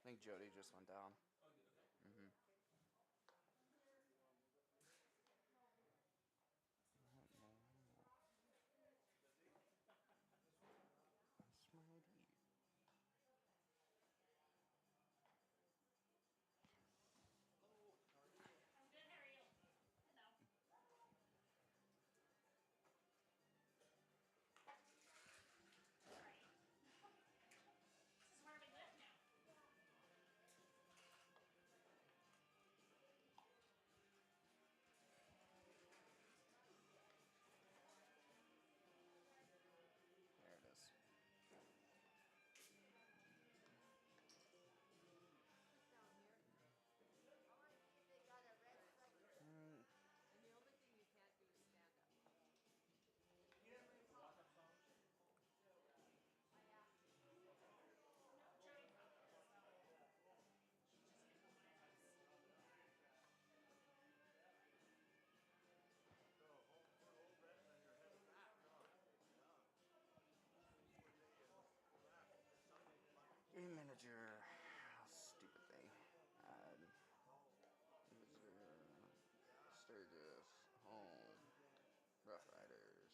I think Jody just went down. Mm-hmm. That's my ID. I'm good. How are you? Hello. All right. This is where we live now. There it is. Down here. I want to see if they got a red stripe. Mm, And the only thing you can't do is stand up. I asked you. No, Jody probably does though. She just implements. game manager. Stupid thing. Add user. Sturgis. Home. Rough Riders.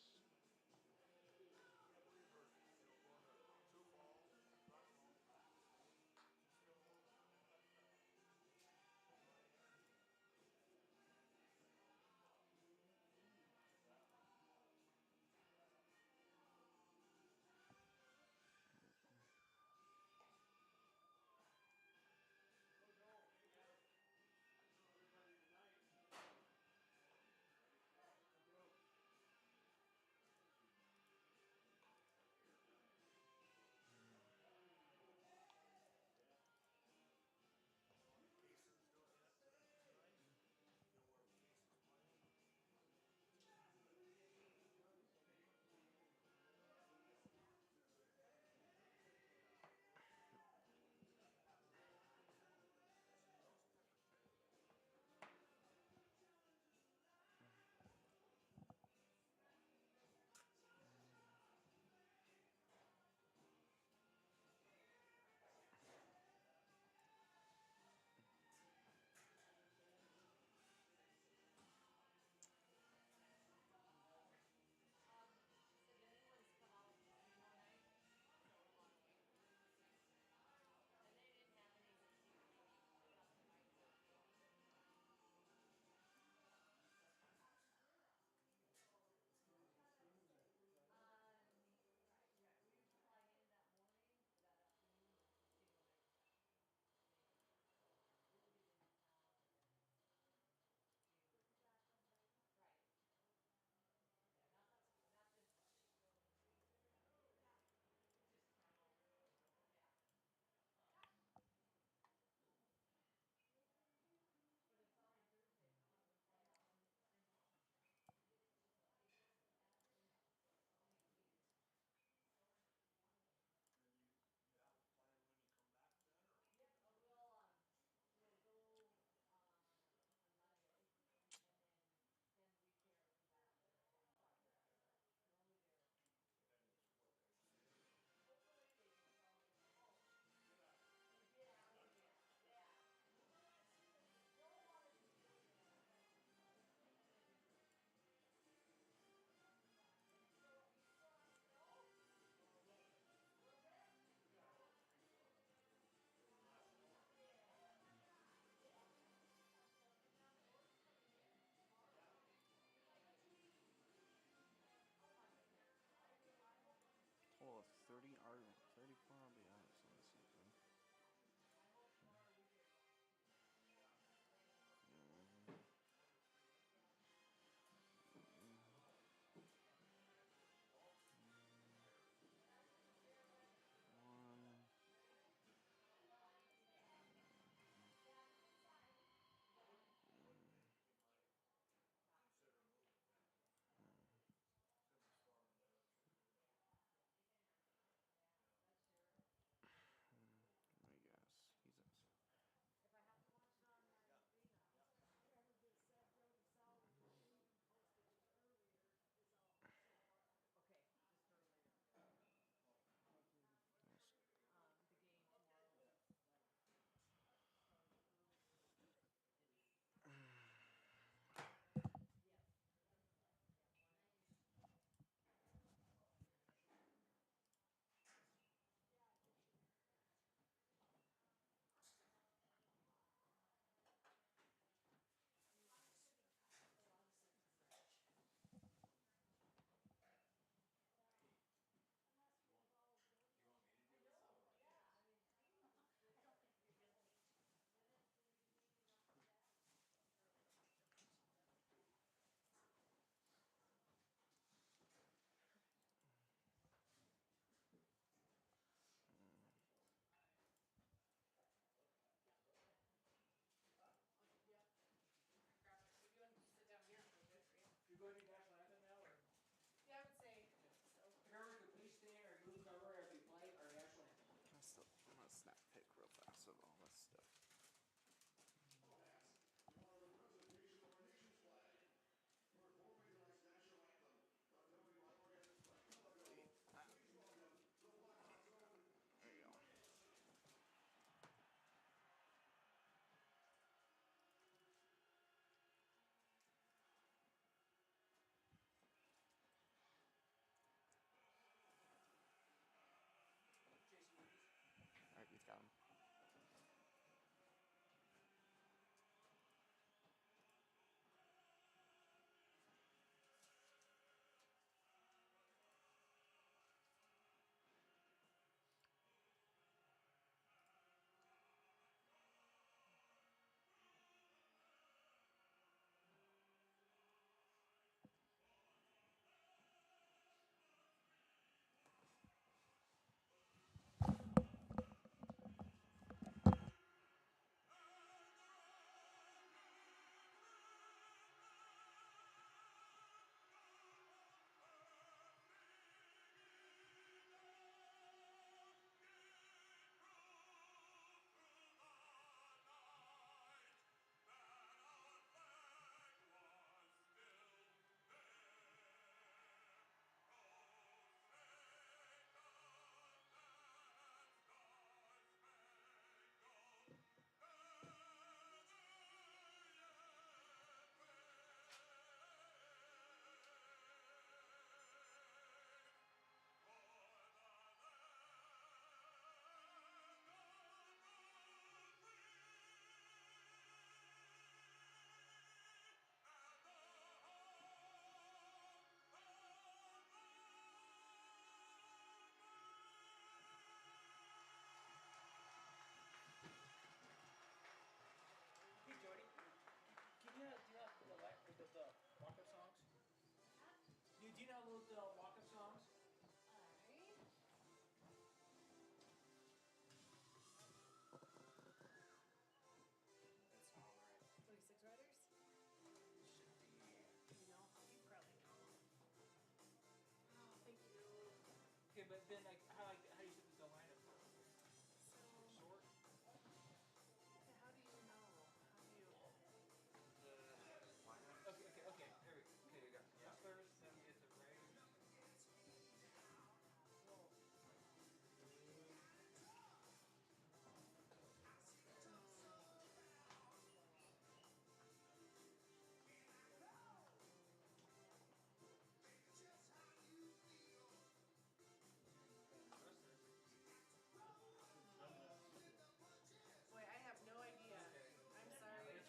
Boy, I have no idea. I'm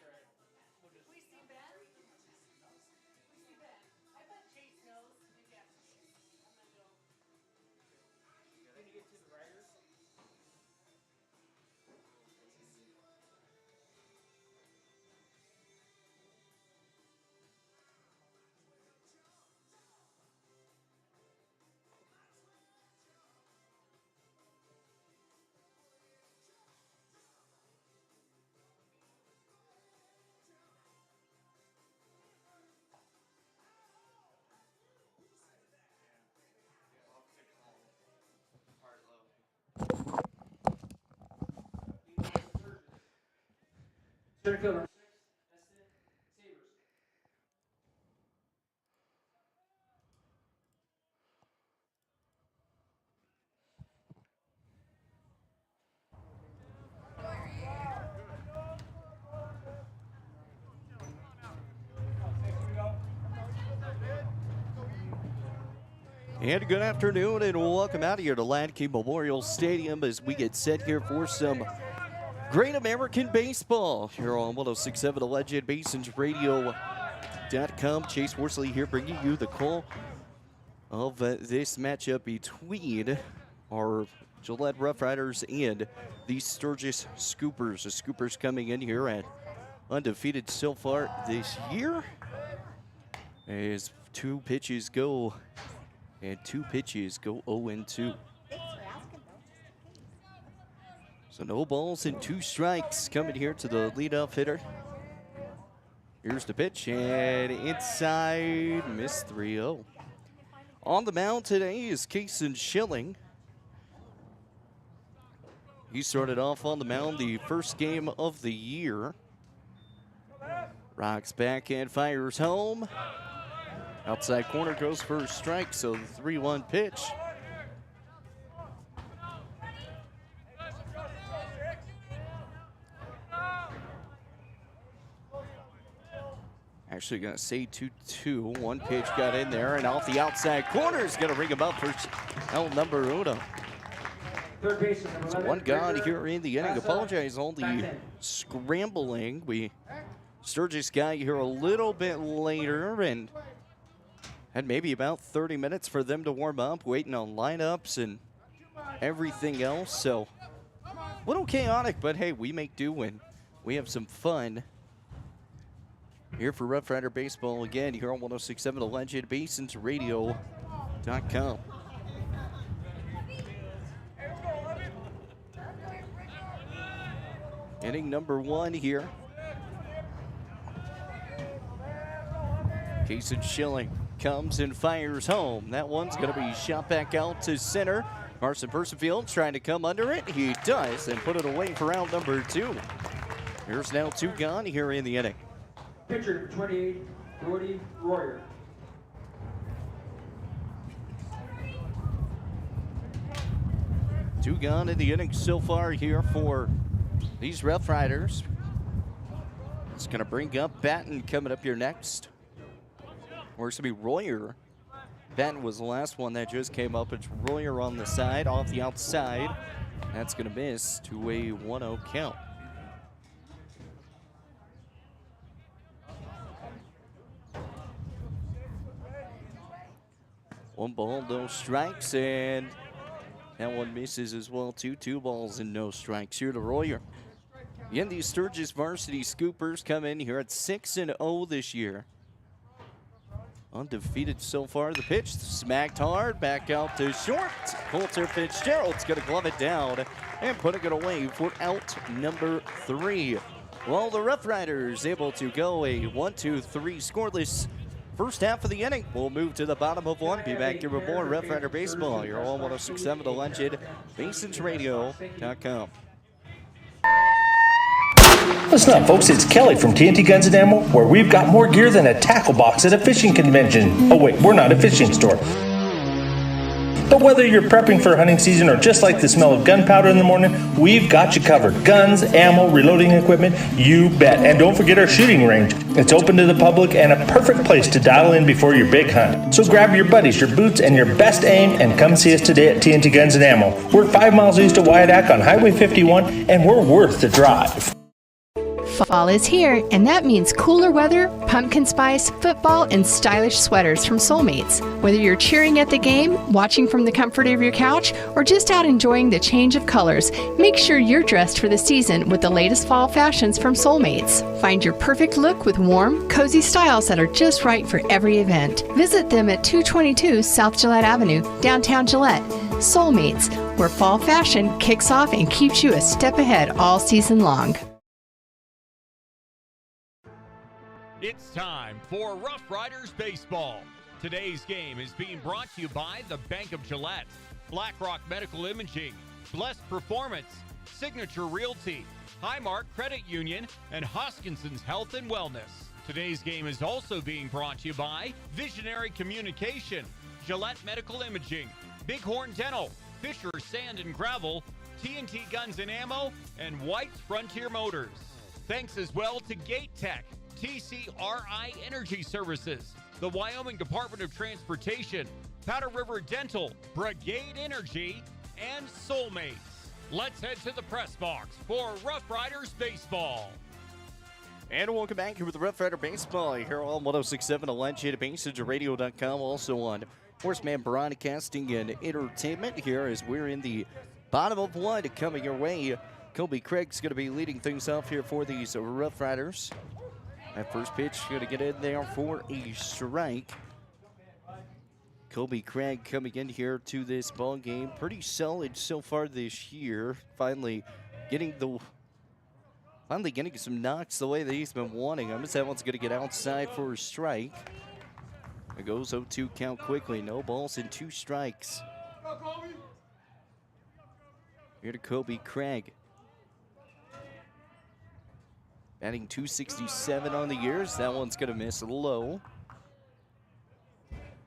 sorry. Can we see Ben? Can we see Ben? I bet Chase knows. Maybe ask Chase. I'm gonna go. Can you get to the riders? Center field number 6, Eston Sabers. And good afternoon and welcome out here to Ladke Memorial Stadium as we get set here for some great American baseball here on 106.7 The Legend, BasonsRadio.com. Chase Worsley here bringing you the call of this matchup between our Gillette Rough Riders and the Sturgis Scoopers. The Scoopers coming in here at undefeated so far this year as two pitches go 0-2. So no balls and 2 strikes coming here to the leadoff hitter. Here's the pitch and inside, miss 3-0. On the mound today is Kason Schilling. He started off on the mound the first game of the year. Rocks back and fires home. Outside corner goes for a strike, so the 3-1 pitch. Actually going to say 2-2. One pitch got in there, and off the outside corner is going to ring him up for El number uno. Third baseman, number 11. So one gone here in the inning. Apologize all the scrambling. Sturgis got here a little bit later and had maybe about 30 minutes for them to warm up, waiting on lineups and everything else. So a little chaotic, but hey, we make do and we have some fun here for Rough Rider Baseball again here on 106.7 The Legend, BasonsRadio.com. Inning number 1 here. Kason Schilling comes and fires home. That one's going to be shot back out to center. Marson Percival trying to come under it. He does and put it away for round number 2. Here's now 2 gone here in the inning. Pitcher number 28, Brody Royer. Two gone in the inning so far here for these Rough Riders. It's going to bring up Batten coming up here next. Or it's going to be Royer. Batten was the last one that just came up. It's Royer on the side, off the outside. That's going to miss to a 1-0 count. One ball, no strikes, and that one misses as well, too. 2 balls and no strikes here to Royer. Again, these Sturgis varsity Scoopers come in here at 6-0 this year. undefeated so far. The pitch smacked hard, back out to short. Coulter Fitzgerald's going to glove it down and putting it away for out number 3. Well, the Rough Riders able to go a 1-2-3 scoreless first half of the inning. We'll move to the bottom of 1. Be back here with more Rough Rider Baseball. You're all 106.7 The Legend, BasonsRadio.com. Listen up, folks. It's Kelly from TNT Guns and Ammo, where we've got more gear than a tackle box at a fishing convention. Oh, wait, we're not a fishing store. But whether you're prepping for hunting season or just like the smell of gunpowder in the morning, we've got you covered. Guns, ammo, reloading equipment, you bet. And don't forget our shooting range. It's open to the public and a perfect place to dial in before your big hunt. So grab your buddies, your boots, and your best aim and come see us today at TNT Guns and Ammo. We're 5 miles east of Wyandotte on Highway 51, and we're worth the drive. Fall is here, and that means cooler weather, pumpkin spice, football, and stylish sweaters from Soulmates. Whether you're cheering at the game, watching from the comfort of your couch, or just out enjoying the change of colors, make sure you're dressed for the season with the latest fall fashions from Soulmates. Find your perfect look with warm, cozy styles that are just right for every event. Visit them at 222 South Gillette Avenue, downtown Gillette. Soulmates, where fall fashion kicks off and keeps you a step ahead all season long. It's time for Rough Riders Baseball. Today's game is being brought to you by the Bank of Gillette, BlackRock Medical Imaging, Blessed Performance, Signature Realty, Highmark Credit Union, and Hoskinson's Health and Wellness. Today's game is also being brought to you by Visionary Communication, Gillette Medical Imaging, Bighorn Dental, Fisher Sand and Gravel, TNT Guns and Ammo, and White's Frontier Motors. Thanks as well to Gate Tech, TCRI Energy Services, the Wyoming Department of Transportation, Powder River Dental, Brigade Energy, and Soulmates. Let's head to the press box for Rough Riders Baseball. And welcome back here with the Rough Rider Baseball here on 106.7 The Legend at BasonsRadio.com, also on Horseman Broadcasting and Entertainment here as we're in the bottom of 1 coming your way. Kobe Craig's going to be leading things off here for these Rough Riders. That first pitch going to get in there for a strike. Kobe Craig coming in here to this ball game, pretty solid so far this year. Finally getting some knocks the way that he's been wanting them. That one's going to get outside for a strike. It goes 0-2 count quickly. No balls and 2 strikes. Here to Kobe Craig. Batting .267 on the years. That one's going to miss low.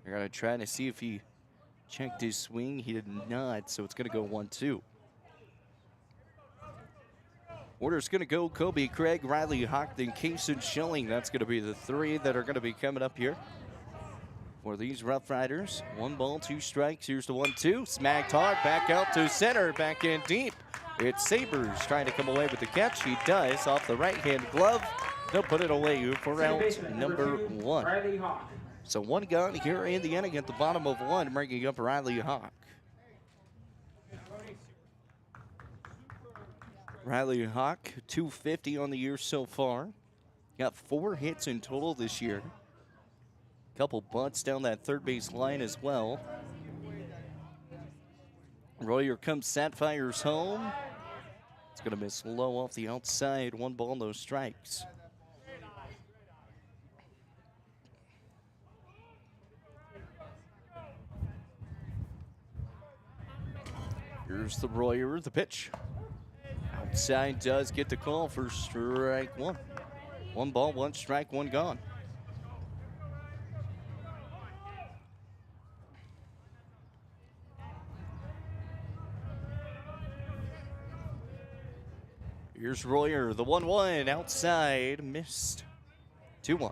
They're going to try to see if he checked his swing. He did not, so it's going to go 1-2. Order's going to go Kobe Craig, Riley Hawk, then Kason Schilling. That's going to be the 3 that are going to be coming up here for these Rough Riders. 1 ball, 2 strikes. Here's the 1-2. Smacked hard, back out to center, back in deep. It's Sabers trying to come away with the catch. He does off the right-hand glove. They'll put it away for out number 1. So 1 gone here in the inning at the bottom of 1, bringing up Riley Hawk. Riley Hawk, .250 on the year so far. Got 4 hits in total this year. Couple bunts down that third base line as well. Royer comes set, fires home. It's going to miss low off the outside. 1 ball, no strikes. Here's the Royer, the pitch. Outside does get the call for strike 1. 1 ball, 1 strike, 1 gone. Here's Royer, the 1-1 outside, missed. 2-1.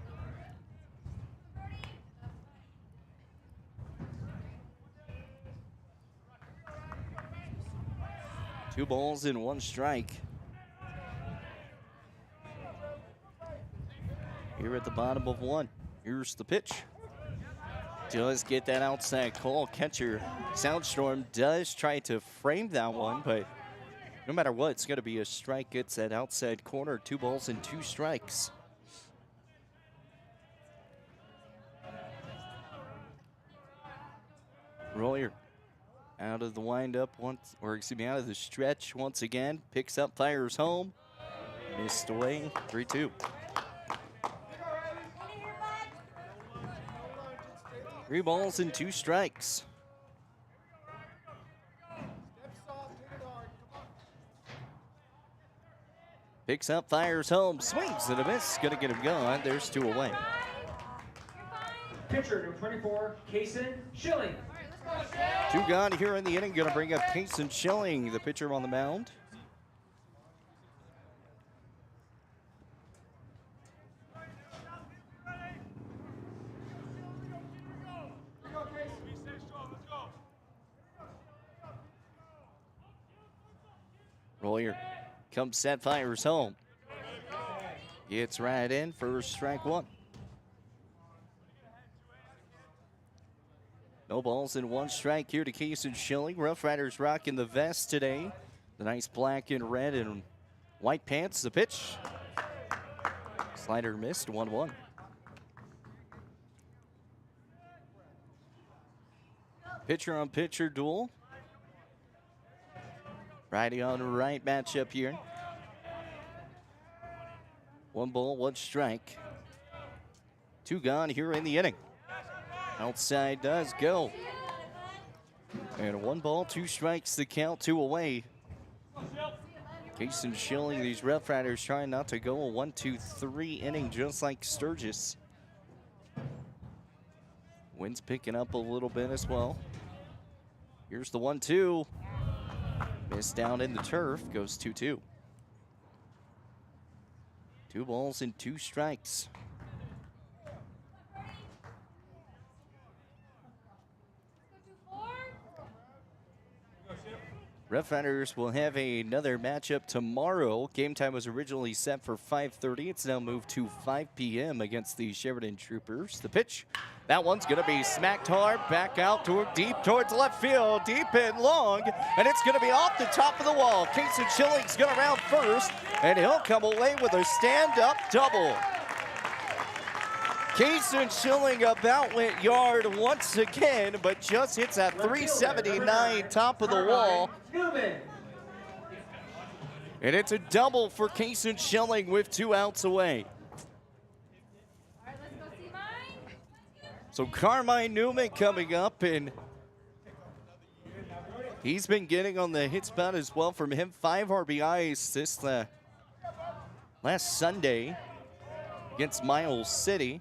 Two balls and 1 strike. Here at the bottom of 1. Here's the pitch. Does get that outside call. Catcher Soundstorm does try to frame that one, but no matter what, it's going to be a strike. It's that outside corner. 2 balls and 2 strikes. Royer out of the windup once, or excuse me, out of the stretch once again. Picks up, fires home. Missed away, 3-2. 3 balls and 2 strikes. Picks up, fires home, swings and a miss. Gonna get him going. There's 2 away. Pitcher number 24, Kason Schilling. 2 gone here in the inning. Gonna bring up Kason Schilling, the pitcher on the mound. Royer comes set, fires home. Gets right in for strike 1. No balls and 1 strike here to Kason Schilling. Rough Riders rocking the vest today. The nice black and red and white pants. The pitch. Slider missed, 1-1. Pitcher on pitcher duel. Righty on right matchup here. 1 ball, 1 strike. 2 gone here in the inning. Outside does go. And 1 ball, 2 strikes, the count, 2 away. Kason Schilling, these Rough Riders trying not to go a 1-2-3 inning just like Sturgis. Wind's picking up a little bit as well. Here's the 1-2. Missed down in the turf, goes 2-2. 2 balls and 2 strikes. Rough Riders will have another matchup tomorrow. Game time was originally set for 5:30. It's now moved to 5 p.m. against the Sheridan Troopers. The pitch, that one's going to be smacked hard, back out toward deep towards left field, deep and long, and it's going to be off the top of the wall. Kason Schilling's going to round first, and he'll come away with a stand-up double. Kason Schilling about went yard once again, but just hits that 379 top of the wall. And it's a double for Kason Schilling with 2 outs away. So Carmine Newman coming up, and he's been getting on the hit spot as well from him. 5 RBIs this last Sunday against Miles City.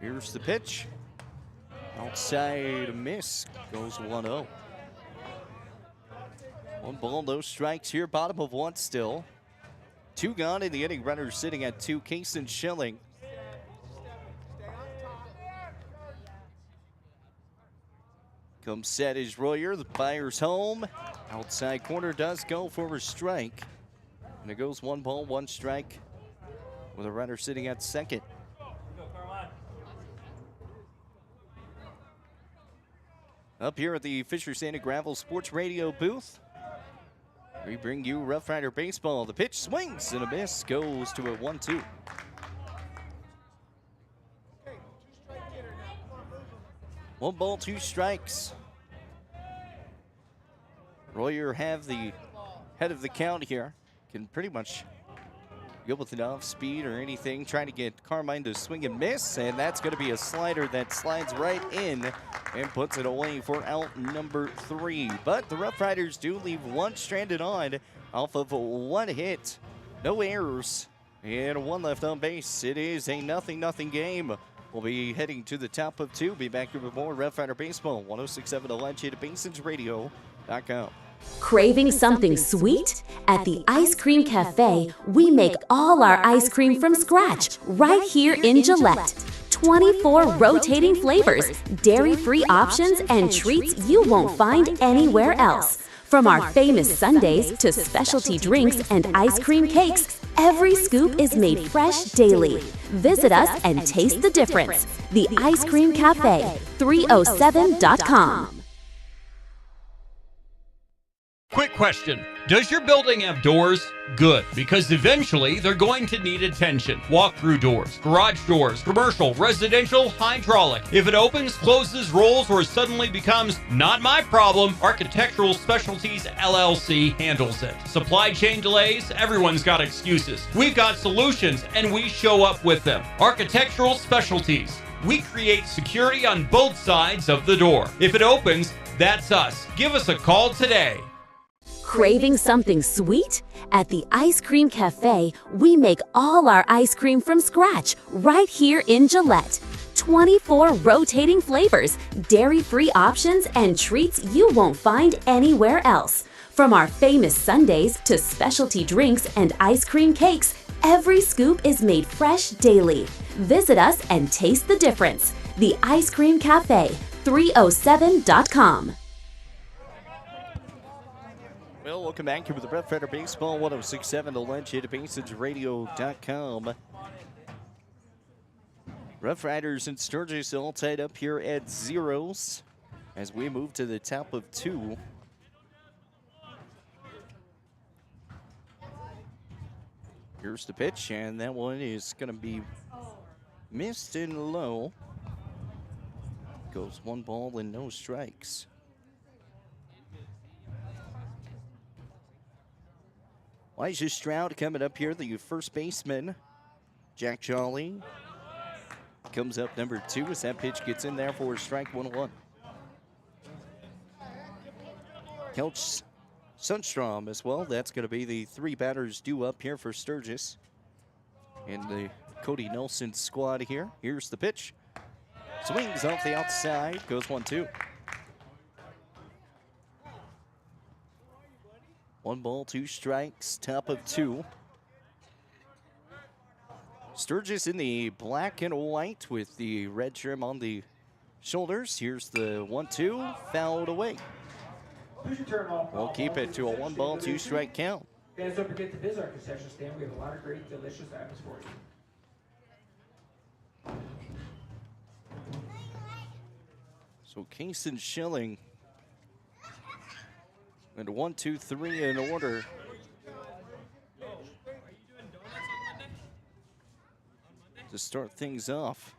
Here's the pitch. Outside miss, goes 1-0. 1 ball, no strikes here, bottom of 1 still. 2 gone in the inning, runners sitting at 2. Kason Schilling. Comes set is Royer, the fire's home. Outside corner does go for a strike. And it goes 1 ball, 1 strike with a runner sitting at second. Up here at the Fisher Sand and Gravel Sports Radio booth, we bring you Rough Rider Baseball. The pitch swings and a miss, goes to a 1-2. One ball, 2 strikes. Royer have the head of the count here. Can pretty much go with an off speed or anything, trying to get Carmine to swing and miss, and that's going to be a slider that slides right in and puts it away for out number 3. But the Rough Riders do leave 1 stranded on off of 1 hit. No errors and 1 left on base. It is a 0-0 game. We'll be heading to the top of 2. Be back here with more Rough Rider Baseball. 106.7 Alachita BasensRadio.com. Craving something sweet? At the Ice Cream Cafe, we make all our ice cream from scratch right here in Gillette. 24 rotating flavors, dairy-free options, and treats you won't find anywhere else. From our famous sundaes to specialty drinks and ice cream cakes, every scoop is made fresh daily. Visit us and taste the difference. The Ice Cream Cafe, 307.com. Quick question. Does your building have doors? Good, because eventually they're going to need attention. Walk-through doors, garage doors, commercial, residential, hydraulic. If it opens, closes, rolls, or suddenly becomes not my problem, Architectural Specialties LLC handles it. Supply chain delays, everyone's got excuses. We've got solutions, and we show up with them. Architectural Specialties. We create security on both sides of the door. If it opens, that's us. Give us a call today. Craving something sweet? At the Ice Cream Cafe, we make all our ice cream from scratch right here in Gillette. 24 rotating flavors, dairy-free options, and treats you won't find anywhere else. From our famous sundaes to specialty drinks and ice cream cakes, every scoop is made fresh daily. Visit us and taste the difference. The Ice Cream Cafe, 307.com. Well, welcome back here with the Rough Rider Baseball 106.7 to Legend BaseRadio.com. Rough Riders and Sturgis all tied up here at zeros as we move to the top of 2. Here's the pitch, and that one is going to be missed and low. Goes 1 ball and no strikes. Elijah Stroud coming up here, the first baseman. Jack Jolly comes up number 2 as that pitch gets in there for strike 1-1. Coach Sundstrom as well. That's going to be the 3 batters due up here for Sturgis. And the Cody Nelson squad here. Here's the pitch. Swings off the outside, goes 1-2. 1 ball, 2 strikes, top of 2. Sturgis in the black and white with the red trim on the shoulders. Here's the 1-2, fouled away. We'll keep it to a 1 ball, 2 strike count. Fans, don't forget to visit our concession stand. We have a lot of great, delicious items for you. So Kingston Schilling. And 1, 2, 3 in order. To start things off.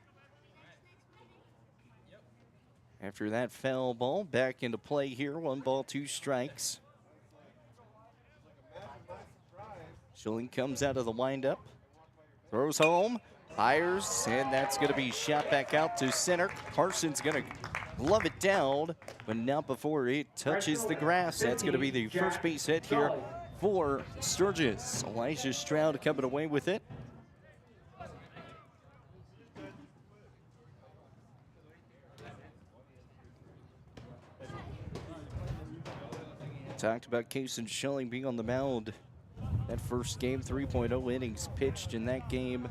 After that foul ball, back into play here. 1 ball, 2 strikes. Schilling comes out of the windup. Throws home, fires, and that's going to be shot back out to center. Carson's going to glove it down, but not before it touches the grass. That's going to be the first base hit here for Sturgis. Elijah Stroud coming away with it. Talked about Kason Schilling being on the mound. That first game, 3.0 innings pitched in that game.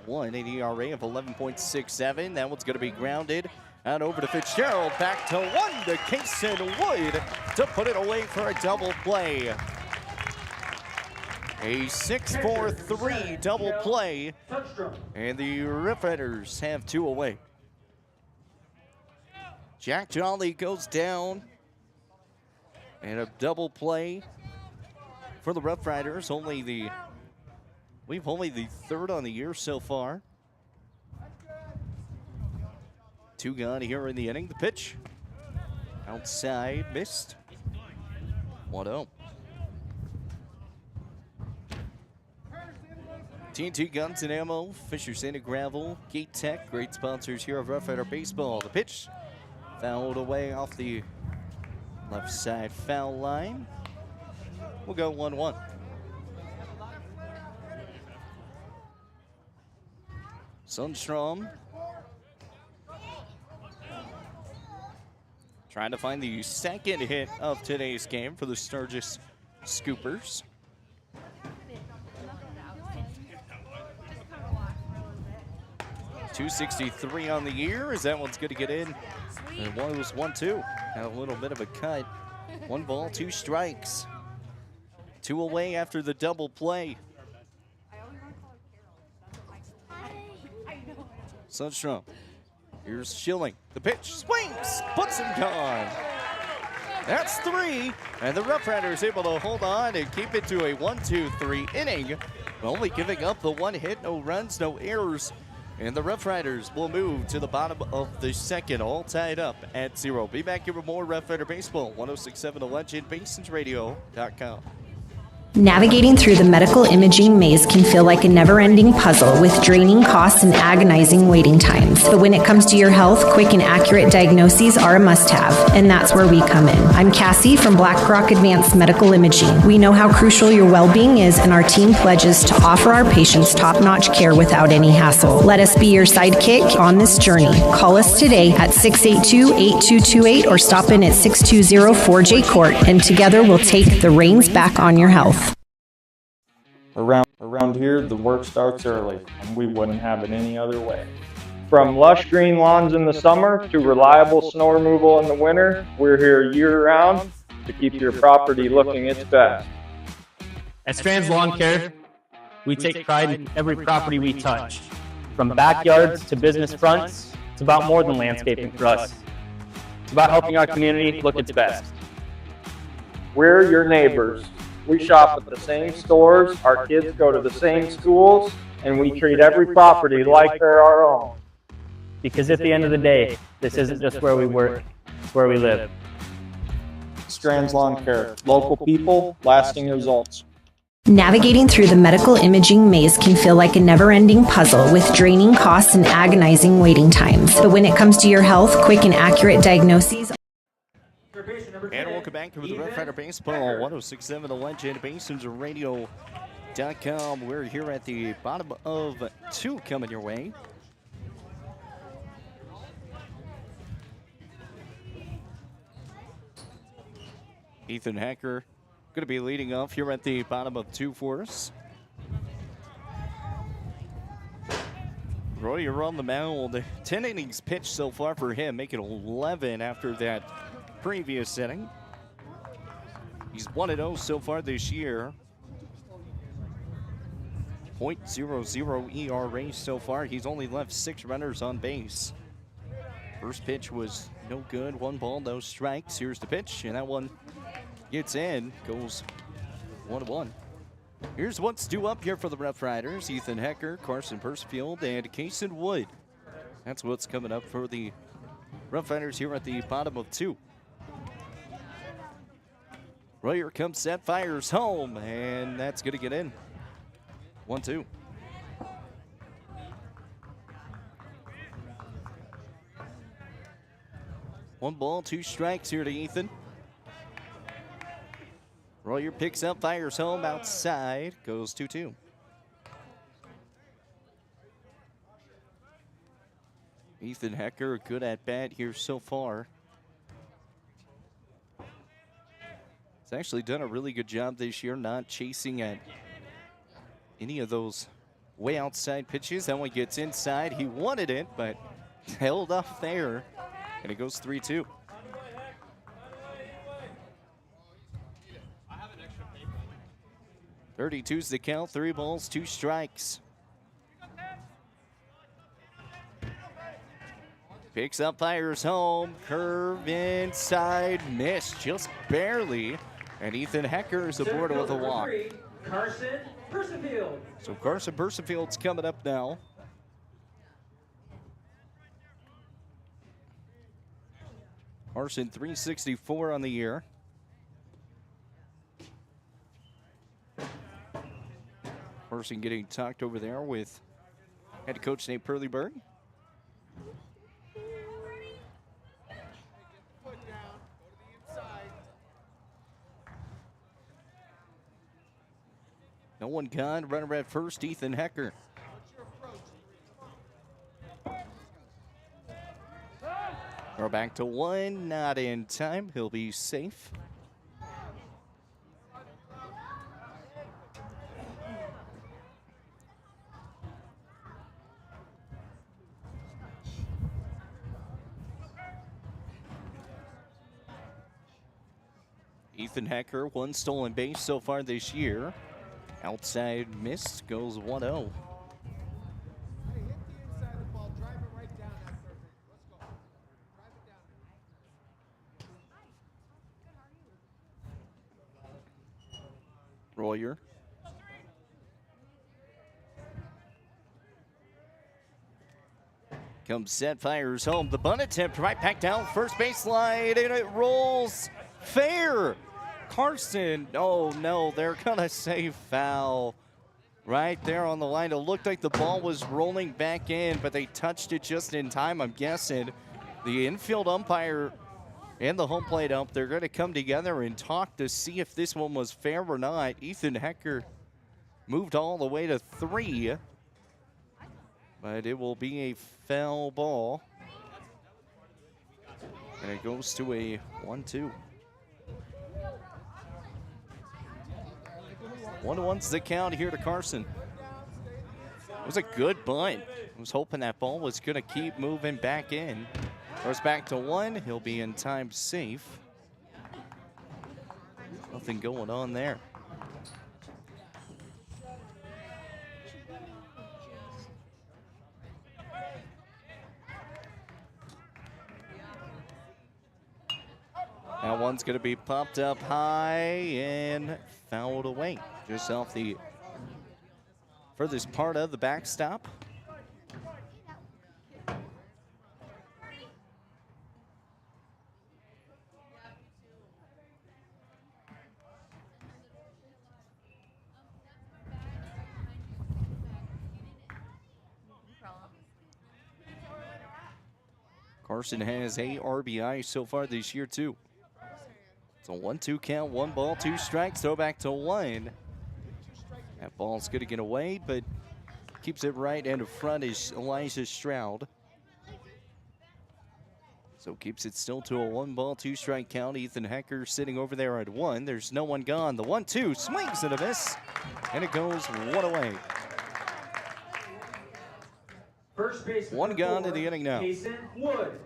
1, an ERA of 11.67. That one's going to be grounded. And over to Fitzgerald. Back to 1 to Kingston Wood to put it away for a double play. A 6-4-3 double play. And the Rough Riders have 2 away. Jack Jolly goes down. And a double play for the Rough Riders. Only the 3rd on the year so far. 2 gone here in the inning. The pitch outside, missed. 1-0. TNT Guns and Ammo, Fisher Sand & Gravel, Gate Tech, great sponsors here of Rough Rider Baseball. The pitch fouled away off the left side foul line. We'll go 1-1. Sundstrom trying to find the second hit of today's game for the Sturgis Scoopers. .263 on the year, as that one's going to get in. And one was 1-2. Had a little bit of a cut. 1 ball, 2 strikes. 2 away after the double play. Sundstrom. Here's Schilling. The pitch swings, puts him gone. That's 3, and the Rough Riders able to hold on and keep it to a 1-2-3 inning, only giving up the 1 hit, no runs, no errors. And the Rough Riders will move to the bottom of the second, all tied up at 0. Be back here with more Rough Rider Baseball, 106.7 The Legend, BasonsRadio.com. Navigating through the medical imaging maze can feel like a never-ending puzzle with draining costs and agonizing waiting times. But when it comes to your health, quick and accurate diagnoses are a must-have, and that's where we come in. I'm Cassie from BlackRock Advanced Medical Imaging. We know how crucial your well-being is, and our team pledges to offer our patients top-notch care without any hassle. Let us be your sidekick on this journey. Call us today at 682-8228 or stop in at 620 4J Court, and together we'll take the reins back on your health. Around here, the work starts early, and we wouldn't have it any other way. From lush green lawns in the summer to reliable snow removal in the winter, we're here year-round to keep your property looking its best. At Strands Lawn Care, we take pride in every property we touch. From backyards to business fronts, it's about more than landscaping for us. It's about helping our community look its best. We're your neighbors. We shop at the same stores, our kids go to the same schools, and we treat every property like they're our own. Because at the end of the day, this isn't just where we work, it's where we live. Strands Lawn Care. Local people, lasting results. Navigating through the medical imaging maze can feel like a never-ending puzzle with draining costs and agonizing waiting times. But when it comes to your health, quick and accurate diagnoses. And welcome back to the Rough Rider Baseball, 106.7 The Legend, BasonsRadio.com. We're here at the bottom of 2 coming your way. Ethan Hecker going to be leading off here at the bottom of 2 for us. Roy, you're on the mound. 10 innings pitched so far for him, making 11 after that previous inning. He's 1-0 so far this year. .00 ERA so far. He's only left 6 runners on base. First pitch was no good. 1 ball, no strikes. Here's the pitch, and that one gets in. Goes 1-1. Here's what's due up here for the Rough Riders. Ethan Hecker, Carson Persfield, and Kason Wood. That's what's coming up for the Rough Riders here at the bottom of 2. Royer comes set, fires home, and that's going to get in. 1-2. One ball, 2 strikes here to Ethan. Royer picks up, fires home, outside, goes 2-2. Ethan Hecker, good at bat here so far. He's actually done a really good job this year, not chasing at any of those way outside pitches. That one gets inside. He wanted it, but held off there, and it goes 3-2. 32's the count, 3 balls, 2 strikes. Picks up, fires home, curve inside, missed just barely. And Ethan Hecker is aboard with a walk. Carson Percival. So Carson Percifield's coming up now. Carson 364 on the year. Carson getting talked over there with head coach Nate Perleyberg. No one gone. Runner at first, Ethan Hecker. Throw back to 1, not in time. He'll be safe. Ethan Hecker, 1 stolen base so far this year. Outside miss, goes 1-0. Comes set, fires home. The bunt attempt right back down first baseline, and it rolls fair. Carson, oh no, they're gonna say foul. Right there on the line. It looked like the ball was rolling back in, but they touched it just in time, I'm guessing. The infield umpire and the home plate ump, they're going to come together and talk to see if this one was fair or not. Ethan Hecker moved all the way to 3, but it will be a foul ball. And it goes to a 1-2. 1-1's the count here to Carson. It was a good bunt. I was hoping that ball was going to keep moving back in. Goes back to 1. He'll be in time safe. Nothing going on there. That one's going to be popped up high and fouled away. Just off the furthest part of the backstop. Carson has 8 RBI so far this year, too. It's a 1-2 count, 1 ball, 2 strikes, throw back to 1. That ball's going to get away, but keeps it right in front is Elijah Stroud. So keeps it still to a 1 ball, 2 strike count. Ethan Hecker sitting over there at 1. There's no one gone. The 1-2 swings and a miss, and it goes 1 away. First base 1 gone in the inning now. Jason Wood.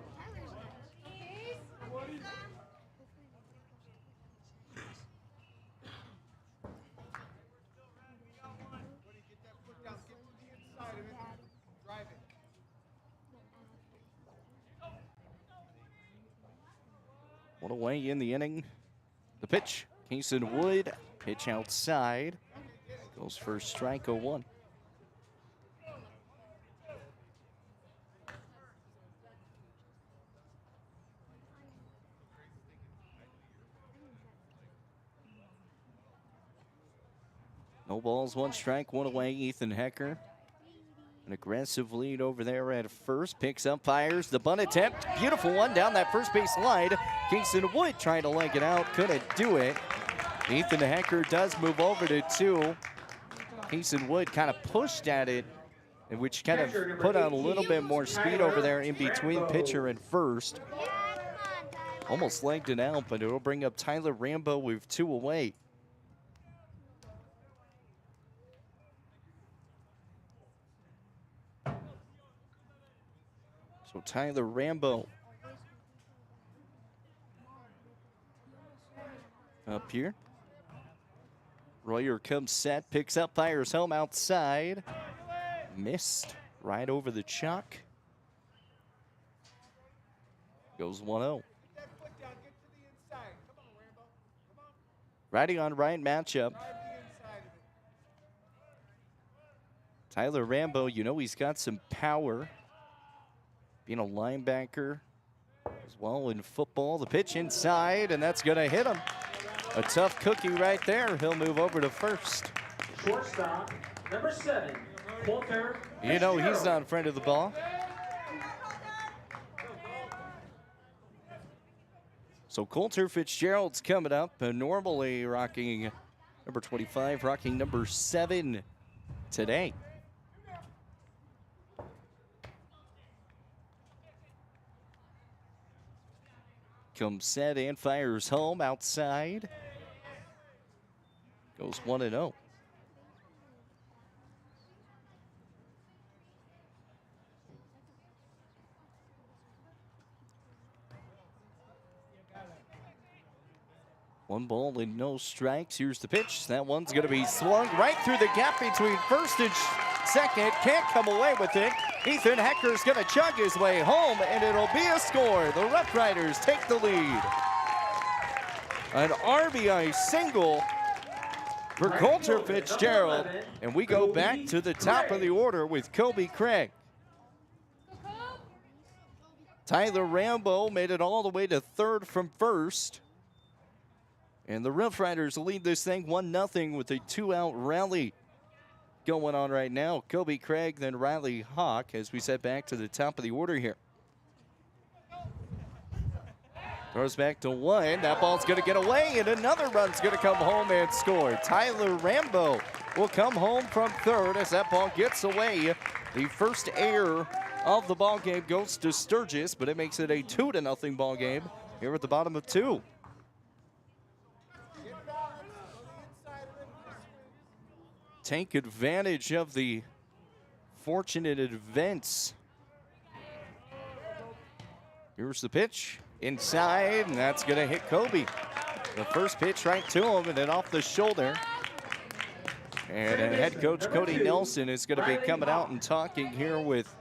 One away in the inning. The pitch, Kason Wood, pitch outside. Goes for strike 0-1. No balls, 1 strike, 1 away. Ethan Hecker. An aggressive lead over there at first. Picks up, fires the bunt attempt. Beautiful one down that first base line. Kingston Wood trying to leg it out. Couldn't do it. Ethan Hecker does move over to 2. Kingston Wood kind of pushed at it, which kind of put on a little bit more speed over there in between pitcher and first. Almost legged it out, but it'll bring up Tyler Rambo with 2 away. So Tyler Rambo up here. Royer comes set, picks up, fires home outside. Missed right over the chalk. Goes 1-0. Righty on right matchup. Tyler Rambo, you know he's got some power. Being a linebacker as well in football. The pitch inside, and that's going to hit him. A tough cookie right there. He'll move over to first. Shortstop, number 7, Coulter. You know he's not in front of the ball. So Coulter Fitzgerald's coming up, normally rocking number 25, rocking number 7 today. Comes set and fires home outside. Goes 1-0. One ball and no strikes. Here's the pitch. That one's going to be swung right through the gap between first and second. Can't come away with it. Ethan Hecker's going to chug his way home, and it'll be a score. The Rough Riders take the lead. An RBI single for Coulter Fitzgerald, and we go back to the top of the order with Kobe Craig. Tyler Rambo made it all the way to third from first. And the Rough Riders lead this thing 1-0 with a 2-out rally going on right now. Kobe Craig, then Riley Hawk as we set back to the top of the order here. Throws back to one. That ball's going to get away, and another run's going to come home and score. Tyler Rambo will come home from third as that ball gets away. The first error of the ball game goes to Sturgis, but it makes it a 2-0 ball game here at the bottom of 2. Take advantage of the fortunate events. Here's the pitch inside, and that's going to hit Kobe. The first pitch right to him, and then off the shoulder. And head coach Cody Nelson is going to be coming out and talking here with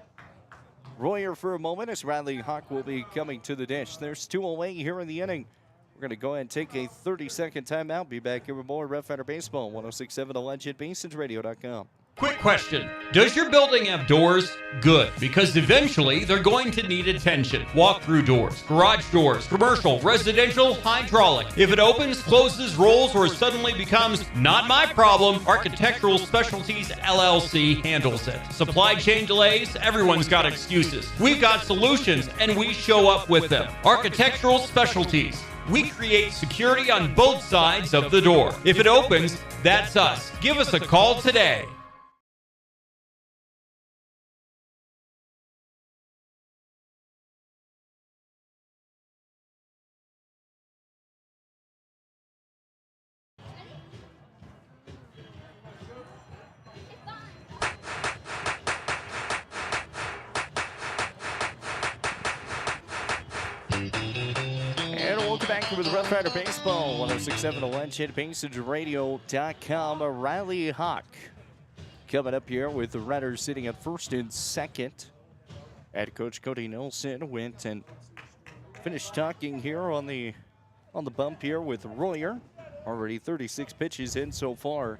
Royer for a moment as Riley Hawk will be coming to the dish. There's 2 away here in the inning. We're going to go ahead and take a 30-second timeout. Be back here with more Rough Rider Baseball, 106.7 The Legend, BasonsRadio.com. Quick question. Does your building have doors? Good, because eventually they're going to need attention. Walk-through doors, garage doors, commercial, residential, hydraulic. If it opens, closes, rolls, or suddenly becomes not my problem, Architectural Specialties LLC handles it. Supply chain delays, everyone's got excuses. We've got solutions, and we show up with them. Architectural Specialties. We create security on both sides of the door. If it opens, that's us. Give us a call today. With Rough Rider Baseball, 106.7 The Legend, BasonsRadio.com. Riley Hawk coming up here with the Riders sitting at first and second. Head coach Cody Nelson went and finished talking here on the bump here with Royer. Already 36 pitches in so far.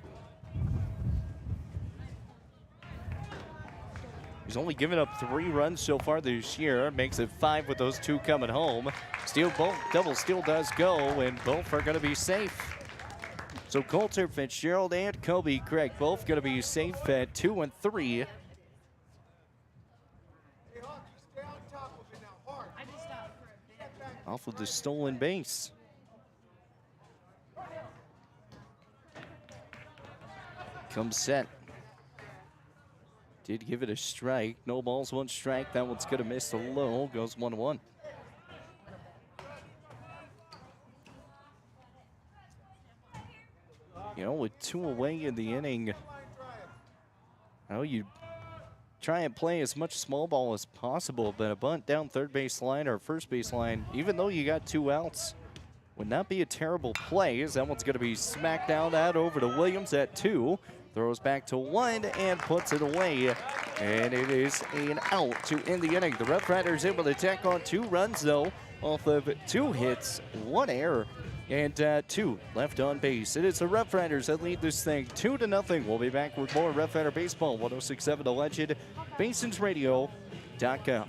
He's only given up 3 runs so far this year. Makes it 5 with those 2 coming home. Double steal does go, and both are going to be safe. So Coulter Fitzgerald and Kobe Craig both going to be safe at 2 and 3. Off of the stolen base. Comes set. Did give it a strike. No balls, 1 strike. That one's going to miss the low. Goes 1-1. You know, with 2 away in the inning, you try and play as much small ball as possible, but a bunt down third base line or first base line, even though you got 2 outs, would not be a terrible play, as that one's going to be smacked down that over to Williams at 2. Throws back to 1 and puts it away. And it is an out to end the inning. The Rough Riders able to tack on 2 runs, though, off of 2 hits, 1 error, and 2 left on base. It is the Rough Riders that lead this thing 2-0. We'll be back with more Rough Rider Baseball, 106.7 The Legend, BasonsRadio.com.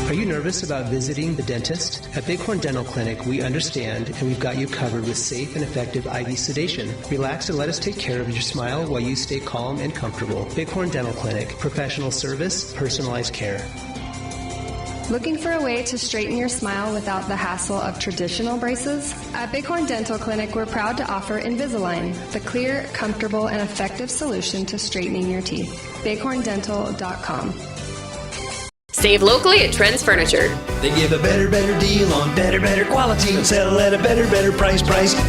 Are you nervous about visiting the dentist? At Bighorn Dental Clinic, we understand and we've got you covered with safe and effective IV sedation. Relax and let us take care of your smile while you stay calm and comfortable. Bighorn Dental Clinic, professional service, personalized care. Looking for a way to straighten your smile without the hassle of traditional braces? At Bighorn Dental Clinic, we're proud to offer Invisalign, the clear, comfortable, and effective solution to straightening your teeth. BighornDental.com. Save locally at Trends Furniture. They give a better deal on better quality and sell at a better price.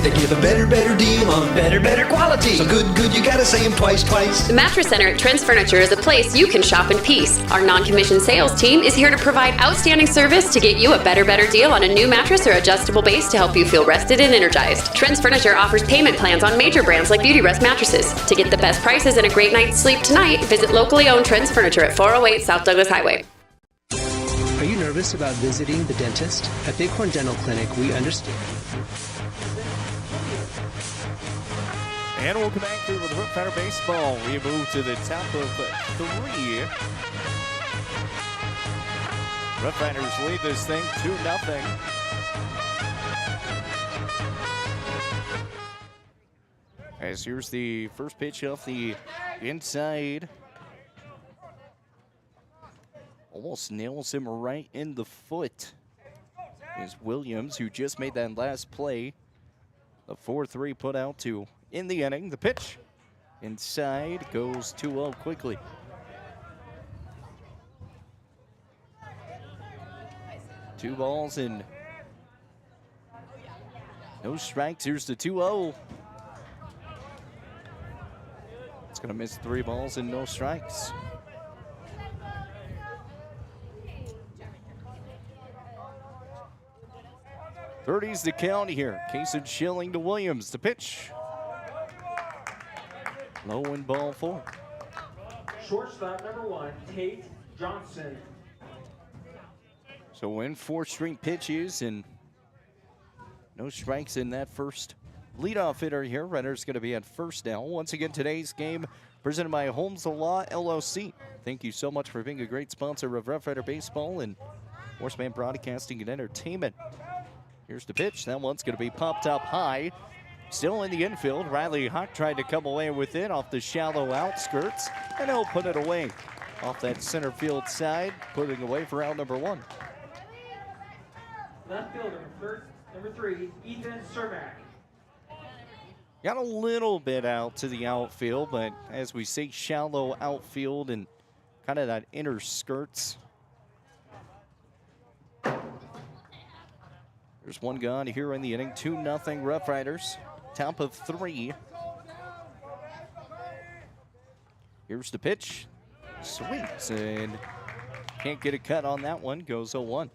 They give a better deal on better quality. So good, you gotta say them twice. The Mattress Center at Trends Furniture is a place you can shop in peace. Our non-commissioned sales team is here to provide outstanding service to get you a better deal on a new mattress or adjustable base to help you feel rested and energized. Trends Furniture offers payment plans on major brands like Beauty Rest mattresses. To get the best prices and a great night's sleep tonight, visit locally owned Trends Furniture at 408 South Douglas Highway. Are you nervous about visiting the dentist? At Bighorn Dental Clinic, we understand. And we'll come back here with Rough Rider Baseball. We move to the top of 3. Rough Riders lead this thing 2-0. As here's the first pitch off the inside. Almost nails him right in the foot. Is Williams, who just made that last play. The 4-3 put out to in the inning. The pitch inside goes 2-0 quickly. Two balls and no strikes. Here's the 2-0. It's going to miss 3 balls and no strikes. Thirties the count here. Casey Schilling to Williams. The pitch. Low and ball 4. Shortstop number 1, Tate Johnson. So in 4 straight pitches and no strikes in that first leadoff hitter here. Runner's going to be at first now. Once again, today's game presented by Holmes the Law LLC. Thank you so much for being a great sponsor of Rough Rider Baseball and Horseman Broadcasting and Entertainment. Here's the pitch. That one's going to be popped up high. Still in the infield. Riley Hawk tried to come away with it off the shallow outskirts, and he'll put it away off that center field side, putting away for out number 1. Left fielder, number 3, Ethan Cermak. Got a little bit out to the outfield, but as we say, shallow outfield and kind of that inner skirts. There's one gone here in the inning. 2-0 Rough Riders. Top of 3. Here's the pitch. Swings and can't get a cut on that one. Goes 0-1.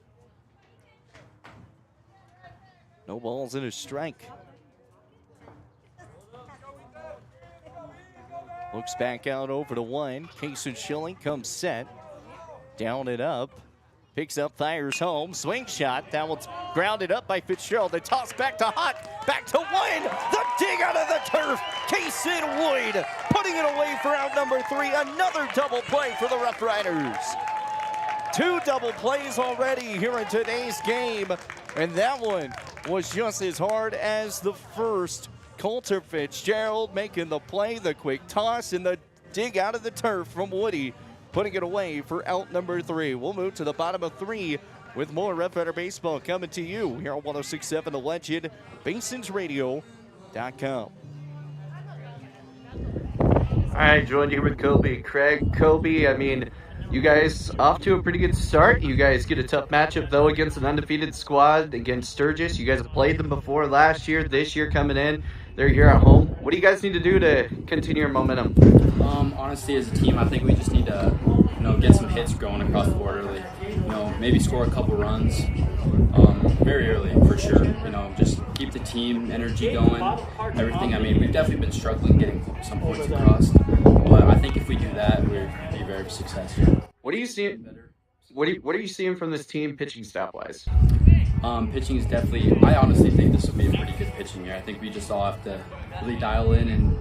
No balls and a strike. Looks back out over to 1. Casey Schilling comes set. Down and up. Picks up, fires home. Swing shot. That one's grounded up by Fitzgerald. The toss back to Hawk. Back to Wood. The dig out of the turf. Casey Wood putting it away for out number 3. Another double play for the Rough Riders. 2 double plays already here in today's game. And that one was just as hard as the first. Coulter Fitzgerald making the play, the quick toss, and the dig out of the turf from Woody, putting it away for out number 3. We'll move to the bottom of 3 with more Rough Rider Baseball coming to you here on 106.7 The Legend, BasonsRadio.com. All right, joined here with Kobe. Craig, Kobe, I mean, you guys off to a pretty good start. You guys get a tough matchup, though, against an undefeated squad, against Sturgis. You guys have played them before last year, this year coming in. They're here at home. What do you guys need to do to continue your momentum? Honestly, as a team, I think we just need to, get some hits going across the board early. Maybe score a couple runs very early for sure. Just keep the team energy going. Everything. I mean, we've definitely been struggling getting some points across, but I think if we do that, we'll be very successful. What are you seeing? What are you seeing from this team, pitching staff wise? Pitching is definitely. I honestly think this will be a pretty good pitching year. I think we just all have to really dial in and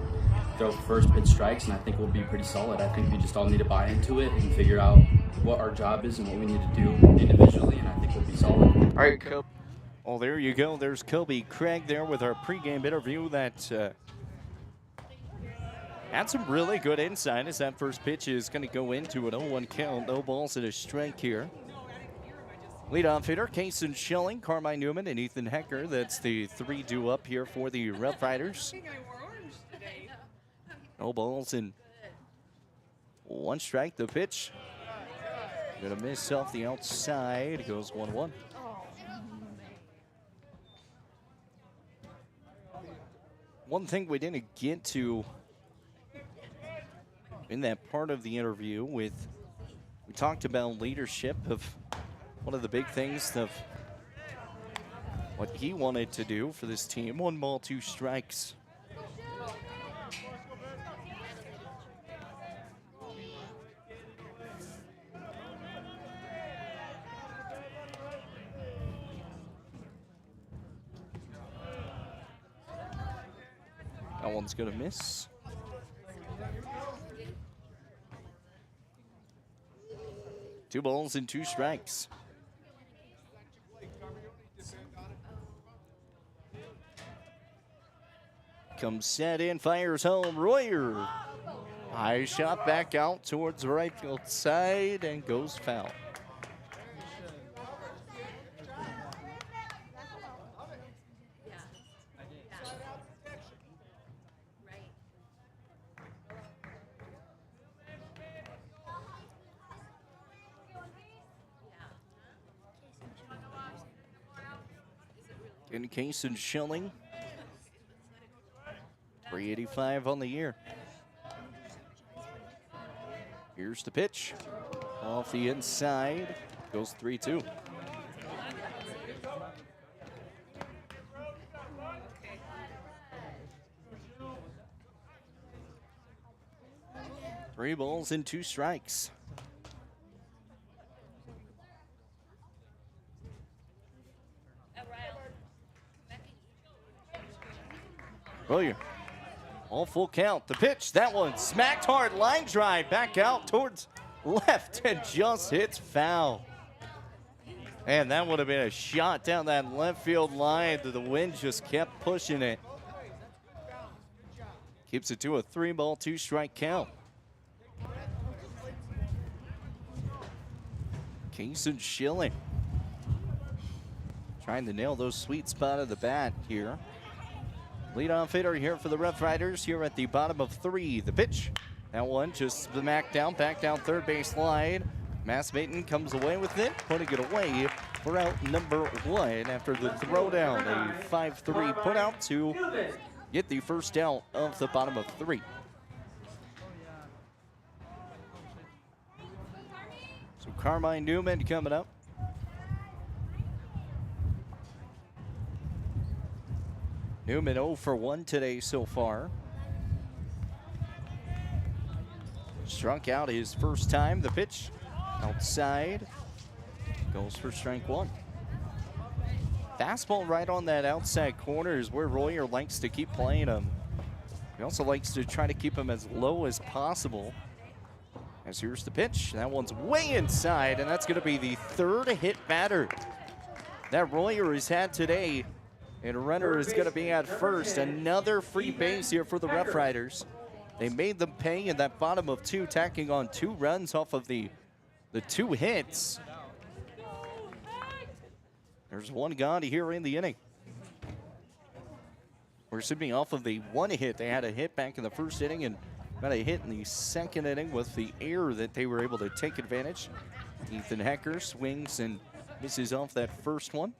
throw first pitch strikes, and I think we'll be pretty solid. I think we just all need to buy into it and figure out what our job is and what we need to do individually, and I think we'll be solid. All right, Kobe. Oh, there you go. There's Kobe Craig there with our pregame interview that had some really good insight as that first pitch is going to go into an 0-1 count. No balls and a strike here. Leadoff hitter, Casey Schilling, Carmine Newman, and Ethan Hecker. That's the 3 due up here for the Rough Riders. No balls and 1 strike. The pitch gonna miss off the outside. It goes 1-1. One thing we didn't get to in that part of the interview we talked about leadership of one of the big things of what he wanted to do for this team. 1 ball, 2 strikes. That one's gonna miss. Two balls and 2 strikes. Comes set in, fires home. Royer. High shot back out towards the right field side and goes foul. In case and Schilling. 385 on the year. Here's the pitch. Off the inside. Goes 3-2. Three balls and 2 strikes. Royer. All full count. The pitch, that one smacked hard, line drive back out towards left and just hits foul. And that would have been a shot down that left field line. The wind just kept pushing it. Keeps it to a 3-ball, 2-strike count. Kason Schilling trying to nail those sweet spot of the bat here. Leadoff hitter here for the Rough Riders here at the bottom of 3. The pitch. That one just back down third base line. Mass Maton comes away with it, putting it away for out number 1 after the throwdown. A 5-3 put out to get the first out of the bottom of 3. So Carmine Newman coming up. Newman 0 for 1 today so far. Struck out his first time. The pitch outside goes for strike 1. Fastball right on that outside corner is where Royer likes to keep playing him. He also likes to try to keep him as low as possible. As here's the pitch. That one's way inside, and that's going to be the 3rd hit batter that Royer has had today. And runner is going to be at first. Another free base here for the Rough Riders. They made them pay in that bottom of 2, tacking on 2 runs off of the 2 hits. There's 1 gone here in the inning. We're sipping off of the 1 hit. They had a hit back in the first inning and got a hit in the second inning with the error that they were able to take advantage. Ethan Hecker swings and misses off that first one.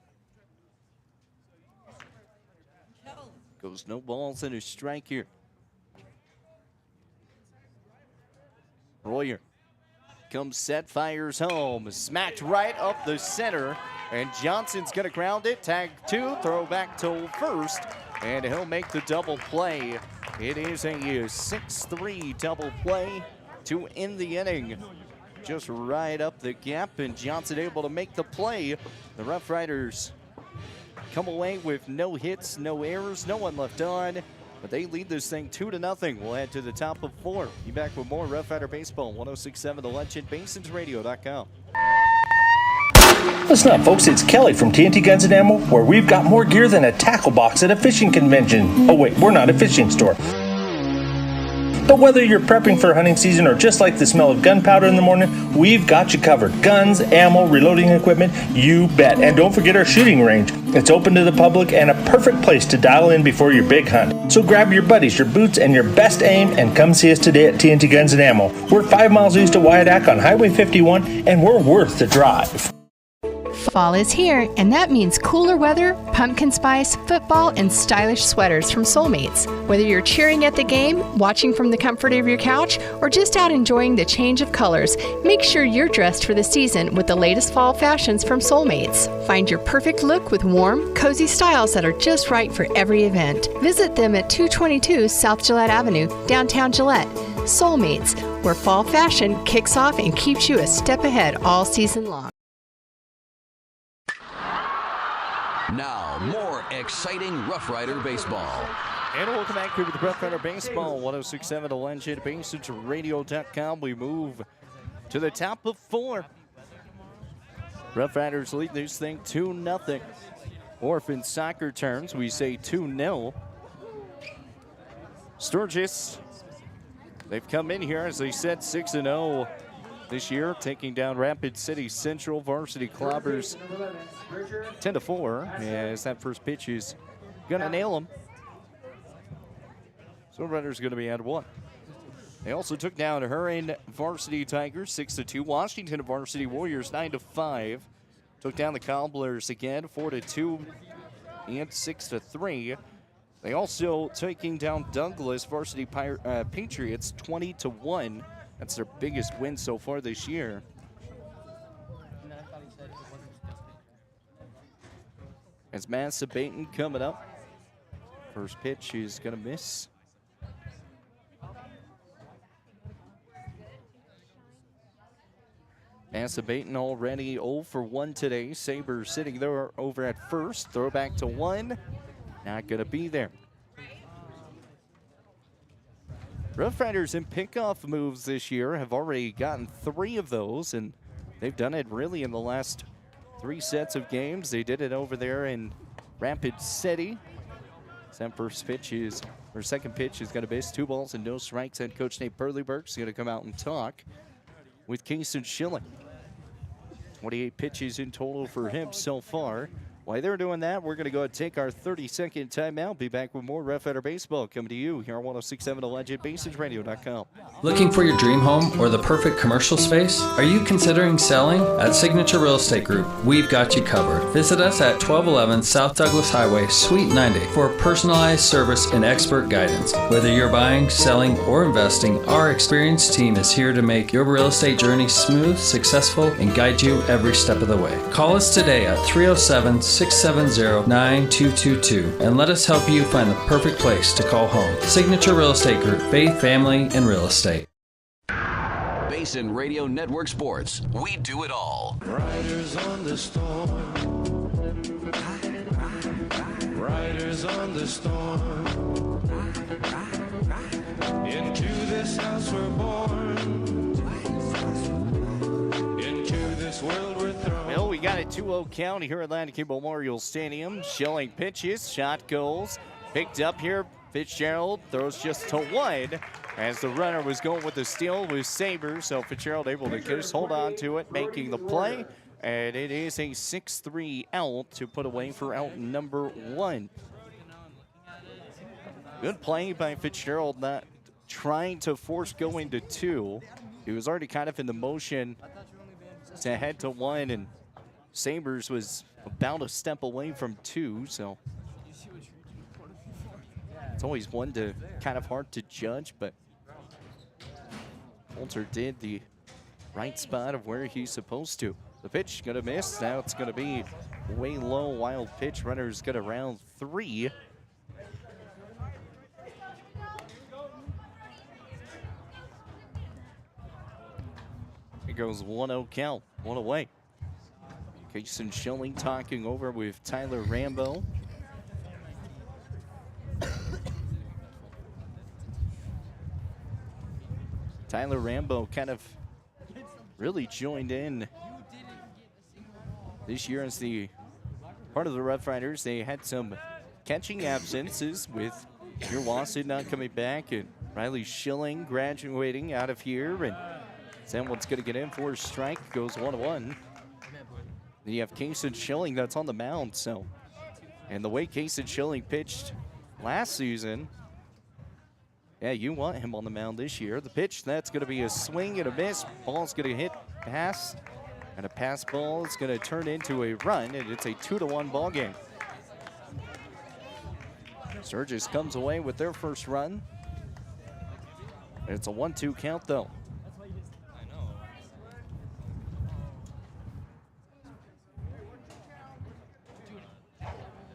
Goes no balls and a strike here. Royer comes set, fires home, smacked right up the center, and Johnson's gonna ground it. Tag 2, throw back to first, and he'll make the double play. It is a 6-3 double play to end the inning. Just right up the gap, and Johnson able to make the play. The Rough Riders come away with no hits, no errors, no one left on, but they lead this thing 2-0. We'll head to the top of 4. Be back with more Rough Rider Baseball, 106.7 The Legend, BasonsRadio.com. Listen up, folks. It's Kelly from TNT Guns and Ammo, where we've got more gear than a tackle box at a fishing convention. Oh, wait, we're not a fishing store. But whether you're prepping for hunting season or just like the smell of gunpowder in the morning, we've got you covered. Guns, ammo, reloading equipment, you bet. And don't forget our shooting range. It's open to the public and a perfect place to dial in before your big hunt. So grab your buddies, your boots, and your best aim and come see us today at TNT Guns and Ammo. We're 5 miles east of Wyandotte on Highway 51, and we're worth the drive. Fall is here, and that means cooler weather, pumpkin spice, football, and stylish sweaters from Soulmates. Whether you're cheering at the game, watching from the comfort of your couch, or just out enjoying the change of colors, make sure you're dressed for the season with the latest fall fashions from Soulmates. Find your perfect look with warm, cozy styles that are just right for every event. Visit them at 222 South Gillette Avenue, downtown Gillette. Soulmates, where fall fashion kicks off and keeps you a step ahead all season long. Now, more exciting Rough Rider baseball. And welcome back here with Rough Rider Baseball, 106.7 The Legend, BasonsRadio.com. We move to the top of 4. Rough Riders lead this thing 2-0. Or if in soccer terms, we say 2-0. Sturgis, they've come in here, as they said, 6-0 this year, taking down Rapid City Central. Varsity clobbers 10-4, as that first pitch is going to nail them. So runner's going to be at 1. They also took down Huron Varsity Tigers 6-2. Washington Varsity Warriors 9-5. Took down the Cobblers again 4-2 and 6-3. They also taking down Douglas Varsity Patriots 20-1. That's their biggest win so far this year. As Massa Baton coming up. First pitch is going to miss. Massa Baton already 0 for 1 today. Sabres sitting there over at first. Throw back to 1. Not going to be there. Rough Riders in pickoff moves this year have already gotten 3 of those, and they've done it really in the last 3 sets of games. They did it over there in Rapid City. That first pitch is, or second pitch is going to miss. 2 balls and no strikes. Head coach Nate Perleyberg's going to come out and talk with Kingston Schilling. 28 pitches in total for him so far. While they're doing that, we're going to go ahead and take our 30-second timeout. Be back with more Rough Rider Baseball coming to you here on 106.7 The Legend, BaseEdgeRadio.com. Looking for your dream home or the perfect commercial space? Are you considering selling? At Signature Real Estate Group, we've got you covered. Visit us at 1211 South Douglas Highway, Suite 90 for personalized service and expert guidance. Whether you're buying, selling, or investing, our experienced team is here to make your real estate journey smooth, successful, and guide you every step of the way. Call us today at 307-670-9222 and let us help you find the perfect place to call home. Signature Real Estate Group, faith, family, and real estate. Basin Radio Network Sports. We do it all. Riders on the storm. Riders on the storm. Into this house we're born. Into this world we're thrown. Well, we got a 2-0 count here at Atlantic Memorial Stadium. Schilling pitches, shot goes. Picked up here. Fitzgerald throws just to 1 as the runner was going with the steal with Sabres. So Fitzgerald able to just hold on to it, making the play. And it is a 6-3 out to put away for out number 1. Good play by Fitzgerald, not trying to force going to 2. He was already kind of in the motion to head to 1, and Sabres was about a step away from 2, so it's always one to kind of hard to judge, but Holter did the right spot of where he's supposed to. The pitch gonna miss. Now it's gonna be way low, wild pitch. Runner's gonna round 3. It goes 1-0 count, 1 away. Kingston Schilling talking over with Tyler Rambo. Tyler Rambo kind of really joined in this year as the part of the Rough Riders. They had some catching absences with your Lawson not coming back and Riley Schilling graduating out of here, and someone's going to get in for a strike. Goes 1-1. Then you have Kingston Schilling that's on the mound. So, and the way Kingston Schilling pitched last season, yeah, you want him on the mound this year. The pitch, that's going to be a swing and a miss. Ball's going to hit pass, and a pass ball is going to turn into a run, and it's a 2-1 ball game. Sturgis comes away with their first run. It's a 1-2 count, though.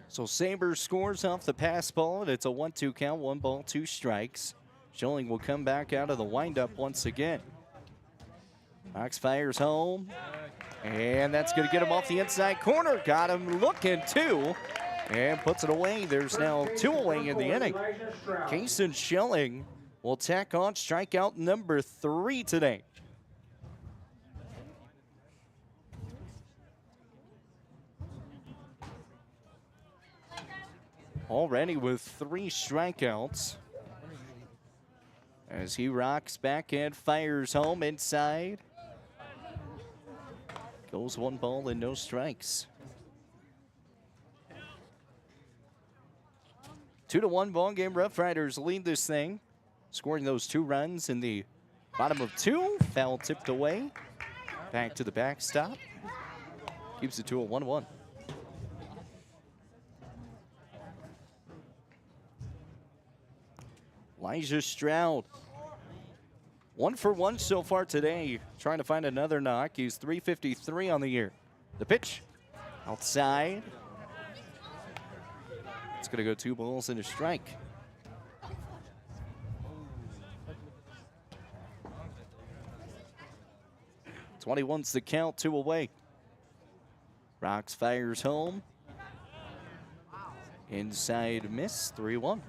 So Sabres scores off the pass ball, and it's a 1-2 count, 1 ball, 2 strikes. Schilling will come back out of the windup once again. Fox fires home, and that's going to get him off the inside corner. Got him looking, too, and puts it away. There's now 2 away in the inning. Kingston Schilling will tack on strikeout number 3 today. Already with 3 strikeouts. As he rocks back and fires home inside. Goes 1 ball and no strikes. 2-1 ball game. Rough Riders lead this thing, scoring those 2 runs in the bottom of 2. Foul tipped away. Back to the backstop. Keeps it to a 1-1. Elijah Stroud. 1 for 1 so far today. Trying to find another knock. He's 353 on the year. The pitch outside. It's going to go 2 balls and a strike. .21's the count, 2 away. Rocks fires home. Inside miss, 3-1.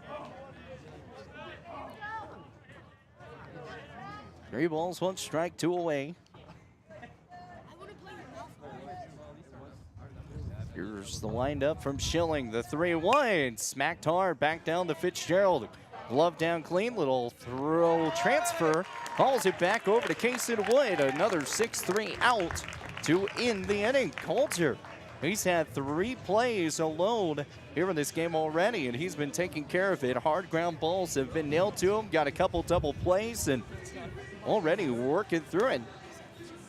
3 balls, 1 strike, 2 away. Here's the windup from Schilling. The 3-1. Smacked hard. Back down to Fitzgerald. Glove down clean. Little throw transfer. Hauls it back over to Kason Wood. Another 6-3 out to end the inning. Coulter, he's had 3 plays alone here in this game already, and he's been taking care of it. Hard ground balls have been nailed to him. Got a couple double plays and already working through it.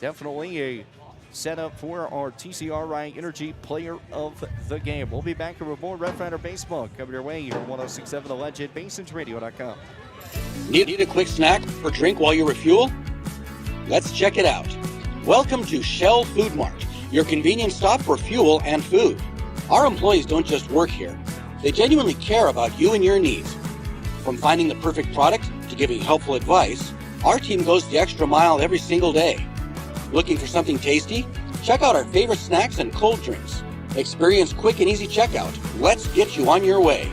Definitely a setup for our TCRI Energy Player of the Game. We'll be back here with more Rough Rider Baseball coming your way here on 106.7 The Legend, BasonsRadio.com. Need a quick snack or drink while you refuel? Let's check it out. Welcome to Shell Food Mart, your convenience stop for fuel and food. Our employees don't just work here. They genuinely care about you and your needs. From finding the perfect product to giving helpful advice, our team goes the extra mile every single day. Looking for something tasty? Check out our favorite snacks and cold drinks. Experience quick and easy checkout. Let's get you on your way.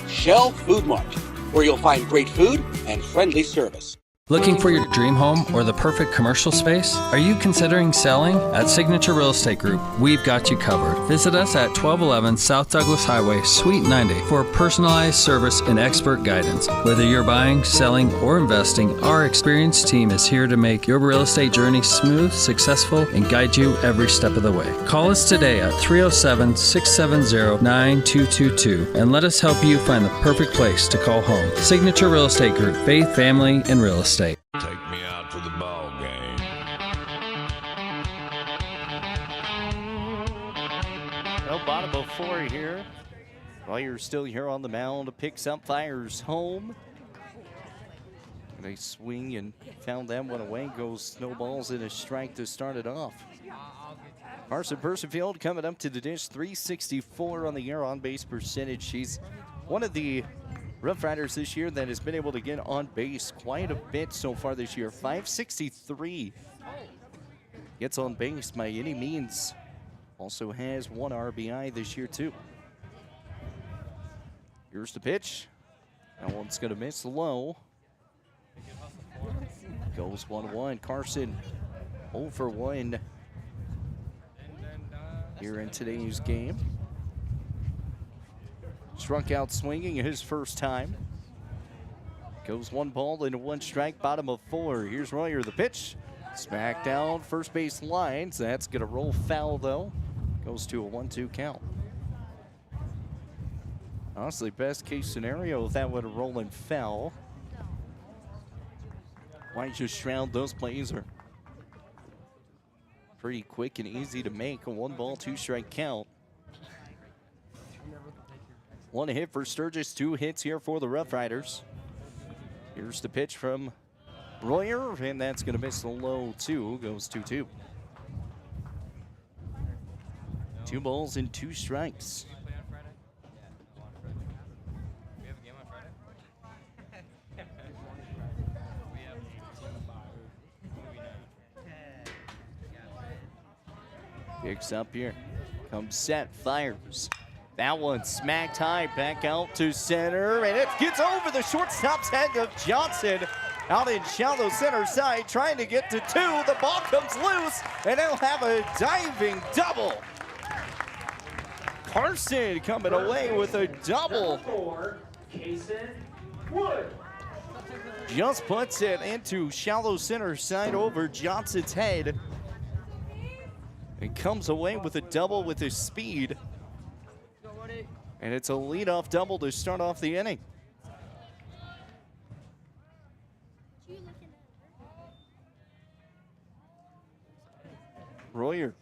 Shell Food Mart, where you'll find great food and friendly service. Looking for your dream home or the perfect commercial space? Are you considering selling? At Signature Real Estate Group, we've got you covered. Visit us at 1211 South Douglas Highway, Suite 90 for personalized service and expert guidance. Whether you're buying, selling, or investing, our experienced team is here to make your real estate journey smooth, successful, and guide you every step of the way. Call us today at 307-670-9222 and let us help you find the perfect place to call home. Signature Real Estate Group, faith, family, and real estate. Take me out to the ball game. Well, bottom of 4 here. While you're still here on the mound, picks up, fires home. And they swing and found that one away. Goes snowballs and a strike to start it off. Carson Percifield coming up to the dish, 364 on the year on base percentage. She's one of the Rough Riders this year that has been able to get on base quite a bit so far this year. 563. Gets on base by any means. Also has 1 RBI this year too. Here's the pitch. That one's going to miss low. Goes 1-1. Carson 0 for 1 here in today's game. Struck out swinging his first time. Goes 1 ball and 1 strike, bottom of 4. Here's Royer, the pitch. Smack down, first base lines. That's going to roll foul, though. Goes to a 1-2 count. Honestly, best case scenario, if that would have rolled in foul. Why just Stroud? Those plays are pretty quick and easy to make. A 1 ball, 2 strike count. 1 hit for Sturgis, 2 hits here for the Rough Riders. Here's the pitch from Royer, and that's going to miss the low 2. Goes 2-2. 2 balls and 2 strikes. Picks up here. Comes set, fires. That one smacked high, back out to center, and it gets over the shortstop's head of Johnson. Out in shallow center side, trying to get to 2. The ball comes loose, and they'll have a diving double. Carson coming away with a double. For Kason Wood. just puts it into shallow center side over Johnson's head. And comes away with a double with his speed. And it's a leadoff double to start off the inning. Royer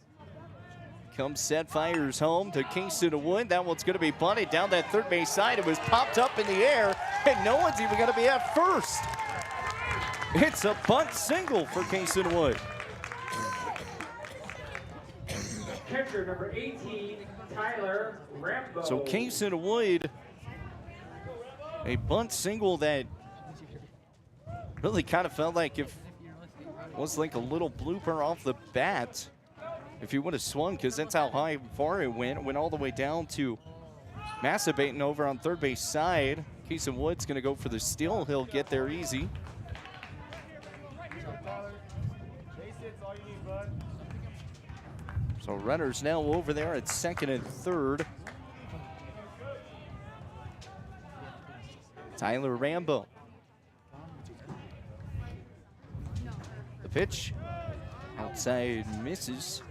comes set, fires home to Kingston Wood. That one's going to be bunted down that third base side. It was popped up in the air, and no one's even going to be at first. It's a bunt single for Kingston Wood. Catcher number 18, Tyler Rambo. So Kingston Wood, a bunt single that really kind of felt like it was like a little blooper off the bat. If he would have swung, because that's how far it went. It went all the way down to Massabaten over on third base side. Kingston Wood's going to go for the steal. He'll get there easy. So runners now over there at second and third. Tyler Rambo. The pitch outside misses.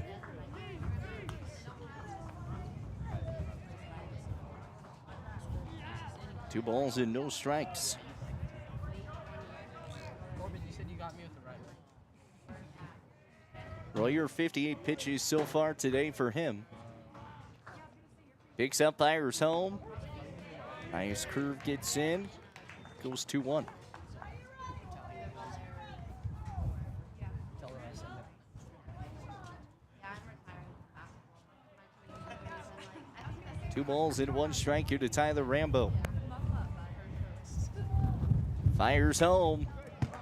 Two balls and no strikes. Royer, 58 pitches so far today for him. Picks up, fires home. Nice curve gets in. Goes 2-1. Two balls and one strike here to Tyler Rambo. Fires home.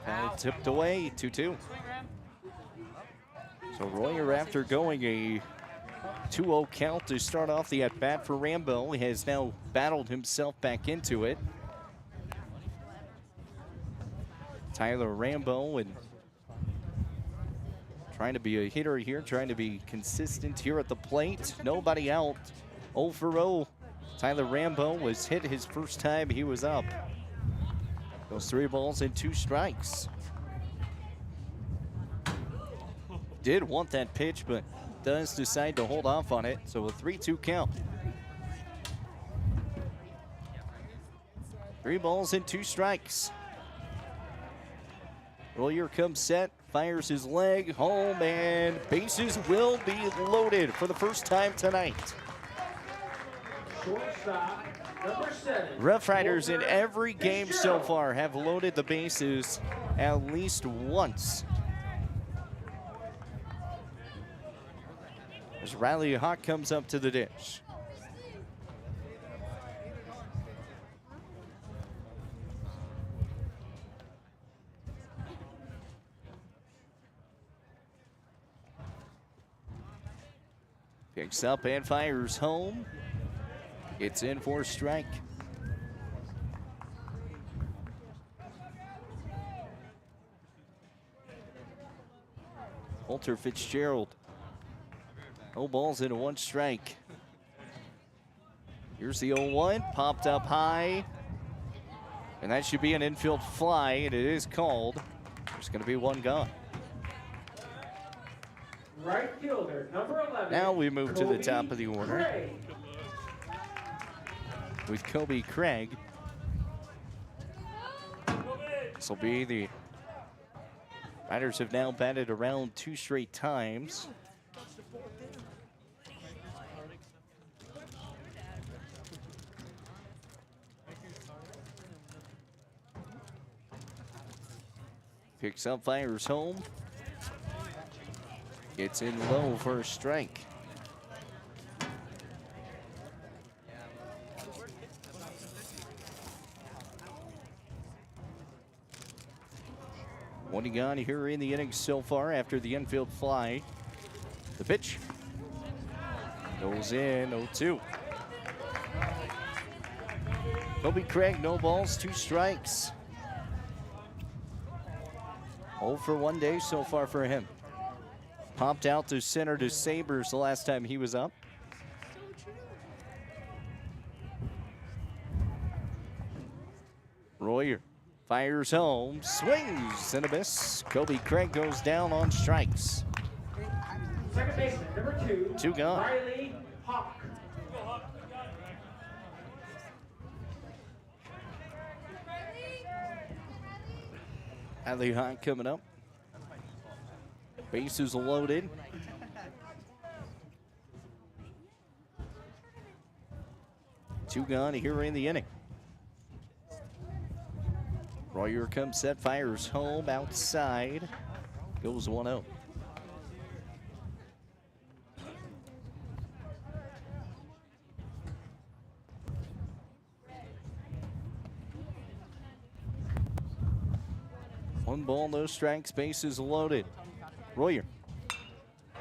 And tipped away, 2-2. So Royer, after going a 2-0 count to start off the at-bat for Rambo, has now battled himself back into it. Tyler Rambo and trying to be a hitter here, trying to be consistent here at the plate. Nobody out. 0 for 0. Tyler Rambo was hit his first time he was up. Those 3 balls and 2 strikes. Did want that pitch, but does decide to hold off on it. So a 3-2 count. 3 balls and 2 strikes. Royer comes set, fires his leg home, and bases will be loaded for the first time tonight. Shortstop, number 7. Rough Riders in every game so far have loaded the bases at least once. As Riley Hawk comes up to the dish. Picks up and fires home. It's in for a strike. Walter Fitzgerald. No balls into 1 strike. Here's the 0-1, popped up high. And that should be an infield fly, and it is called. There's going to be 1 gone. Right fielder, number 11. Now we move to the top of the order. Craig. With Kobe Craig. This will be the Riders have now batted around 2 straight times. Picks up, fires home. Gets in low for a strike. One gone here in the inning so far after the infield fly. The pitch goes in, 0-2. Kobe Craig, no balls, 2 strikes. 0 for 1 day so far for him. Popped out to center to Sabres the last time he was up. Royer Fires home, swings and a miss. Kobe Craig goes down on strikes. Second baseman, number 2. 2 gone. Riley Hawk. Riley Hawk coming up. Bases loaded. Two gone here in the inning. Royer comes set, fires home outside. Goes 1-0. One ball, no strikes, bases loaded. Royer.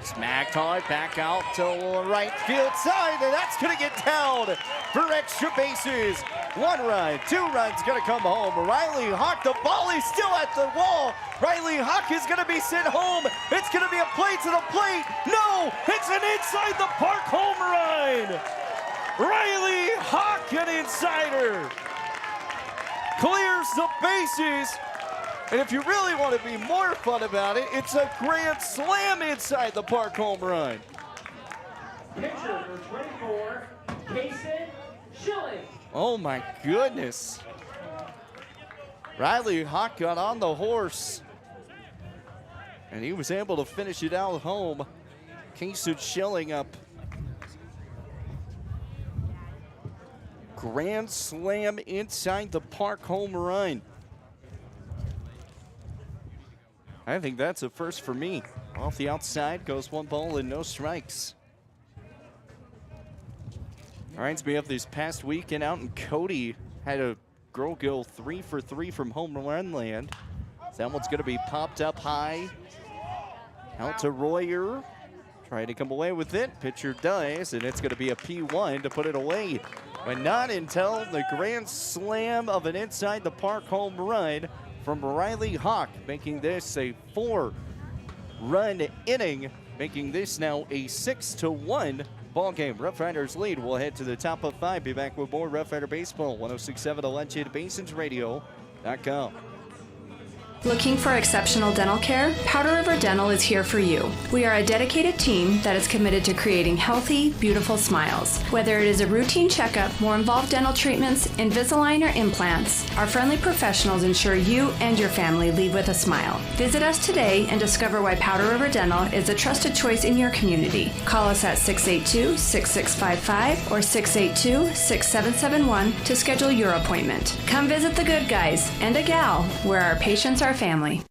Smacked hard, back out to the right field side, and that's gonna get down for extra bases. 1 run, 2 runs gonna come home. Riley Hawk, the ball is still at the wall. Riley Hawk is gonna be sent home. It's gonna be a play to the plate. No, it's an inside the park home run. Riley Hawk, an insider, clears the bases. And if you really want to be more fun about it, it's a grand slam inside the park home run. Pitcher for 24, Kason Schilling. Oh my goodness. Riley Hawk got on the horse, and he was able to finish it out home. Kason Schilling up. Grand slam inside the park home run. I think that's a first for me. Off the outside goes 1 ball and no strikes. Reminds me of this past weekend out in Cody. Had a girl go 3 for 3 from home run land. That one's going to be popped up high. Out to Royer. Trying to come away with it. Pitcher does, and it's going to be a P1 to put it away. But not until the grand slam of an inside the park home run from Riley Hawk, making this a 4-run inning, making this now a 6-1 ball game. Rough Riders lead. We'll head to the top of 5. Be back with more Rough Rider Baseball. 106.7 Alleged BasensRadio.com. Looking for exceptional dental care? Powder River Dental is here for you. We are a dedicated team that is committed to creating healthy, beautiful smiles. Whether it is a routine checkup, more involved dental treatments, Invisalign, or implants, our friendly professionals ensure you and your family leave with a smile. Visit us today and discover why Powder River Dental is a trusted choice in your community. Call us at 682-6655 or 682-6771 to schedule your appointment. Come visit the good guys and a gal where our patients are family.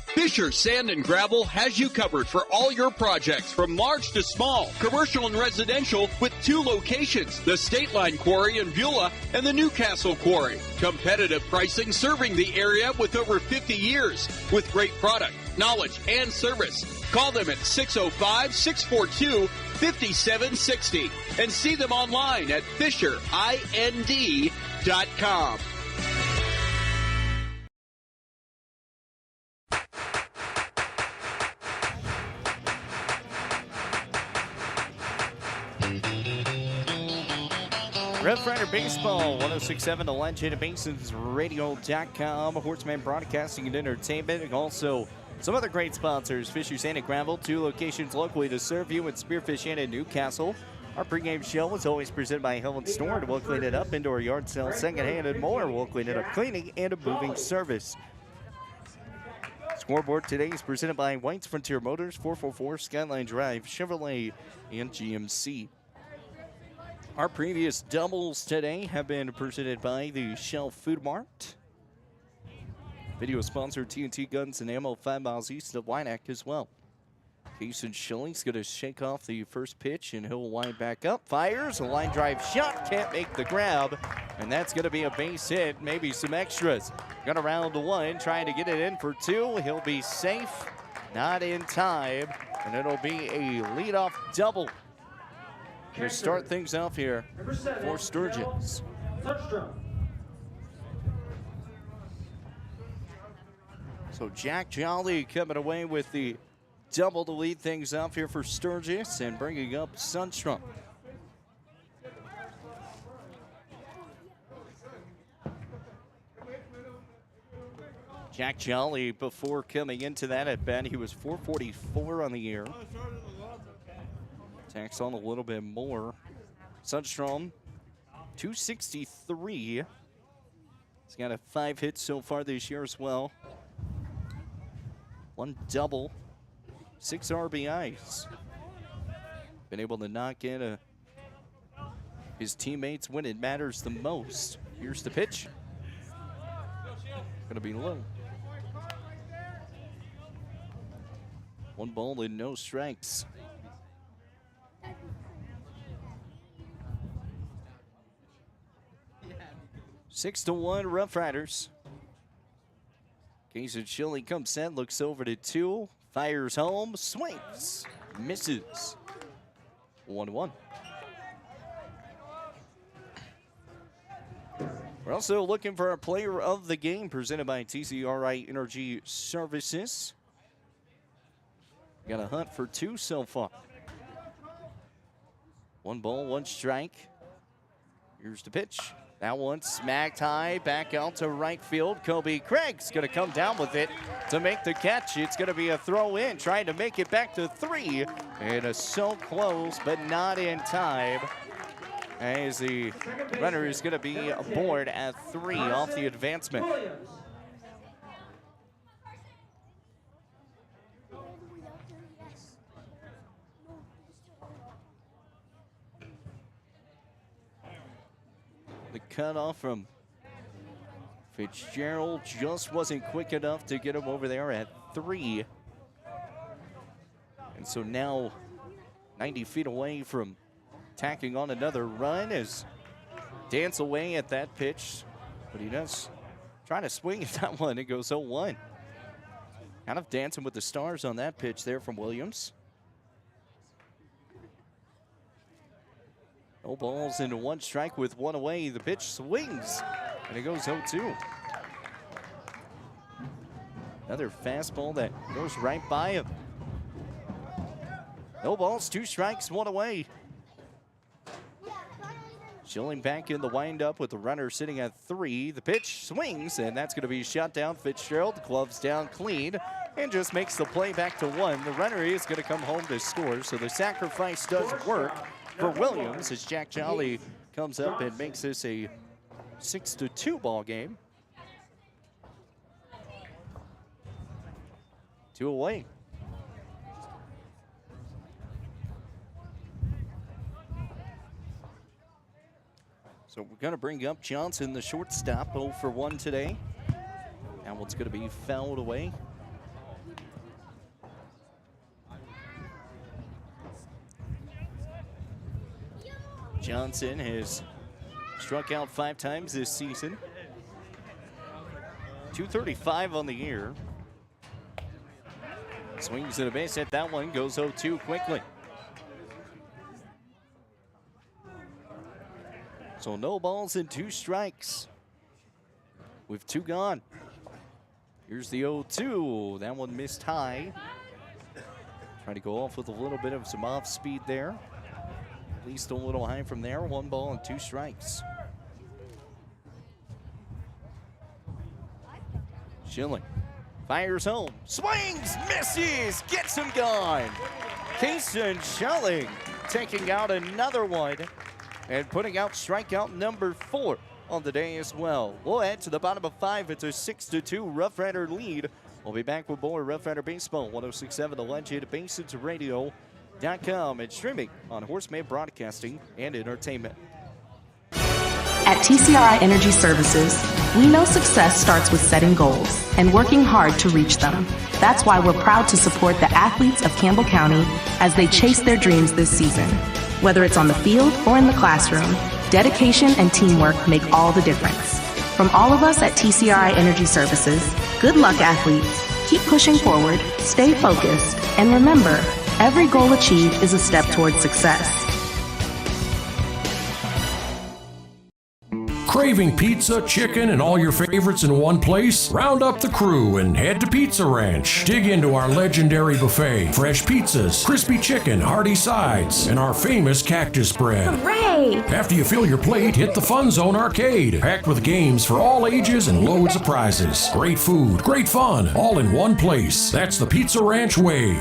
Fisher Sand and Gravel has you covered for all your projects from large to small, commercial and residential, with 2 locations, the State Line Quarry in Beulah and the Newcastle Quarry. Competitive pricing serving the area with over 50 years, with great product, knowledge, and service. Call them at 605-642-5760 and see them online at FisherIND.com. Rough Rider Baseball, 106.7 Alleged BasensRadio.com. Horseman Broadcasting and Entertainment, and also some other great sponsors. Fisher Sand and Gravel, 2 locations locally to serve you in Spearfish and in Newcastle. Our pregame show is always presented by Helen Store, and we'll clean it up. Indoor yard sale, secondhand, and more. We'll clean it up, cleaning and a moving service. Scoreboard today is presented by White's Frontier Motors, 444 Skyline Drive, Chevrolet, and GMC. Our previous doubles today have been presented by the Shell Food Mart. Video sponsor TNT Guns and Ammo, 5 miles east of Wynack as well. Kason Schilling's going to shake off the first pitch, and he'll wind back up. Fires, a line drive shot, can't make the grab, and that's going to be a base hit, maybe some extras. Going to round 1, trying to get it in for 2. He'll be safe, not in time, and it'll be a leadoff double to start things off here for Sturgis. So Jack Jolly coming away with the double to lead things off here for Sturgis and bringing up Jack Jolly, before coming into that at bat, he was 444 on the year. Tacks on a little bit more. Sundstrom, 263. He's got 5 hits so far this year as well. 1 double, 6 RBIs. Been able to knock in his teammates when it matters the most. Here's the pitch. Gonna be low. 1 ball and no strikes. Six to 1 Rough Riders. Casey Chili comes set, looks over to 2, fires home, swings, misses. 1-1. We're also looking for a player of the game presented by TCRI Energy Services. Got a hunt for 2 so far. 1 ball, 1 strike. Here's the pitch. That one smacked high, back out to right field. Kobe Craig's gonna come down with it to make the catch. It's gonna be a throw in, trying to make it back to 3. And it's so close, but not in time. As the runner is gonna be aboard at 3 off the advancement. The cutoff from Fitzgerald just wasn't quick enough to get him over there at 3. And so now 90 feet away from tacking on another run as dance away at that pitch. But he does try to swing at that one. It goes 0-1. Kind of dancing with the stars on that pitch there from Williams. No balls into 1 strike with 1 away. The pitch swings, and it goes 0-2. Another fastball that goes right by him. No balls, 2 strikes, 1 away. Schilling back in the windup with the runner sitting at 3. The pitch swings, and that's going to be shot down. Fitzgerald gloves down clean and just makes the play back to 1. The runner is going to come home to score, so the sacrifice does work for Williams as Jack Jolly comes up and makes this a 6-2 ball game. 2 away. So we're going to bring up Johnson, the shortstop, 0 for 1 today. That one's going to be fouled away. Johnson has struck out 5 times this season. 235 on the year. Swings at a base hit. That one goes 0-2 quickly. So no balls and 2 strikes with 2 gone. Here's the 0-2. That one missed high. Trying to go off with a little bit of some off speed there. At least a little high from there. 1 ball and 2 strikes. Schilling fires home, swings, misses, gets him gone. Kason Schilling taking out another one and putting out strikeout number 4 on the day as well. We'll head to the bottom of 5. It's a 6-2 Rough Rider lead. We'll be back with more Rough Rider Baseball, 106.7 The Legend, BasensRadio.com, and streaming on Horseman Broadcasting and Entertainment. At TCRI Energy Services, we know success starts with setting goals and working hard to reach them. That's why we're proud to support the athletes of Campbell County as they chase their dreams this season. Whether it's on the field or in the classroom, dedication and teamwork make all the difference. From all of us at TCRI Energy Services, good luck, athletes. Keep pushing forward, stay focused, and remember, every goal achieved is a step towards success. Craving pizza, chicken, and all your favorites in one place? Round up the crew and head to Pizza Ranch. Dig into our legendary buffet, fresh pizzas, crispy chicken, hearty sides, and our famous cactus bread. Hooray! After you fill your plate, hit the Fun Zone Arcade, packed with games for all ages and loads of prizes. Great food, great fun, all in one place. That's the Pizza Ranch way.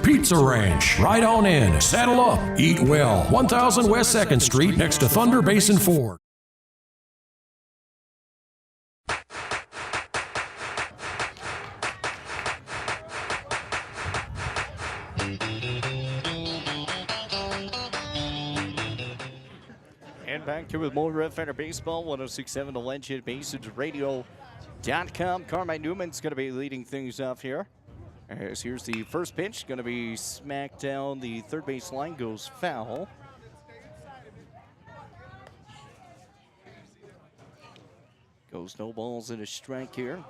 Pizza Ranch. Right on in, saddle up, eat well. 1000 West 2nd Street next to Thunder Basin Ford. And back here with more Red Fighter Baseball, 106.7 The Legend, BaseRadio.com. Carmine Newman's going to be leading things off here. As here's the first pitch, going to be smacked down the third base line, goes foul. Goes no balls and a strike here.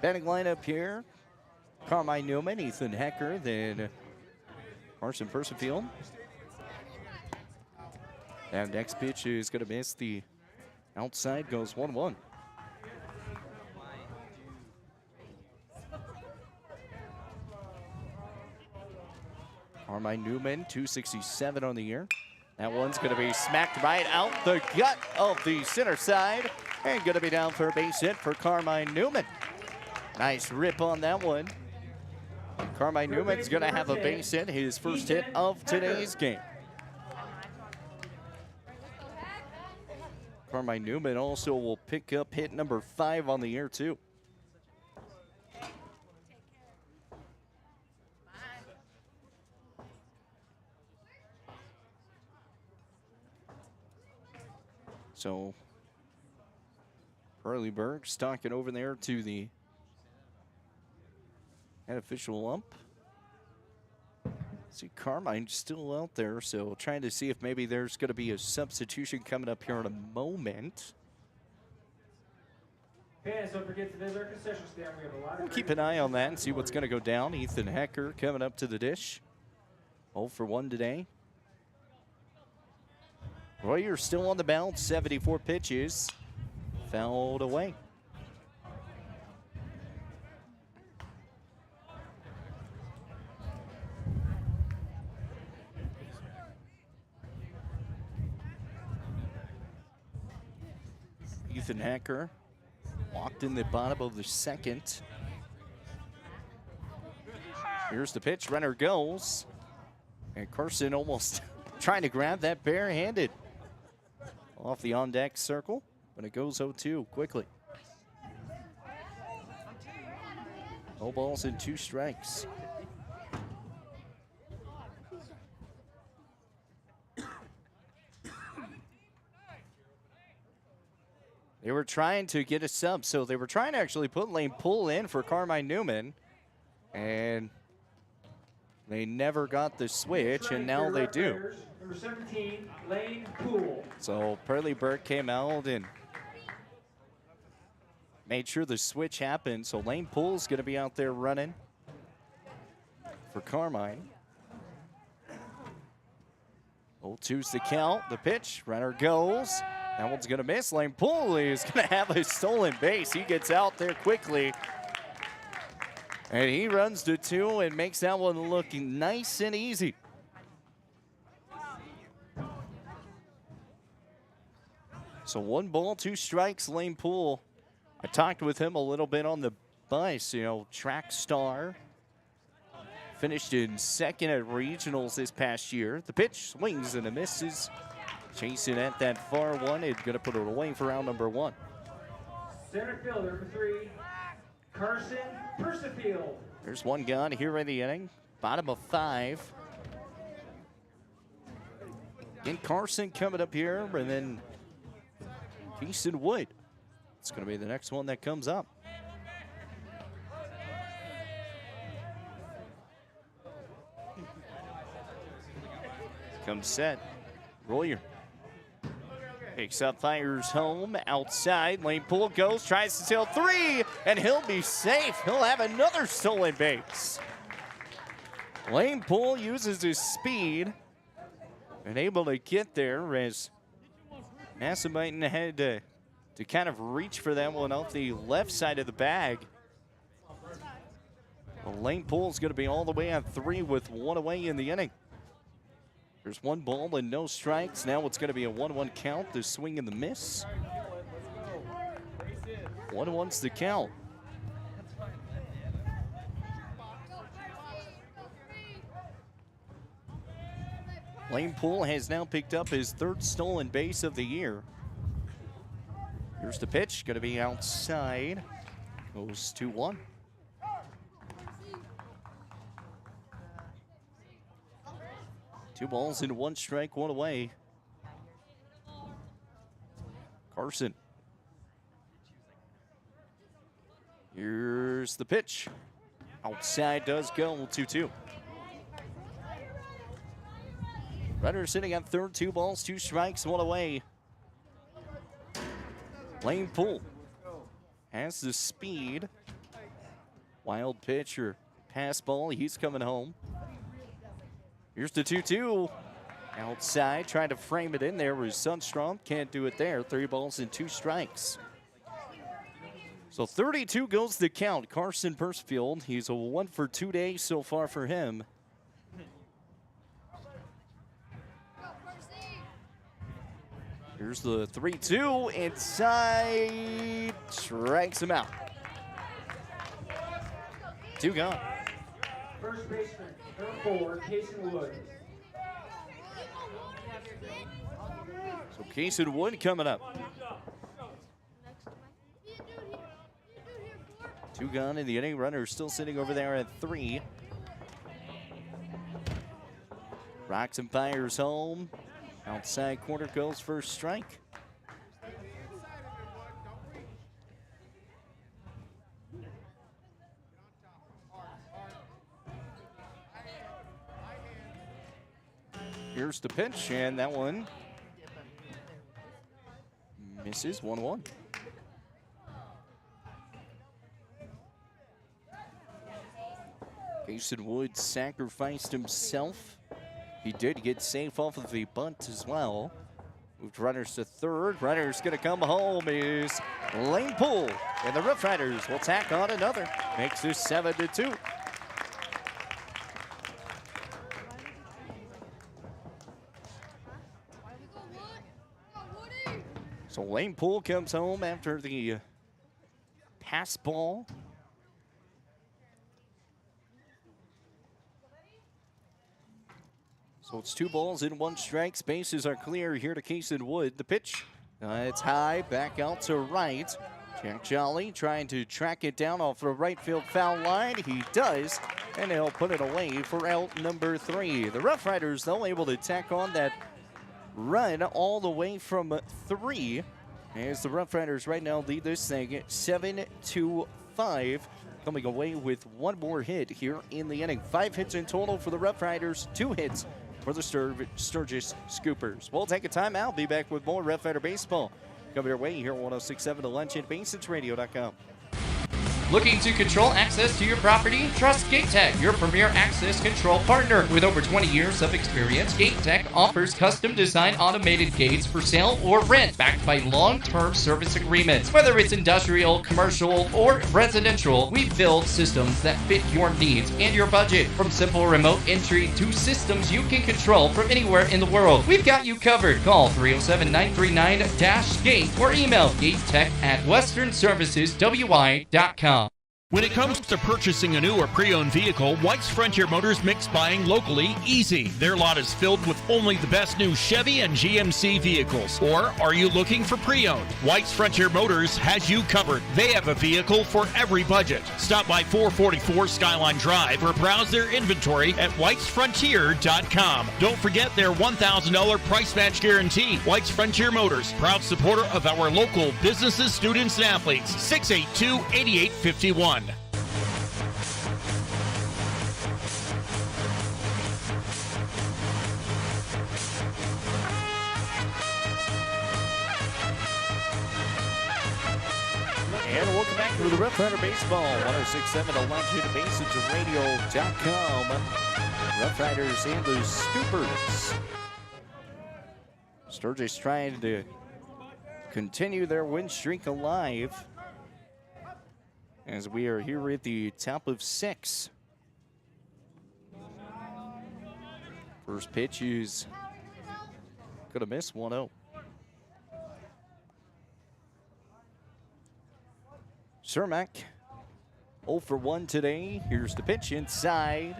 Batting lineup here, Carmine Newman, Ethan Hecker, then Carson Percifield. That next pitch is going to miss the outside, goes 1-1. Carmine Newman, 267 on the year. That one's going to be smacked right out the gut of the center side and going to be down for a base hit for Carmine Newman. Nice rip on that one. Carmine Newman's going to have a base hit, his first hit of today's game. Carmine Newman also will pick up hit number 5 on the year, too. So, Burleyberg stalking over there to the head official ump. See, Carmine still out there, so trying to see if maybe there's going to be a substitution coming up here in a moment. Fans, don't forget to visit our concession stand. We have a lot of We'll keep an eye on that and see what's going to go down. Ethan Hecker coming up to the dish. 0 for 1 today. Royer still on the mound, 74 pitches. Fouled away. Ethan Hecker walked in the bottom of the second. Here's the pitch, runner goes. And Carson almost trying to grab that barehanded. Off the on-deck circle, but it goes 0-2 quickly. No balls and 2 strikes. They were trying to get a sub, so they were trying to actually put Lane Poole in for Carmine Newman, and they never got the switch, and now they do. Number 17, Lane Poole. So Perleyberg came out and made sure the switch happened. So Lane Poole's going to be out there running for Carmine. 0-2's the count. The pitch, runner goes. That one's going to miss. Lane Poole is going to have a stolen base. He gets out there quickly. And he runs to 2 and makes that one look nice and easy. So 1 ball, 2 strikes, Lane Poole. I talked with him a little bit on the bus, you know, track star. Finished in 2nd at regionals this past year. The pitch swings and a misses. Chasing at that far one. It's going to put it away for round number 1. Center fielder, number 3, Carson Percifield. There's 1 gone here in the inning. Bottom of 5. Again, Carson coming up here, and then Keeson Wood. It's going to be the next one that comes up. Comes set. Royer picks up, fires home, outside. Lane Poole goes, tries to steal 3, and he'll be safe. He'll have another stolen base. Lane Poole uses his speed and able to get there as Massabiting ahead to kind of reach for that one off the left side of the bag. Well, Lane Pool's going to be all the way on 3 with 1 away in the inning. There's 1 ball and no strikes. Now it's going to be a 1-1 count. The swing and the miss. 1-1's the count. Lane Pool has now picked up his 3rd stolen base of the year. Here's the pitch, going to be outside. Goes 2-1. Two balls and 1 strike, 1 away. Carson. Here's the pitch. Outside does go, 2-2. Runner sitting at 3rd, 2 balls, 2 strikes, 1 away. Lane Pool has the speed. Wild pitch or pass ball, he's coming home. Here's the 2-2. Outside, trying to frame it in there with Sundstrom. Can't do it there. 3 balls and 2 strikes. So 32 goes the count. Carson Persfield, he's a 1 for 2 days so far for him. Here's the 3-2 inside, strikes him out. 2 gone. First baseman, number 4, Kason Wood. So Kason Wood coming up. 2 gone in the inning. Runner still sitting over there at 3. Rocks and fires home. Outside corner goes for a strike. Here's the pitch, and that one misses. 1-1. Jason Wood sacrificed himself. He did get safe off of the bunt as well. Moved runners to 3rd. Runner's going to come home is Lane Pool. And the Rough Riders will tack on another. Makes this 7-2. So Lane Pool comes home after the pass ball. So it's 2 balls and 1 strike. Bases are clear here to Kason Wood. The pitch, it's high, back out to right. Jack Jolly trying to track it down off the right field foul line. He does, and they'll put it away for out number 3. The Rough Riders, though, able to tack on that run all the way from 3. As the Rough Riders right now lead this thing 7-5. Coming away with 1 more hit here in the inning. 5 hits in total for the Rough Riders, 2 hits for the Sturgis Scoopers. We'll take a timeout. Be back with more Rough Rider baseball coming your way here on 106.7 The Lunch at BasitsRadio.com. Looking to control access to your property? Trust GateTech, your premier access control partner. With over 20 years of experience, GateTech offers custom design automated gates for sale or rent, backed by long-term service agreements. Whether it's industrial, commercial, or residential, we build systems that fit your needs and your budget. From simple remote entry to systems you can control from anywhere in the world, we've got you covered. Call 307-939-GATE or email gatetech@westernserviceswy.com. When it comes to purchasing a new or pre-owned vehicle, White's Frontier Motors makes buying locally easy. Their lot is filled with only the best new Chevy and GMC vehicles. Or are you looking for pre-owned? White's Frontier Motors has you covered. They have a vehicle for every budget. Stop by 444 Skyline Drive or browse their inventory at whitesfrontier.com. Don't forget their $1,000 price match guarantee. White's Frontier Motors, proud supporter of our local businesses, students, and athletes. 682-8851. And welcome back to the Rough Rider Baseball, 106.7 The Lunch at BasitsRadio.com. Rough Riders and the Scoopers. Sturgis trying to continue their win streak alive as we are here at the top of 6. First pitch is going to miss 1-0. Cermak 0 for 1 today. Here's the pitch inside.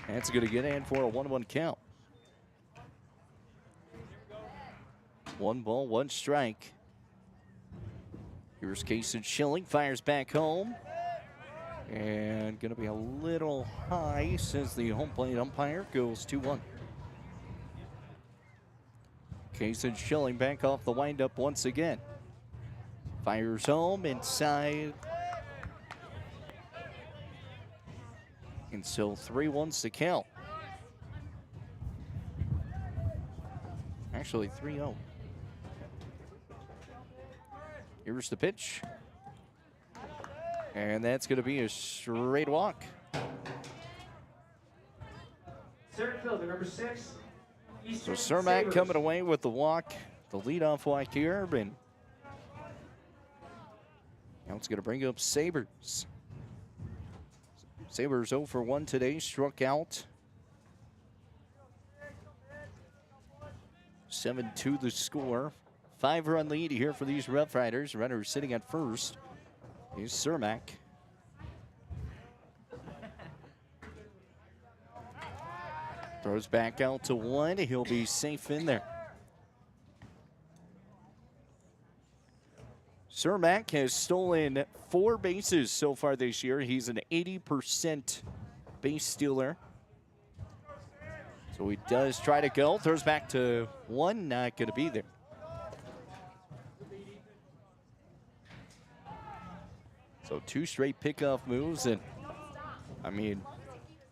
That's going to get in for a 1-1 count. 1 ball, 1 strike. Here's Kason Schilling, fires back home. And going to be a little high, says the home plate umpire. Goes 2-1. Kason Schilling back off the windup once again. Fires home, inside. And so 3-1's the count. Actually 3-0. Here's the pitch. And that's going to be a straight walk. Center fielder, number 6. So Cermak coming away with the walk, the leadoff walk here. And now it's going to bring up Sabres. Sabres 0 for 1 today, struck out. 7-2 the score. 5-run lead here for these Rough Riders. Runner sitting at first is Cermak. Throws back out to 1. He'll be safe in there. Cermak has stolen 4 bases so far this year. He's an 80% base stealer. So he does try to go. Throws back to 1. Not going to be there. So 2 straight pickoff moves. And, I mean,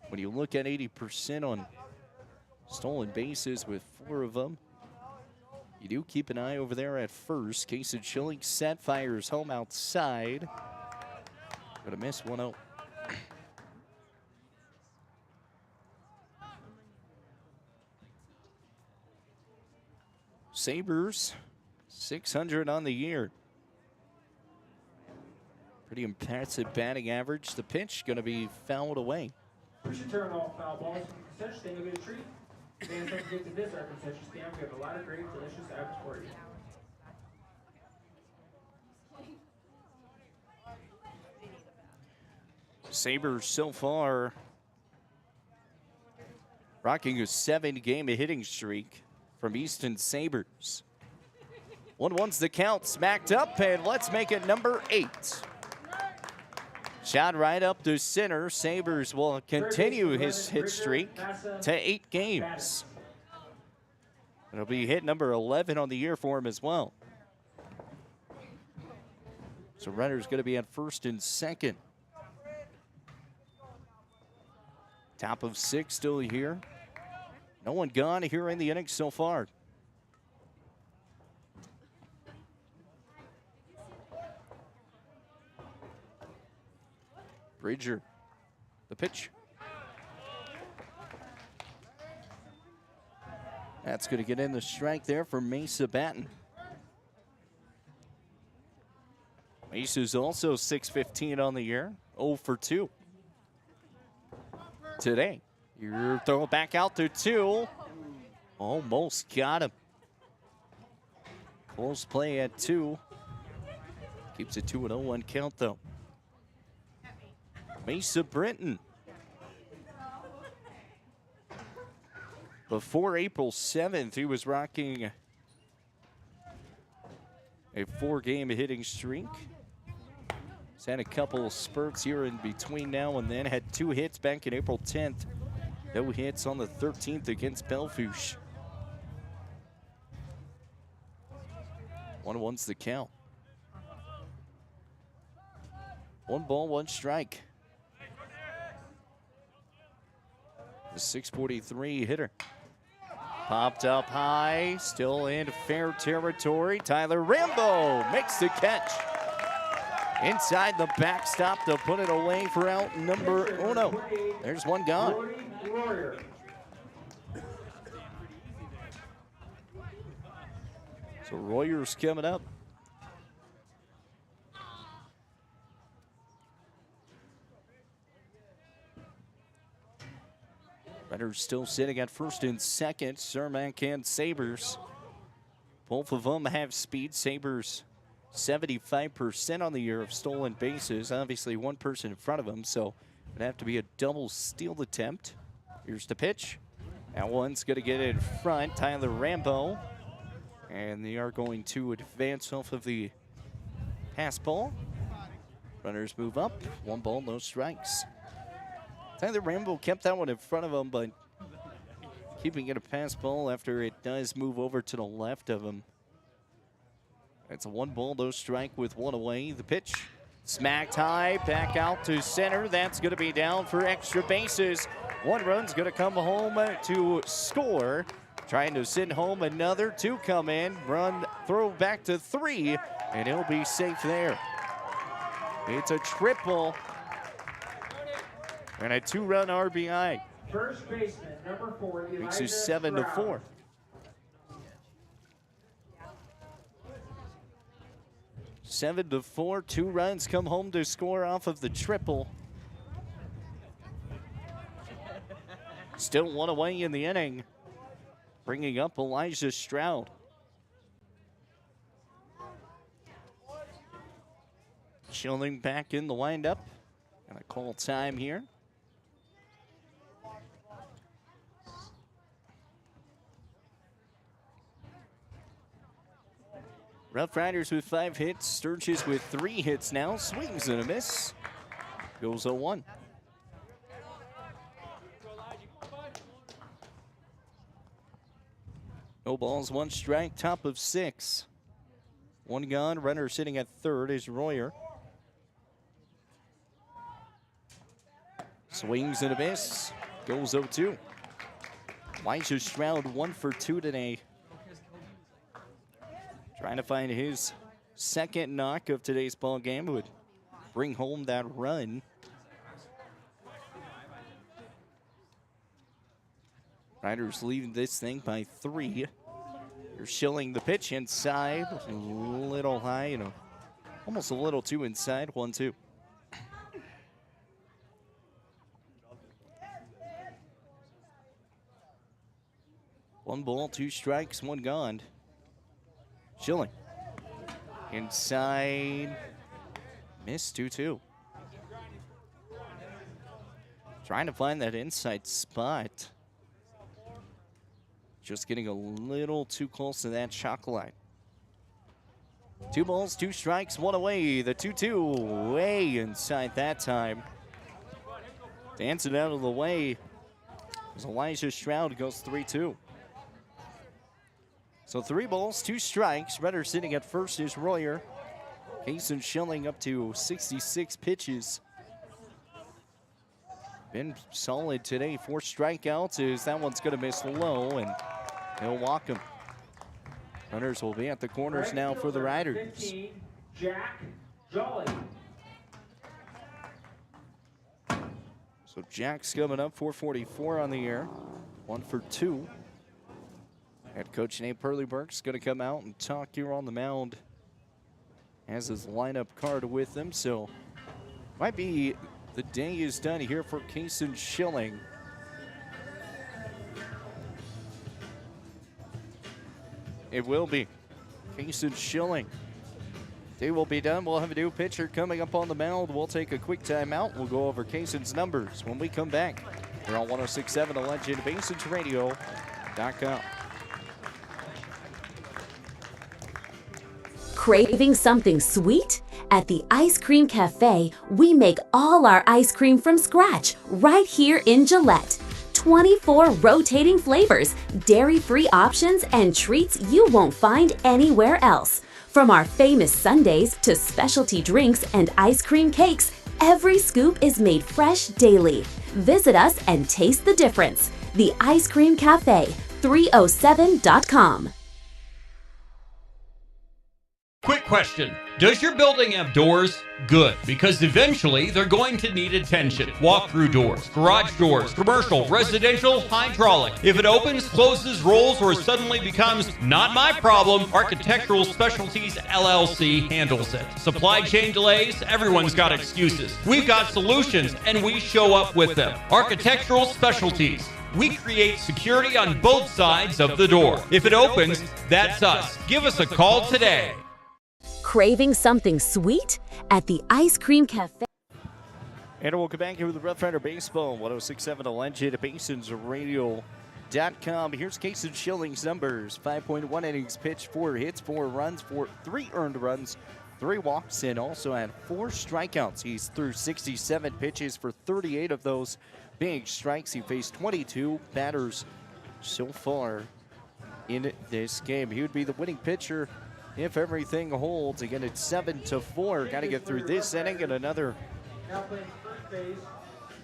when you look at 80% on stolen bases with 4 of them, you do keep an eye over there at first. Kason Schilling set, fires home outside. Gonna miss 1-0. Sabres, 600 on the year. Pretty impressive batting average. The pitch gonna be fouled away. We should turn off foul balls. Concession stand, you'll get a treat. Fans, don't forget to visit our concession stand. We have a lot of great, delicious items for you. Sabres so far rocking a 7-game hitting streak from Easton Sabres. 1-1's the count, smacked up, and let's make it number 8. Shot right up to center. Sabres will continue his hit streak to 8 games. It'll be hit number 11 on the year for him as well. So runner's going to be at first and second. Top of 6 still here. No one gone here in the inning so far. Bridger, the pitch. That's going to get in the strike there for Mesa Batten. Mesa's also 6-15 on the year, 0 for 2. Today, you throw it back out to 2. Almost got him. Close play at 2. Keeps it 2-0-1 count though. Mesa Brenton. Before April 7th, he was rocking a 4-game hitting streak. He's had a couple of spurts here in between now and then. Had 2 hits back in April 10th. No hits on the 13th against Belfouche. 1-1's the count. 1 ball, 1 strike. The 643 hitter. Popped up high, still in fair territory. Tyler Rambo makes the catch. Inside the backstop to put it away for out number 1. There's one gone. So Royer's coming up. Runners still sitting at first and second. Cermak and Sabres. Both of them have speed. Sabres 75% on the year of stolen bases. Obviously one person in front of them, so it'd have to be a double steal attempt. Here's the pitch. That one's going to get in front. Tyler Rambo. And they are going to advance off of the pass ball. Runners move up. 1 ball, no strikes. Tyler Rambo kept that one in front of him, but keeping it a pass ball after it does move over to the left of him. It's a 1 ball, no strike with 1 away. The pitch smacked high, back out to center. That's going to be down for extra bases. 1 run's going to come home to score. Trying to send home another. 2 come in. Run, throw back to 3, and he'll be safe there. It's a triple. And a 2-run RBI. First baseman, number 4, Makes it 7-4. Seven to 4, 2 runs come home to score off of the triple. Still 1 away in the inning. Bringing up Elijah Stroud. Schilling back in the windup. And a call time here. Rough Riders with 5 hits. Sturgis with 3 hits now. Swings and a miss. Goes 0-1. No balls, 1 strike, top of 6. 1 gone. Runner sitting at third is Royer. Swings and a miss. Goes 0-2. Elijah Stroud 1 for 2 today. Trying to find his second knock of today's ball game would bring home that run. Riders leading this thing by 3. You're Schilling the pitch inside, a little high, almost a little too inside. 1-2. One ball, 2 strikes, 1 gone. Schilling. Inside. Missed 2-2. Trying to find that inside spot. Just getting a little too close to that chalk line. 2 balls, 2 strikes, 1 away. The 2-2 way inside that time. Dancing out of the way as Elijah Stroud goes 3-2. So 3 balls, 2 strikes. Redder sitting at first is Royer. Kason Schilling up to 66 pitches. Been solid today. 4 strikeouts as that one's going to miss low, and he'll walk him. Runners will be at the corners now for the Riders. 15, Jack Jolly. So Jack's coming up, 444 on the year. 1 for 2. Head coach Nate Perleyberg's going to come out and talk here on the mound. Has his lineup card with him, so might be the day is done here for Kason Schilling. It will be. Kason Schilling. Day will be done. We'll have a new pitcher coming up on the mound. We'll take a quick timeout. We'll go over Kason's numbers when we come back. We're on 106.7 LegendBasensRadio.com. Craving something sweet? At the Ice Cream Cafe, we make all our ice cream from scratch right here in Gillette. 24 rotating flavors, dairy-free options, and treats you won't find anywhere else. From our famous sundaes to specialty drinks and ice cream cakes, every scoop is made fresh daily. Visit us and taste the difference. The Ice Cream Cafe, 307.com. Quick question. Does your building have doors? Good, because eventually they're going to need attention. Walk-through doors, garage doors, commercial, residential, hydraulic. If it opens, closes, rolls, or suddenly becomes not my problem, Architectural Specialties LLC handles it. Supply chain delays, everyone's got excuses. We've got solutions, and we show up with them. Architectural Specialties. We create security on both sides of the door. If it opens, that's us. Give us a call today. Craving something sweet? At the Ice Cream Cafe. And welcome back here with the Rough Rider Baseball 1067 Legend at BasonsRadio.com. Here's Casey Schilling's numbers: 5.1 innings pitched, 4 hits, 4 runs, 3 earned runs, 3 walks, and also had 4 strikeouts. He's threw 67 pitches for 38 of those big strikes. He faced 22 batters so far in this game. He would be the winning pitcher if everything holds. Again, it's 7-4. Got to get through this inning and another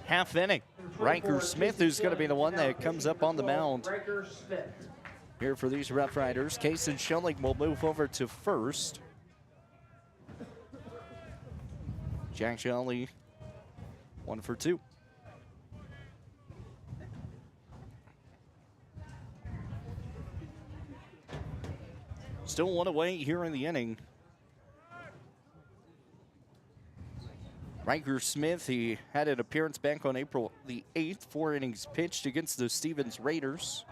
half inning. Riker Smith, who's going to be the one that comes up on the mound here for these Rough Riders. Kason Schilling will move over to first. Jack Shelley, 1 for 2. Still 1 away here in the inning. Riker Smith, he had an appearance back on April the 8th, 4 innings pitched against the Stevens Raiders.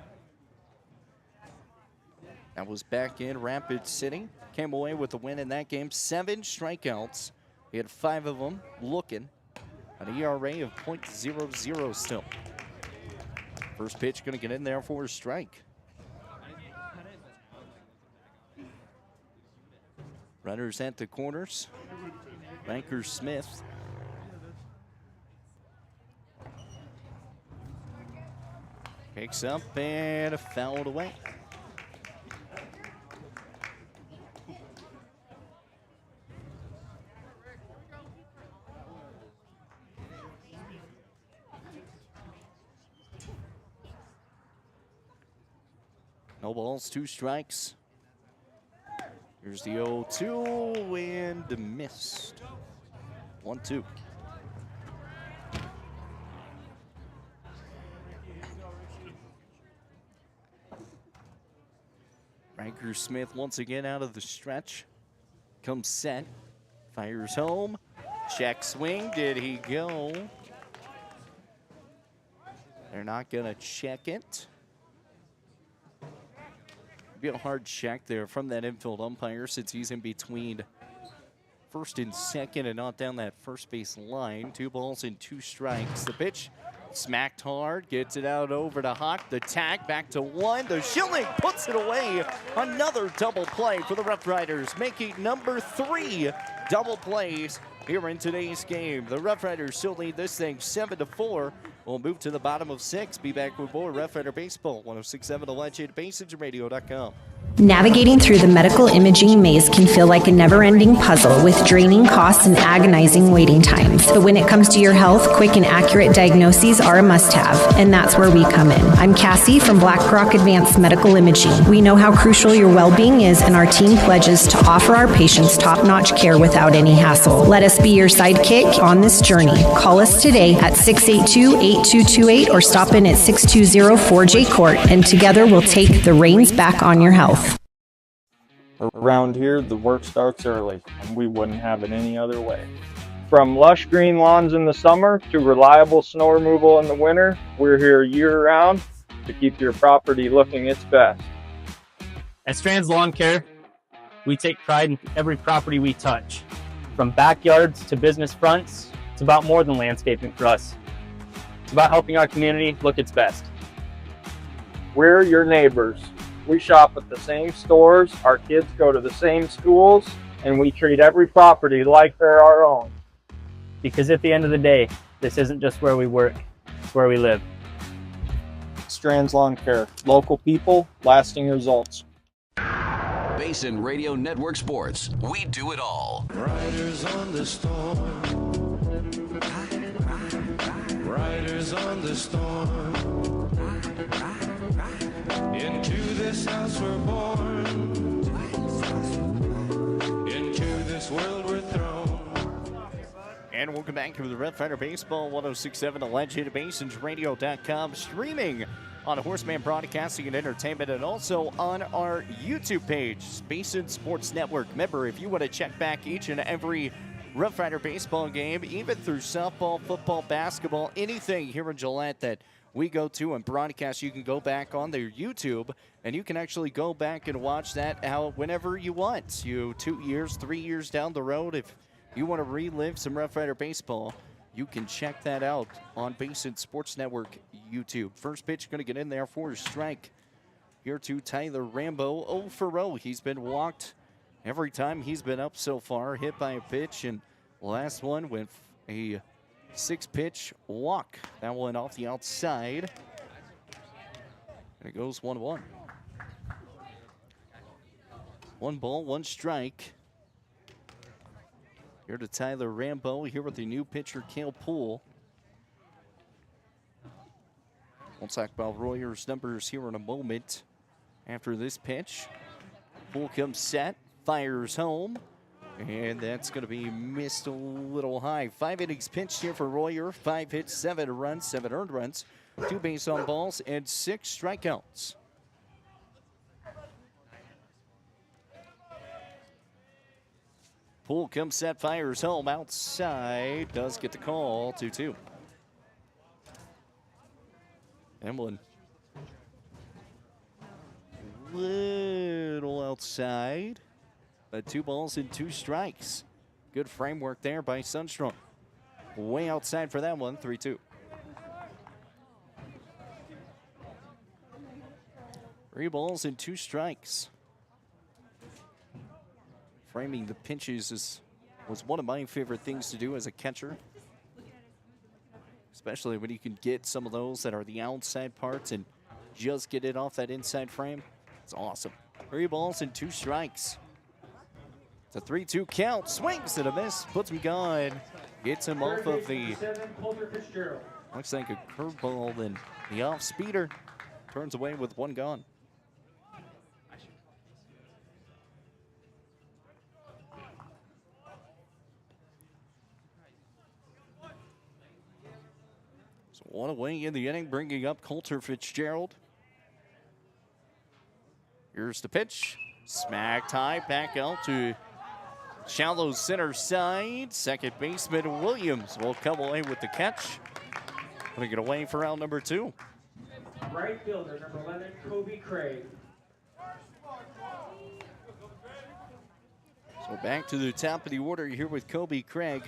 That was back in Rapid City. Came away with a win in that game. 7 strikeouts. He had 5 of them looking. An ERA of .00 still. First pitch going to get in there for a strike. Runners at the corners. Riker Smith. Picks up and fouled away. No balls, 2 strikes. Here's the 0-2 and missed. 1-2. Riker Smith once again out of the stretch. Comes set. Fires home. Check swing. Did he go? They're not going to check it. Be a hard check there from that infield umpire since he's in between first and second and not down that first base line. 2 balls and 2 strikes. The pitch smacked hard, gets it out over to Hawk. The tag back to 1. The Schilling puts it away. Another double play for the Rough Riders, making number 3 double plays here in today's game. The Rough Riders still lead this thing 7-4. We'll move to the bottom of 6. Be back with more Rough Rider Baseball 1067 Legend at BasonsRadio.com. Navigating through the medical imaging maze can feel like a never-ending puzzle with draining costs and agonizing waiting times. But when it comes to your health, quick and accurate diagnoses are a must-have, and that's where we come in. I'm Cassie from BlackRock Advanced Medical Imaging. We know how crucial your well-being is, and our team pledges to offer our patients top-notch care without any hassle. Let us be your sidekick on this journey. Call us today at 682-8228 or stop in at 620 4J Court, and together we'll take the reins back on your health. Around here, the work starts early, and we wouldn't have it any other way. From lush green lawns in the summer to reliable snow removal in the winter, we're here year-round to keep your property looking its best. At Strands Lawn Care, we take pride in every property we touch. From backyards to business fronts, it's about more than landscaping for us. It's about helping our community look its best. We're your neighbors. We shop at the same stores, our kids go to the same schools, and we treat every property like they're our own. Because at the end of the day, this isn't just where we work, it's where we live. Strands Lawn Care. Local people, lasting results. Basin Radio Network Sports. We do it all. Riders on the storm. Riders on the storm. Into this house we're born. Into this world And welcome back to the Red Fighter Baseball 1067 to LegendBasonsRadio.com, streaming on Horseman Broadcasting and Entertainment, and also on our YouTube page, Basin Sports Network. Remember, if you want to check back each and every Rough Rider baseball game, even through softball, football, basketball, anything here in Gillette that we go to and broadcast, you can go back on their YouTube, and you can actually go back and watch that out whenever you want. 2 years, 3 years down the road, if you want to relive some Rough Rider baseball, you can check that out on Basin Sports Network YouTube. First pitch going to get in there for a strike. Here to Tyler Rambo, 0 for 0. He's been walked every time he's been up so far, hit by a pitch, and last one with a 6-pitch walk. That one off the outside. And it goes 1-1. 1 ball, 1 strike. Here to Tyler Rambo, here with the new pitcher, Cale Poole. We'll talk about Royer's numbers here in a moment. After this pitch, Poole comes set, fires home, and that's going to be missed a little high. 5 innings pitched here for Royer. 5 hits, 7 runs, 7 earned runs, 2 base on balls, and 6 strikeouts. Poole comes set, fires home, outside, does get the call, 2-2. Emlyn. Little outside, but 2 balls and 2 strikes. Good framework there by Sundstrom. Way outside for that one, 3-2. 3 balls and 2 strikes. Framing the pinches was one of my favorite things to do as a catcher. Especially when you can get some of those that are the outside parts and just get it off that inside frame. It's awesome. 3 balls and 2 strikes. It's a 3-2 count. Swings and a miss. Puts him gone. Gets him off of the, looks like a curveball, and the off speeder turns away with 1 gone. So 1 away in the inning, bringing up Coulter Fitzgerald. Here's the pitch. Smacked high, back out to shallow center side. Second baseman Williams will come away with the catch. Putting it away for round number 2. Right fielder, number 11, Kobe Craig. So back to the top of the order here with Kobe Craig.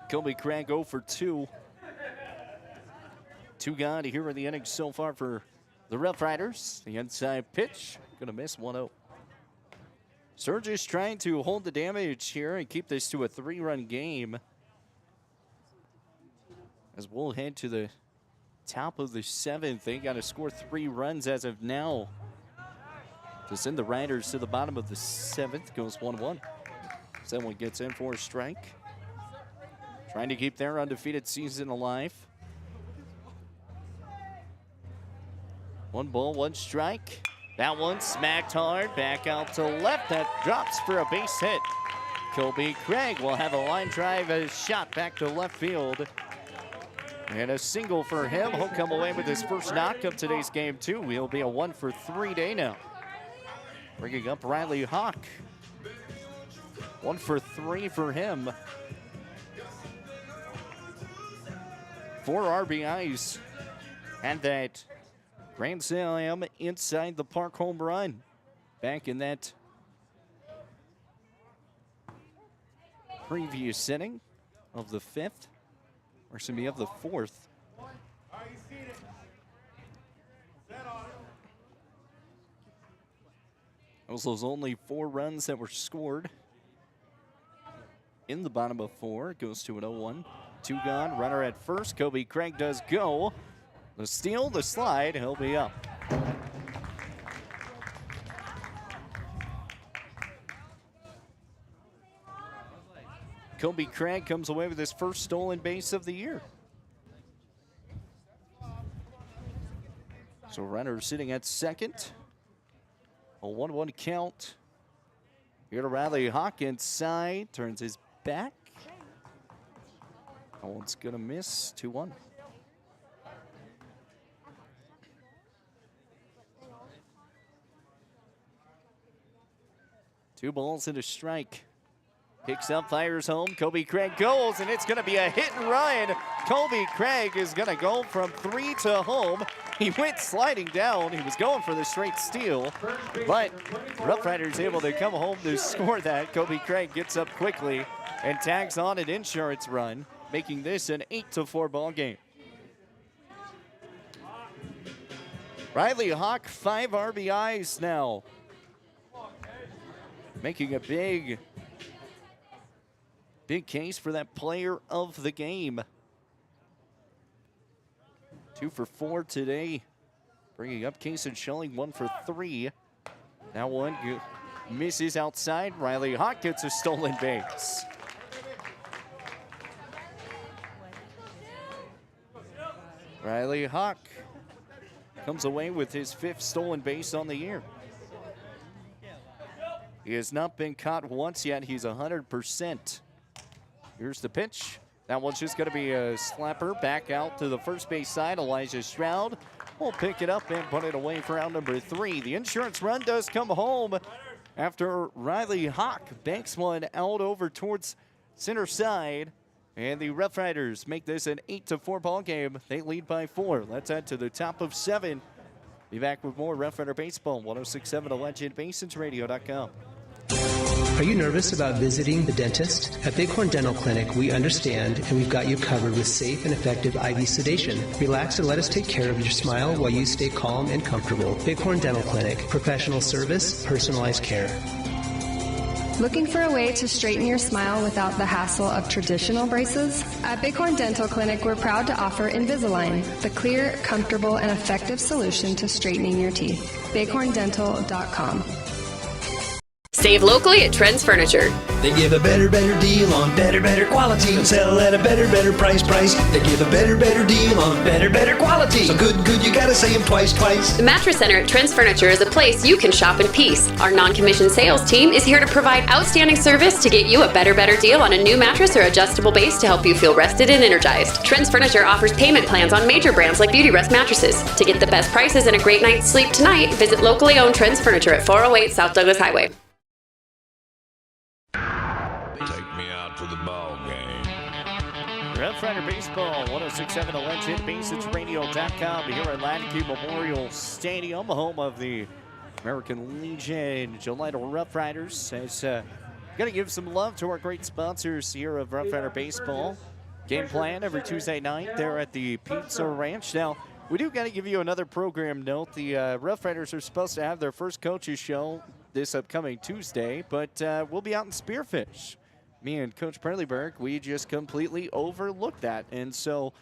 Kobe Craig 0 for 2. 2 gone here in the inning so far for the Rough Riders. The inside pitch, gonna miss 1-0. Sturgis trying to hold the damage here and keep this to a 3-run game. As we'll head to the top of the 7th. They got to score 3 runs as of now to send the Riders to the bottom of the 7th. Goes 1-1. Someone gets in for a strike. Trying to keep their undefeated season alive. 1 ball, 1 strike. That one smacked hard, back out to left. That drops for a base hit. Kobe Craig will have a line drive, a shot back to left field. And a single for him. He'll come away with his first knock of today's game, too. He'll be a 1 for 3 day now. Bringing up Riley Hawk. 1 for 3 for him. 4 RBIs. And that grand slam inside the park home run. Back in that previous inning of the 5th. Or excuse me, of the 4th. Those only 4 runs that were scored in the bottom of 4. It goes to an 0-1. 2 gone, runner at first. Kobe Craig does go. The steal, the slide, he'll be up. Kobe Craig comes away with his first stolen base of the year. So runner sitting at second. A 1-1 count Here to Riley Hawk inside, turns his back. That one's gonna miss, 2-1. Two balls and a strike. Picks up, fires home. Kobe Craig goes, and it's going to be a hit and run. Kobe Craig is going to go from 3 to home. He went sliding down. He was going for the straight steal, but Rough Riders able to come home to score that. Kobe Craig gets up quickly and tags on an insurance run, making this an 8-4 ball game. Riley Hawk, 5 RBIs now. Making a big case for that player of the game. 2 for 4 today. Bringing up Kason Schelling, 1 for 3. Now one misses outside. Riley Hawk gets a stolen base. Riley Hawk comes away with his 5th stolen base on the year. He has not been caught once yet. He's 100%. Here's the pitch. That one's just going to be a slapper back out to the first base side. Elijah Stroud will pick it up and put it away for out number 3. The insurance run does come home after Riley Hawk banks one out over towards center side. And the Rough Riders make this an 8-4 ball game. They lead by 4. Let's head to the top of 7. Be back with more Rough Rider Baseball, 106.7 LegendBasonsRadio.com. Are you nervous about visiting the dentist? At Bighorn Dental Clinic, we understand and we've got you covered with safe and effective IV sedation. Relax and let us take care of your smile while you stay calm and comfortable. Bighorn Dental Clinic, professional service, personalized care. Looking for a way to straighten your smile without the hassle of traditional braces? At Bighorn Dental Clinic, we're proud to offer Invisalign, the clear, comfortable, and effective solution to straightening your teeth. BighornDental.com. Save locally at Trends Furniture. They give a better deal on better quality and sell at a better price. They give a better deal on better quality. So good, you gotta say them twice. The Mattress Center at Trends Furniture is a place you can shop in peace. Our non-commissioned sales team is here to provide outstanding service to get you a better deal on a new mattress or adjustable base to help you feel rested and energized. Trends Furniture offers payment plans on major brands like Beauty Rest mattresses. To get the best prices and a great night's sleep tonight, visit locally owned Trends Furniture at 408 South Douglas Highway. Take me out to the ball game. Rough Rider Baseball, 106.7 LegendBasonsRadio.com here at Latitude Memorial Stadium, home of the American Legion Gillette Rough Riders. Got to give some love to our great sponsors here of Rough Rider Baseball. Game plan every Tuesday night there at the Pizza Ranch. Now, we do got to give you another program note. The Rough Riders are supposed to have their first coaches show this upcoming Tuesday, but we'll be out in Spearfish. Me and Coach Perleyberg, we just completely overlooked that. And so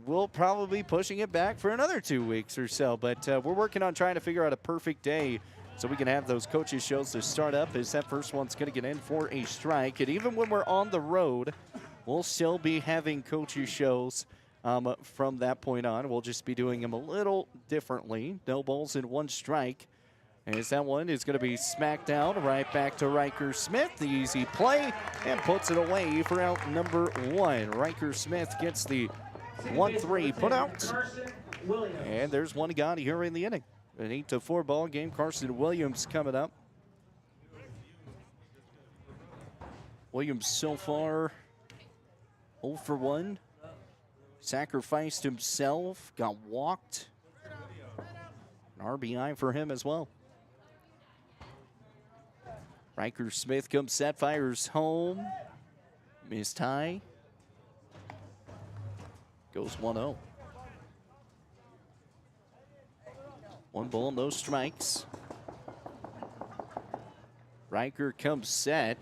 we'll probably be pushing it back for another 2 weeks or so. But we're working on trying to figure out a perfect day so we can have those coaches shows to start up, as that first one's going to get in for a strike. And even when we're on the road, we'll still be having coaches shows from that point on. We'll just be doing them a little differently. No balls and 1 strike. As that one is going to be smacked down right back to Riker Smith. The easy play and puts it away for out number 1. Riker Smith gets the 1-3 put out. And there's one gone here in the inning. An 8-4 ball game. Carson Williams coming up. Williams so far 0 for 1. Sacrificed himself, got walked. An RBI for him as well. Riker Smith comes set, fires home. Missed high. Goes 1-0. 1 ball, no strikes. Riker comes set.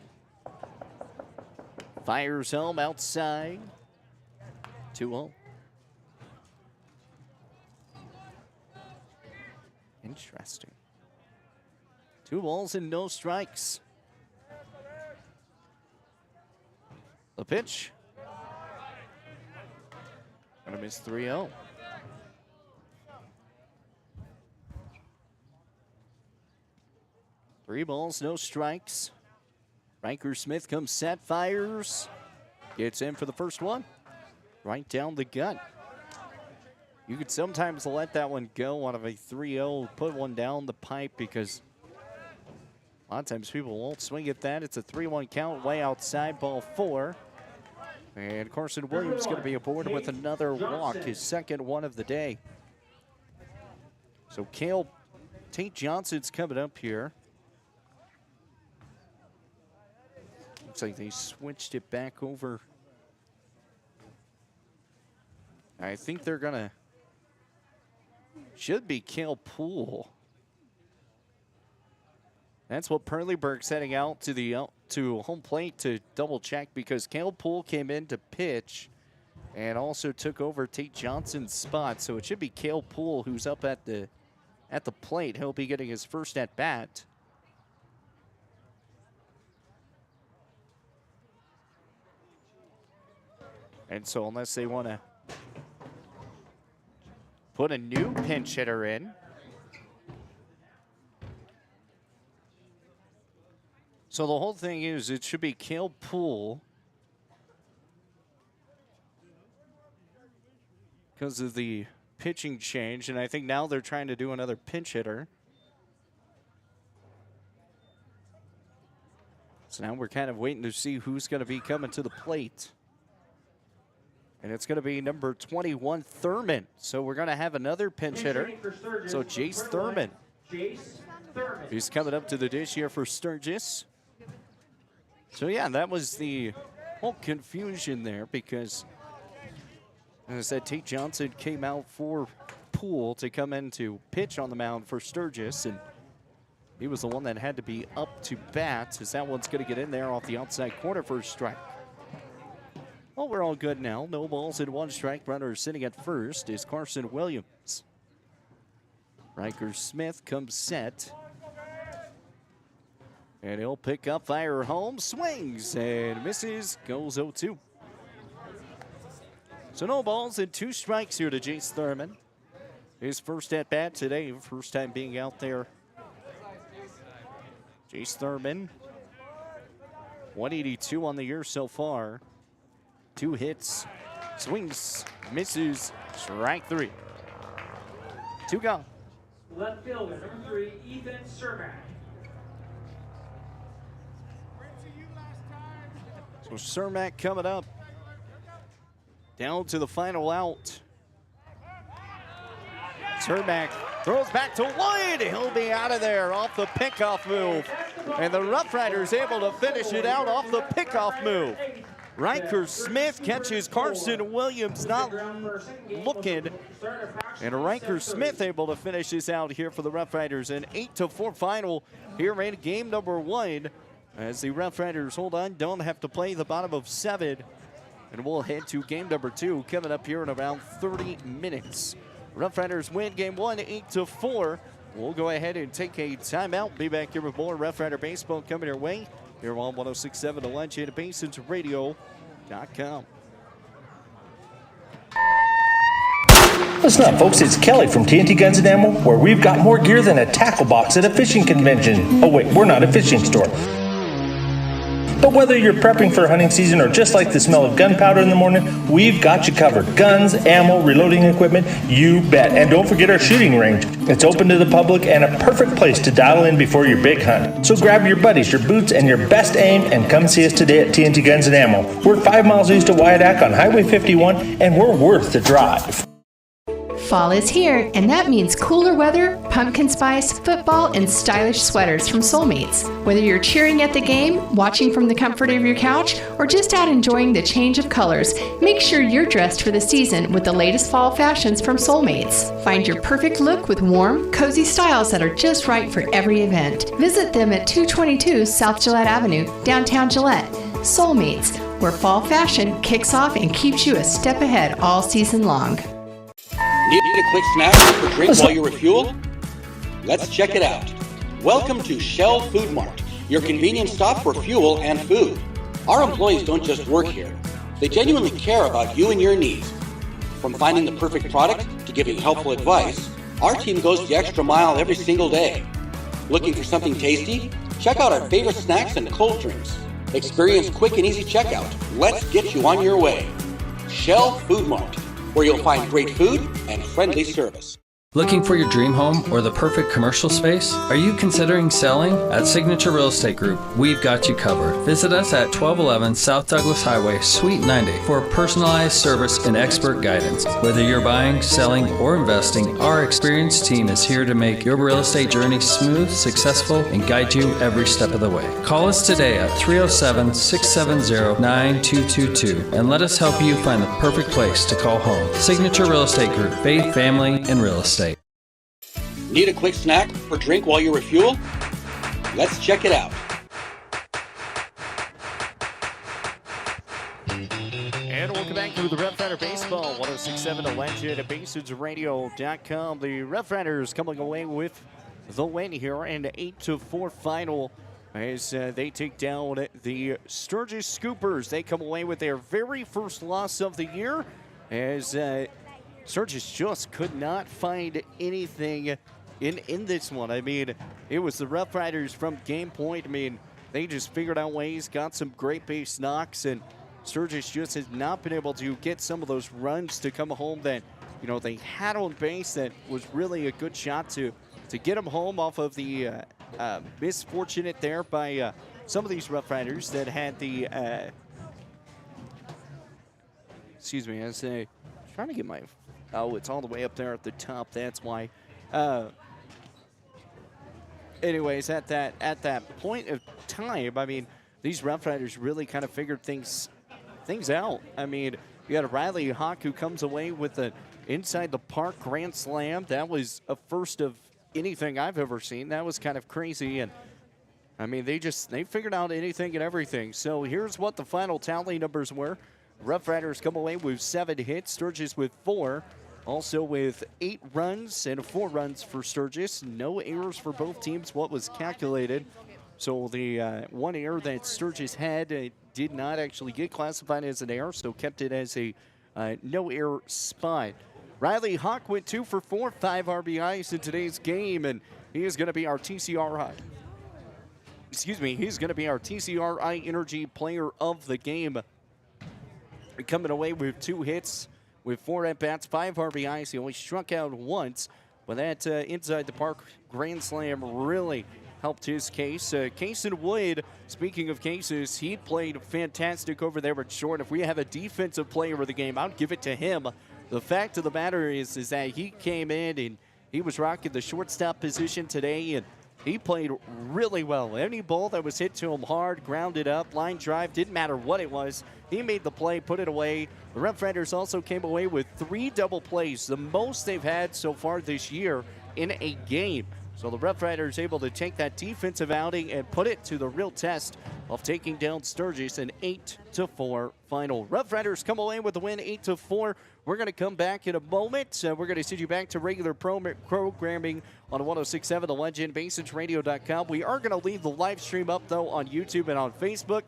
Fires home outside. 2-0. Interesting. 2 balls and no strikes. The pitch. Gonna miss 3-0. 3 balls, no strikes. Riker Smith comes set, fires. Gets in for the first one. Right down the gut. You could sometimes let that one go out of a 3-0, put one down the pipe because a lot of times people won't swing at that. It's a 3-1 count, way outside, ball 4. And Carson Williams going to be aboard with another walk, his second one of the day. So Tate Johnson's coming up here. Looks like they switched it back over. I think they're going to, should be Cale Poole. That's what Perleyberg's heading out to the to home plate to double check because Cale Poole came in to pitch and also took over Tate Johnson's spot. So it should be Cale Poole who's up at the plate. He'll be getting his first at bat. And so unless they want to put a new pinch hitter in, so the whole thing is it should be Cale Poole because of the pitching change, and I think now they're trying to do another pinch hitter. So now we're kind of waiting to see who's going to be coming to the plate. And it's going to be number 21, Thurman. So we're going to have another pinch hitter. So Jace Thurman. He's coming up to the dish here for Sturgis. So yeah, that was the whole confusion there because, as I said, Tate Johnson came out for Poole to come in to pitch on the mound for Sturgis, and he was the one that had to be up to bat as that one's going to get in there off the outside corner for a strike. Well, we're all good now. No balls and 1 strike. Runner sitting at first is Carson Williams. Riker Smith comes set. And he'll pick up, fire home, swings and misses, goes 0-2. So no balls and 2 strikes here to Jace Thurman. His first at bat today, first time being out there. Jace Thurman, 182 on the year so far. 2 hits, swings, misses, strike 3. 2 gone. Left fielder, number 3, Ethan Cermak. So Cermak coming up. Down to the final out. Cermak throws back to Lloyd. He'll be out of there off the pickoff move. And the Rough Riders able to finish it out off the pickoff move. Riker Smith catches Carson Williams not looking. And Riker Smith able to finish this out here for the Rough Riders. An 8-4 final here in game number 1. As the Rough Riders hold on, don't have to play the bottom of 7. And we'll head to game number 2 coming up here in around 30 minutes. Rough Riders win game 1, 8-4. We'll go ahead and take a timeout. Be back here with more Rough Rider baseball coming your way here on 106.7 The Lunch and BasonsRadio.com. Listen up, folks. It's Kelly from TNT Guns and Ammo, where we've got more gear than a tackle box at a fishing convention. Oh, wait, we're not a fishing store. But whether you're prepping for hunting season or just like the smell of gunpowder in the morning, we've got you covered. Guns, ammo, reloading equipment, you bet. And don't forget our shooting range. It's open to the public and a perfect place to dial in before your big hunt. So grab your buddies, your boots, and your best aim and come see us today at TNT Guns and Ammo. We're 5 miles east of Wyandotte on Highway 51, and we're worth the drive. Fall is here, and that means cooler weather, pumpkin spice, football, and stylish sweaters from Soulmates. Whether you're cheering at the game, watching from the comfort of your couch, or just out enjoying the change of colors, make sure you're dressed for the season with the latest fall fashions from Soulmates. Find your perfect look with warm, cozy styles that are just right for every event. Visit them at 222 South Gillette Avenue, downtown Gillette. Soulmates, where fall fashion kicks off and keeps you a step ahead all season long. Need a quick snack or drink while you refuel? Let's check it out. Welcome to Shell Food Mart, your convenience stop for fuel and food. Our employees don't just work here. They genuinely care about you and your needs. From finding the perfect product to giving helpful advice, our team goes the extra mile every single day. Looking for something tasty? Check out our favorite snacks and cold drinks. Experience quick and easy checkout. Let's get you on your way. Shell Food Mart, where you'll find great food and friendly service. Looking for your dream home or the perfect commercial space? Are you considering selling? At Signature Real Estate Group, we've got you covered. Visit us at 1211 South Douglas Highway, Suite 90 for personalized service and expert guidance. Whether you're buying, selling, or investing, our experienced team is here to make your real estate journey smooth, successful, and guide you every step of the way. Call us today at 307-670-9222 and let us help you find the perfect place to call home. Signature Real Estate Group, faith, family, and real estate. Need a quick snack or drink while you refuel? Let's check it out. And welcome back to the Rough Rider Baseball 1067 The Legend at BasensRadio.com. The Rough Riders coming away with the win here in the 8-4 final as they take down the Sturgis Scoopers. They come away with their very first loss of the year as Sturgis just could not find anything in this one. I mean, it was the Rough Riders from game point. I mean, they just figured out ways, got some great base knocks, and Sturgis just has not been able to get some of those runs to come home that, you know, they had on base that was really a good shot to get them home off of the misfortunate there by some of these Rough Riders that had the, excuse me, I was trying to get my, oh, it's all the way up there at the top, that's why. Anyways, at that point of time, I mean, these Rough Riders really kind of figured things out. I mean, you had a Riley Hawk who comes away with an inside the park grand slam. That was a first of anything I've ever seen. That was kind of crazy, and I mean, they figured out anything and everything. So here's what the final tally numbers were. Rough Riders come away with 7 hits, Sturgis with 4. Also with 8 runs and 4 runs for Sturgis. No errors for both teams, what was calculated. So the one error that Sturgis had did not actually get classified as an error, so kept it as a no error spot. Riley Hawk went 2 for 4, 5 RBIs in today's game, and he is going to be our TCRI. Excuse me, he's going to be our TCRI Energy Player of the Game. Coming away with 2 hits. With 4 at-bats, 5 RBIs. He only struck out once, but that inside the park grand slam really helped his case. Cason Wood, speaking of cases, he played fantastic over there at short. If we have a defensive player of the game, I'll give it to him. The fact of the matter is that he came in and he was rocking the shortstop position today, and he played really well. Any ball that was hit to him hard, grounded up, line drive, didn't matter what it was. He made the play, put it away. The Rough Riders also came away with 3 double plays, the most they've had so far this year in a game. So the Rough Riders able to take that defensive outing and put it to the real test of taking down Sturgis in 8-4 final. Rough Riders come away with the win 8-4. We're going to come back in a moment. We're going to send you back to regular programming on 1067 The Legend, BasensRadio.com. We are going to leave the live stream up, though, on YouTube and on Facebook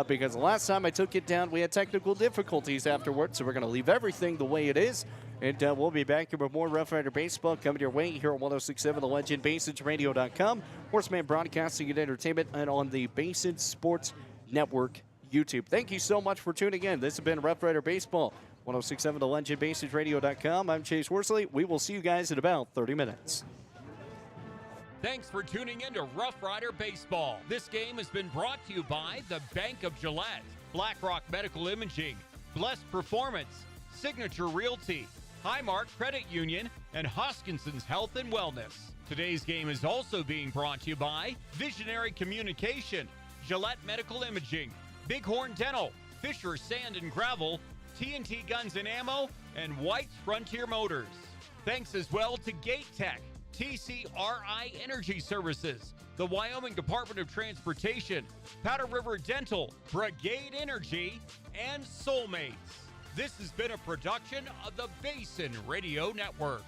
because the last time I took it down, we had technical difficulties afterwards. So we're going to leave everything the way it is. And we'll be back here with more Rough Rider Baseball coming your way here on 1067 The Legend, BasensRadio.com, Horseman Broadcasting and Entertainment, and on the Basins Sports Network YouTube. Thank you so much for tuning in. This has been Rough Rider Baseball, 1067 The Legend, BasensRadio.com. I'm Chase Worsley. We will see you guys in about 30 minutes. Thanks for tuning in to Rough Rider Baseball. This game has been brought to you by the Bank of Gillette, BlackRock Medical Imaging, Blessed Performance, Signature Realty, Highmark Credit Union, and Hoskinson's Health and Wellness. Today's game is also being brought to you by Visionary Communication, Gillette Medical Imaging, Bighorn Dental, Fisher Sand and Gravel, TNT Guns and Ammo, and White's Frontier Motors. Thanks as well to Gate Tech, TCRI Energy Services, the Wyoming Department of Transportation, Powder River Dental, Brigade Energy, and Soulmates. This has been a production of the Basin Radio Network.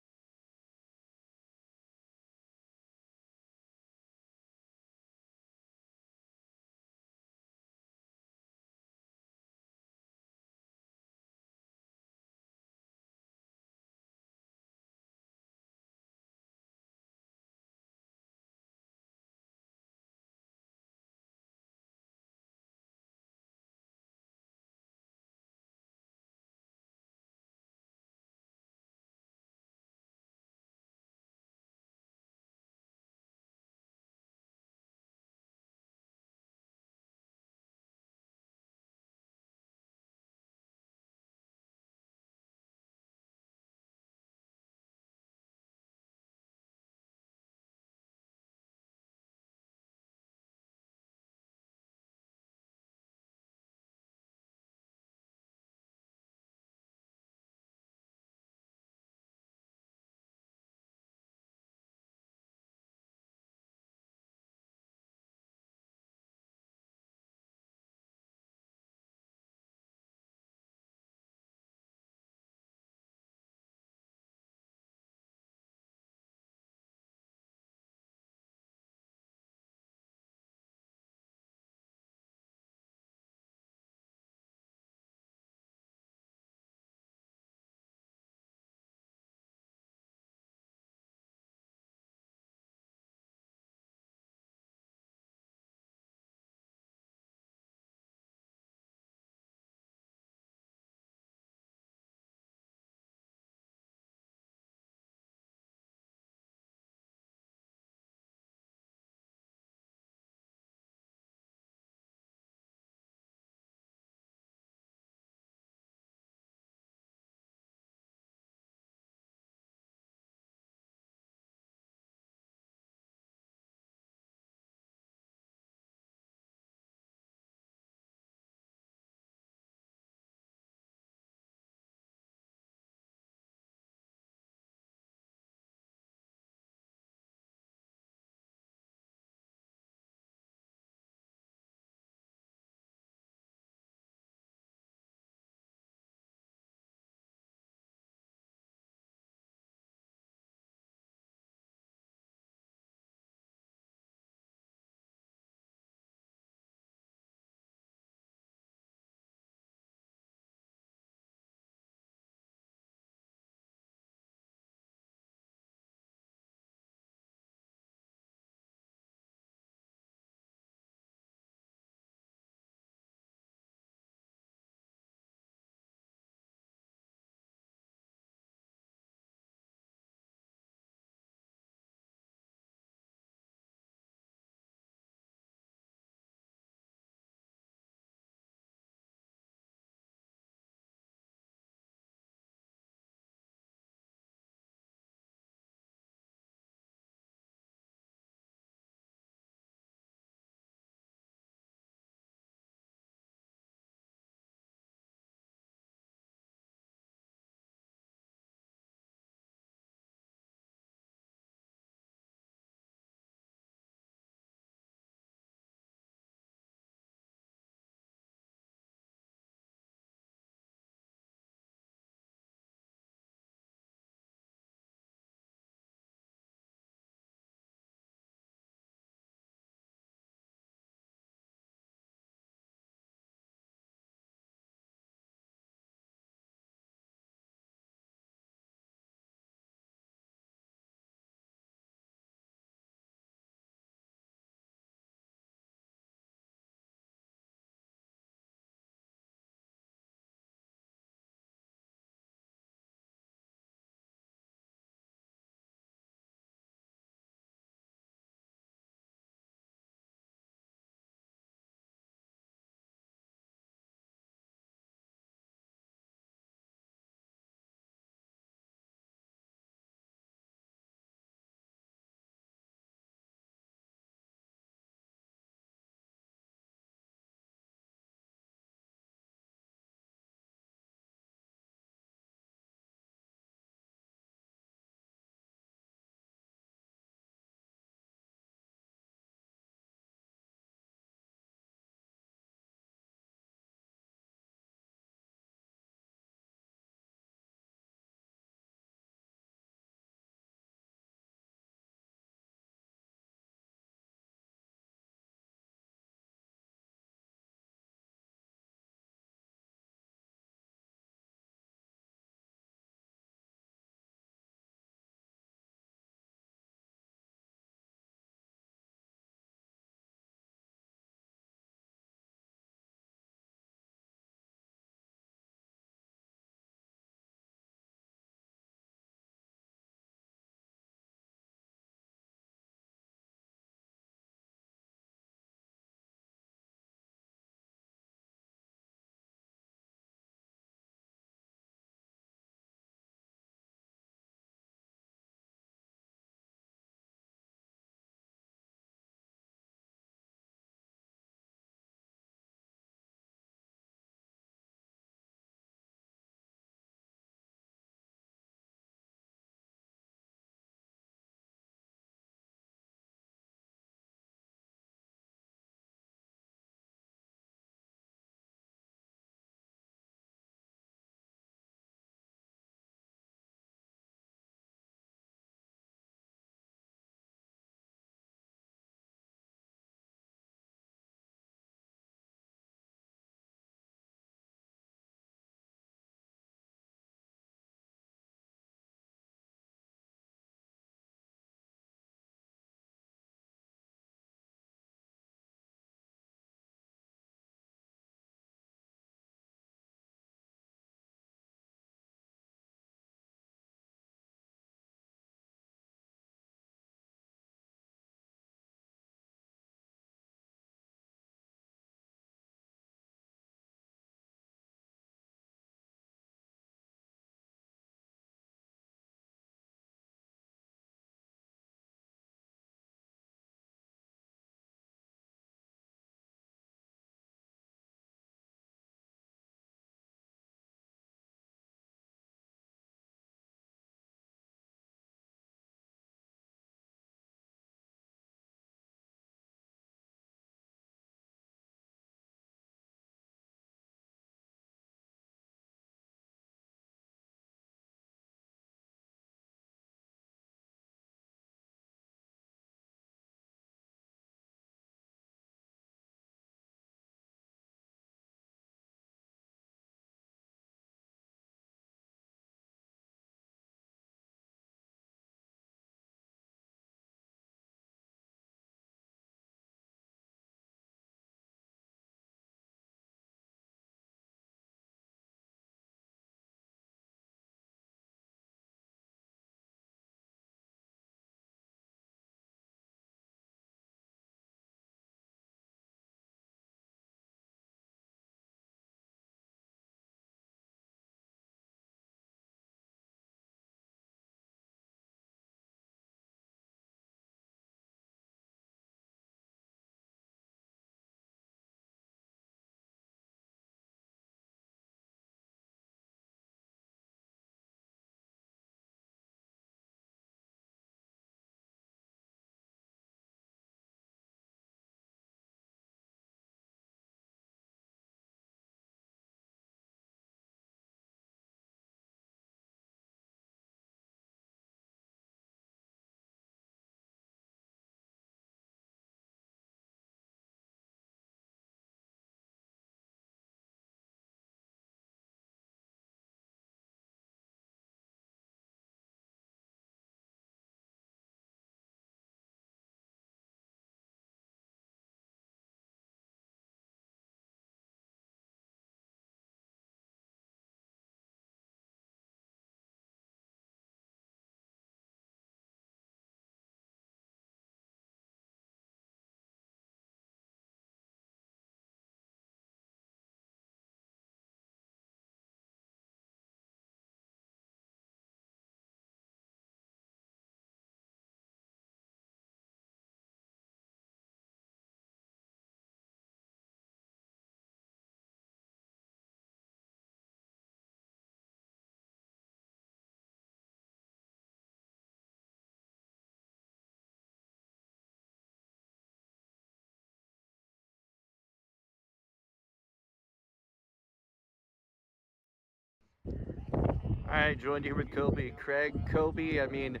All right, joined here with Kobe. Craig, Kobe, I mean,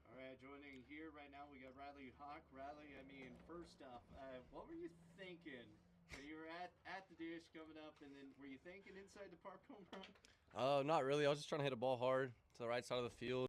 all right, joining here right now, we got Riley Hawk. Riley, I mean, first off, what were you thinking when you were at the dish coming up, and then were you thinking inside the park home run? Not really. I was just trying to hit a ball hard to the right side of the field.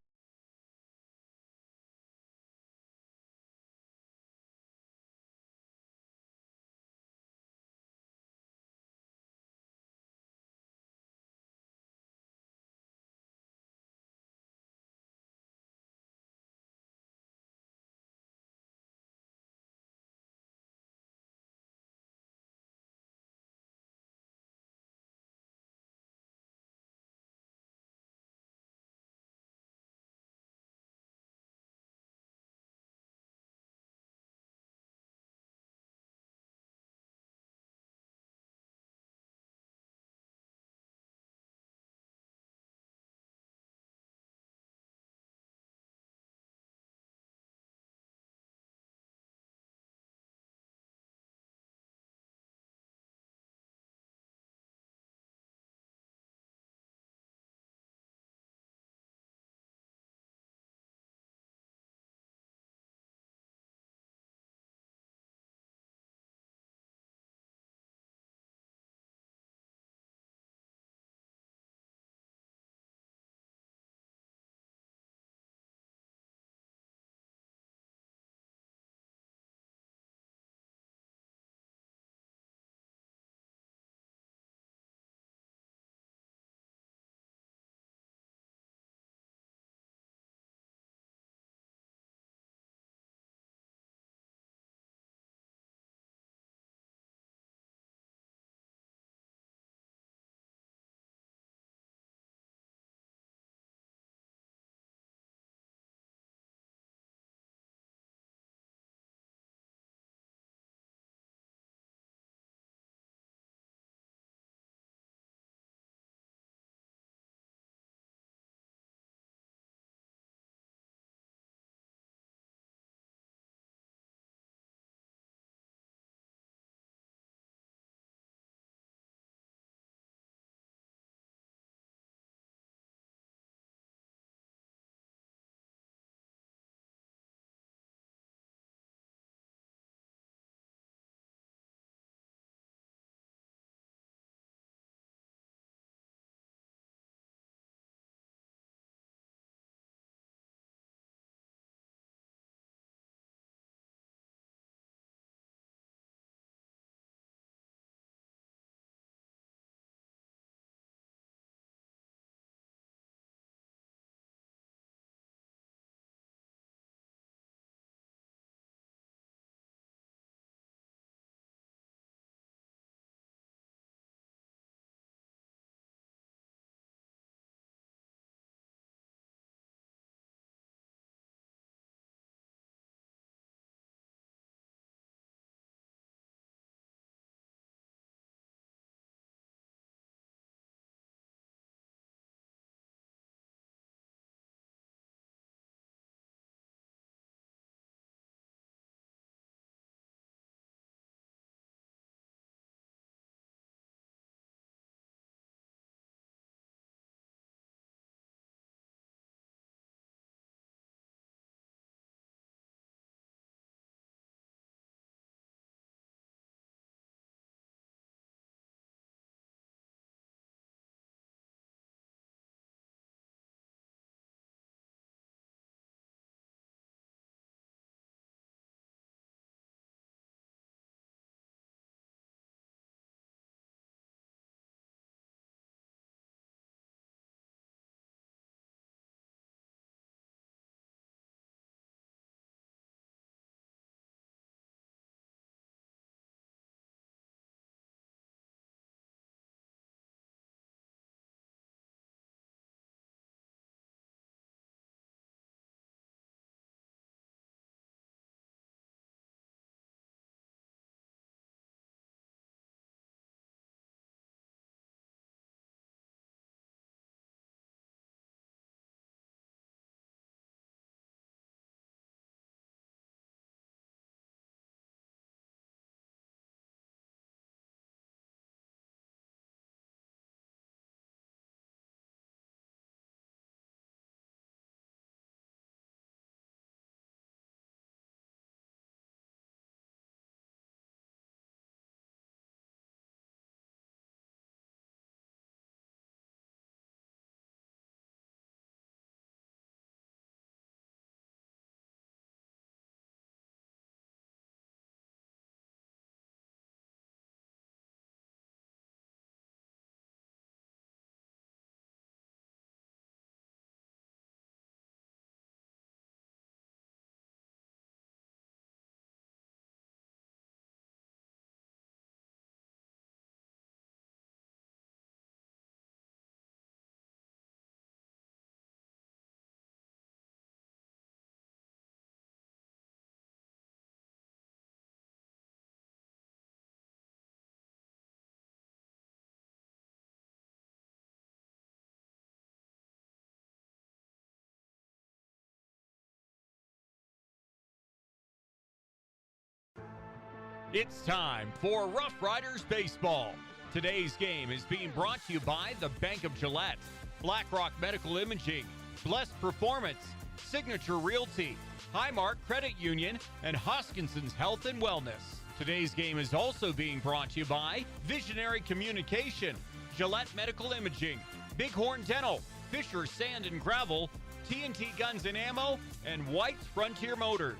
It's time for Rough Riders Baseball. Today's game is being brought to you by the Bank of Gillette, BlackRock Medical Imaging, Blessed Performance, Signature Realty, Highmark Credit Union, and Hoskinson's Health and Wellness. Today's game is also being brought to you by Visionary Communication, Gillette Medical Imaging, Bighorn Dental, Fisher Sand and Gravel, TNT Guns and Ammo, and White's Frontier Motors.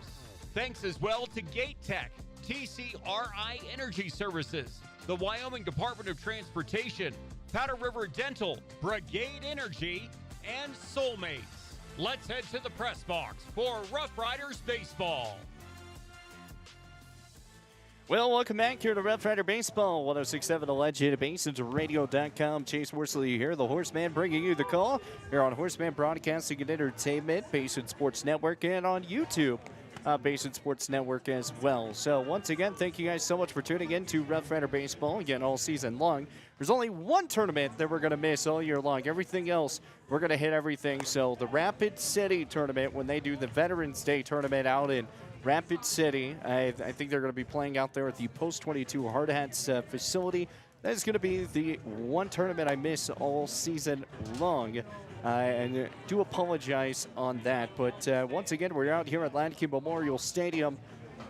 Thanks as well to Gate Tech, TCRI Energy Services, the Wyoming Department of Transportation, Powder River Dental, Brigade Energy, and Soulmates. Let's head to the press box for Rough Riders Baseball. Well, welcome back here to Rough Rider Baseball, 106.7 The Legend, BasonsRadio.com. Chase Worsley here, the Horseman, bringing you the call here on Horseman Broadcasting and Entertainment, Basin Sports Network, and on YouTube, Basin Sports Network as well. So once again, thank you guys so much for tuning in to Rough Rider Baseball again all season long. There's only one tournament that we're going to miss all year long. Everything else, we're going to hit everything. So the Rapid City tournament, when they do the Veterans Day tournament out in Rapid City, I think they're going to be playing out there at the Post 22 Hard Hats facility. That is going to be the one tournament I miss all season long. And do apologize on that. But once again, we're out here at Latke Memorial Stadium.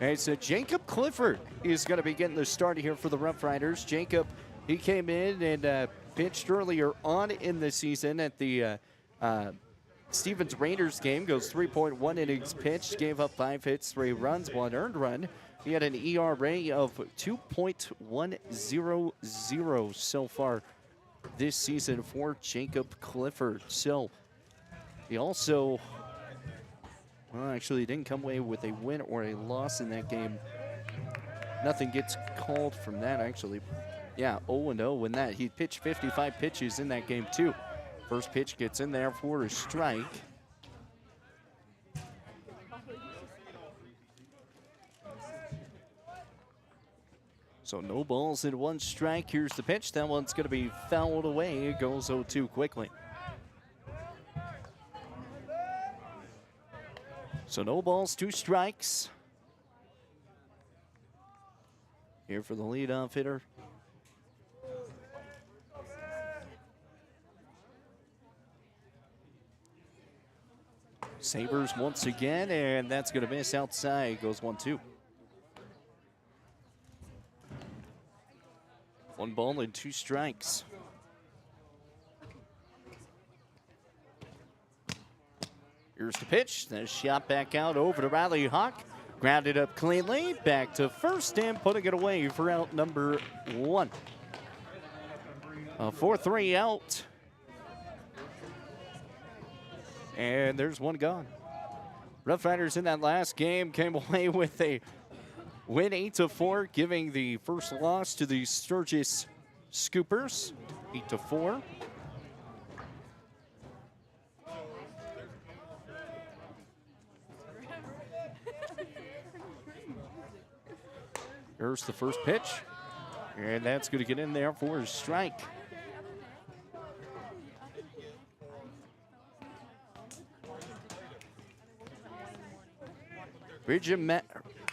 As Jacob Clifford is going to be getting the start here for the Rough Riders. Jacob, he came in and pitched earlier on in the season at the Stevens Raiders game. Goes 3.1 innings pitched, gave up 5 hits, 3 runs, 1 earned run. He had an ERA of 2.100 so far this season for Jacob Clifford. So he also, well, actually didn't come away with a win or a loss in that game. Nothing gets called from that, actually. Yeah, 0-0 in that. He pitched 55 pitches in that game, too. First pitch gets in there for a strike. So no balls and 1 strike. Here's the pitch. That one's going to be fouled away. It goes 0-2 quickly. So no balls, 2 strikes. Here for the leadoff hitter. Sabres once again, and that's going to miss outside. Goes 1-2. 1 ball and 2 strikes. Here's the pitch. Then shot back out over to Riley Hawk. Grounded up cleanly. Back to first and putting it away for out number 1. A 4-3 out. And there's 1 gone. Rough Riders in that last game came away with a win 8-4, giving the first loss to the Sturgis Scoopers, 8-4. Here's the first pitch, and that's going to get in there for a strike.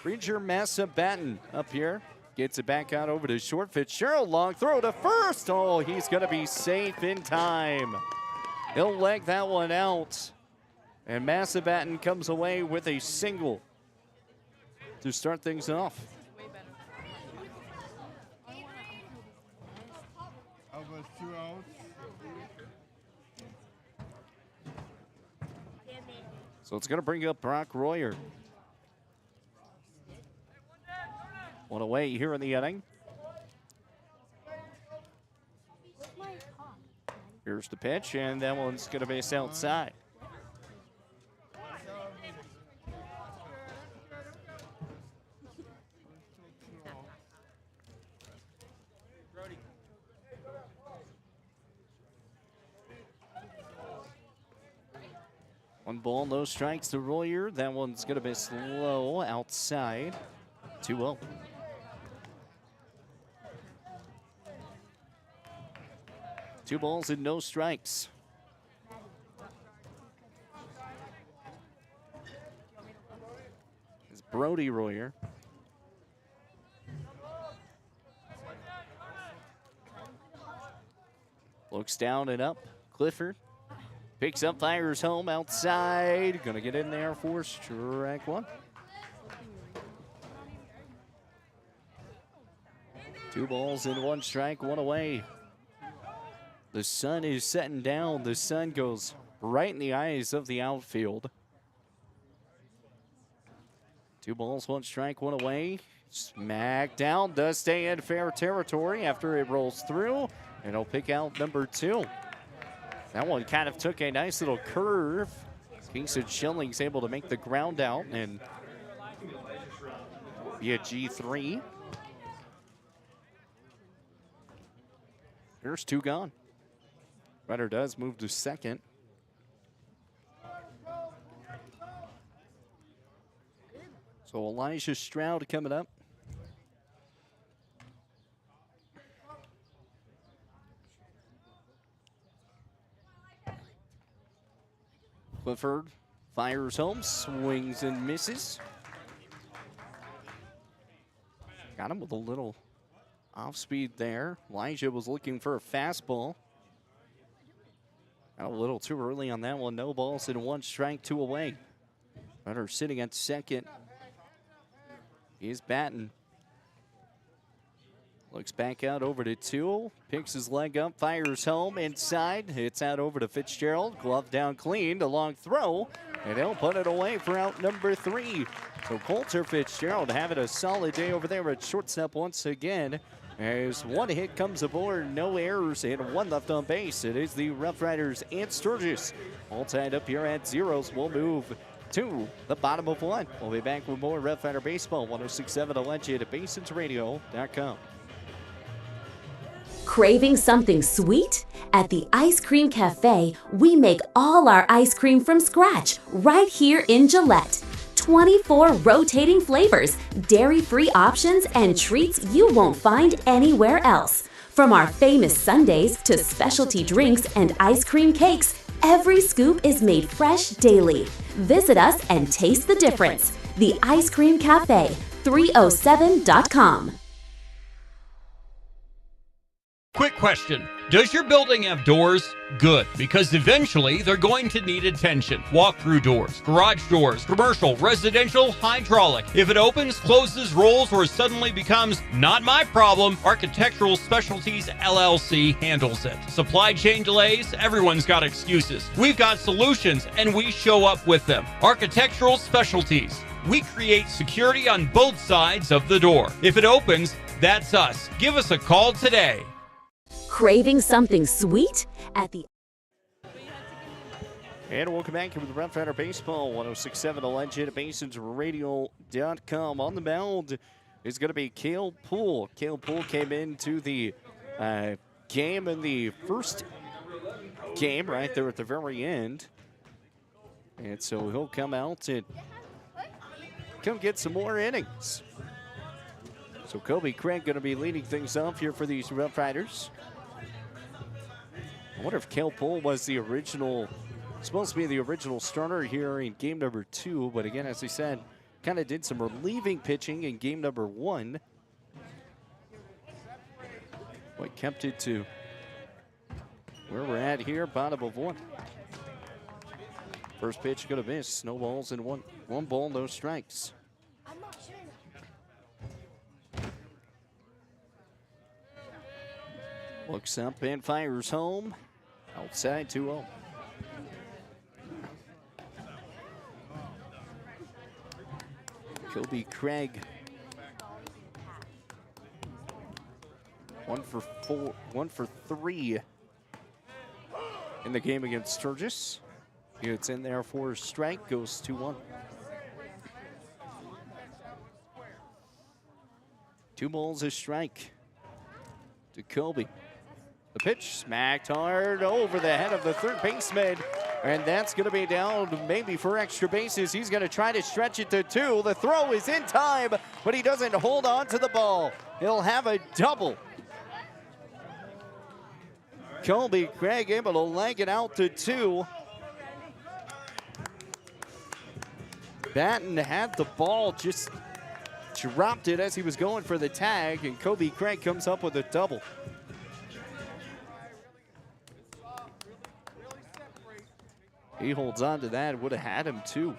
Bridger Massa-Batten up here. Gets it back out over to short. Fitzgerald, long throw to first. Oh, he's going to be safe in time. He'll leg that one out. And Massa-Batten comes away with a single to start things off. So it's going to bring up Brock Royer. 1 away here in the inning. Here's the pitch, and that one's going to base outside. One ball, no strikes to Royer. That one's going to be slow outside. 2-0. Two balls and no strikes. It's Brody Royer. Looks down and up. Clifford picks up, fires home outside. Gonna get in there for strike one. 2 balls and 1 strike, 1 away. The sun is setting down. The sun goes right in the eyes of the outfield. 2 balls, 1 strike, 1 away. Smack down, does stay in fair territory after it rolls through, and he'll pick out number 2. That one kind of took a nice little curve. Kingston Schilling's able to make the ground out and be a G3. There's 2 gone. Runner does move to second. So Elijah Stroud coming up. Clifford fires home, swings and misses. Got him with a little off speed there. Elijah was looking for a fastball. Got a little too early on that one. No balls and 1 strike, 2 away. Runner sitting at second. He's batting. Looks back out over to 2. Picks his leg up, fires home inside. Hits out over to Fitzgerald. Glove down clean, a long throw. And he'll put it away for out number 3. So Coulter Fitzgerald having a solid day over there at shortstop once again. As 1 hit comes aboard, no errors, and 1 left on base. It is the Rough Riders and Sturgis all tied up here at 0s. We'll move to the bottom of 1. We'll be back with more Rough Rider Baseball. 106.7 to Legend at BasonsRadio.com. Craving something sweet? At the Ice Cream Cafe, we make all our ice cream from scratch right here in Gillette. 24 rotating flavors, dairy-free options, and treats you won't find anywhere else. From our famous sundaes to specialty drinks and ice cream cakes, every scoop is made fresh daily. Visit us and taste the difference. The Ice Cream Cafe, 307.com. Quick question. Does your building have doors? Good, because eventually they're going to need attention. Walk-through doors, garage doors, commercial, residential, hydraulic. If it opens, closes, rolls, or suddenly becomes not my problem, Architectural Specialties LLC handles it. Supply chain delays, everyone's got excuses. We've got solutions, and we show up with them. Architectural Specialties. We create security on both sides of the door. If it opens, that's us. Give us a call today. Craving something sweet? At the And welcome back here with Rough Rider Baseball. 106.7 The Legend at BasonsRadio.com. On the mound is going to be Cale Poole. Cale Poole came into the game in the first game right there at the very end. And so he'll come out and come get some more innings. So Kobe Craig going to be leading things off here for these Rough Riders. I wonder if Cale Poole was the original, supposed to be the original starter here in game number 2. But again, as I said, kind of did some relieving pitching in game number 1. But kept it to where we're at here, bottom of 1. First pitch going to miss. No balls and one ball, no strikes. Looks up and fires home. Outside 2-0. Kobe Craig. 1 for 3 in the game against Sturgis. Gets in there for a strike, goes 2-1. 2 balls, a strike to Kobe. The pitch smacked hard over the head of the third baseman, and that's going to be down maybe for extra bases. He's going to try to stretch it to 2. The throw is in time, but he doesn't hold on to the ball. He'll have a double. Kobe Craig able to leg it out to 2. Batten had the ball, just dropped it as he was going for the tag, and Kobe Craig comes up with a double. He holds on to that. Would have had him too.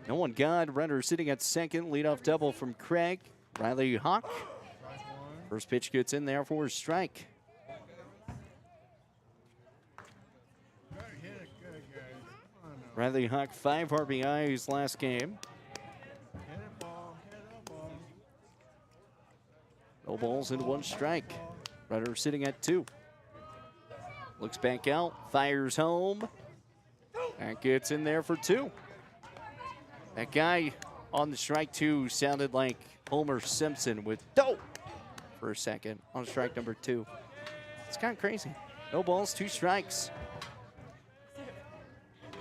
No one got. Runner sitting at second. Leadoff double from Craig. Riley Hawk. First pitch gets in there for a strike. Riley Hawk 5 RBIs last game. No balls and 1 strike. Runner sitting at 2. Looks back out, fires home. That gets in there for 2. That guy on the strike 2 sounded like Homer Simpson with dope for a second on strike number 2. It's kind of crazy. No balls, 2 strikes.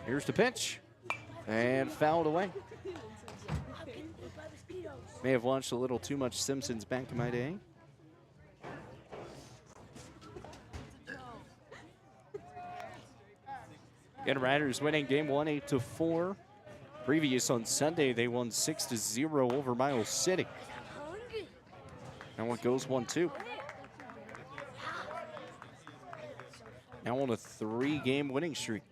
Here's the pitch. And fouled away. May have watched a little too much Simpsons back in my day. Again, Riders winning game 1, 8-4. Previous on Sunday, they won 6-0 over Miles City. Now it goes 1-2. Now on a 3-game winning streak.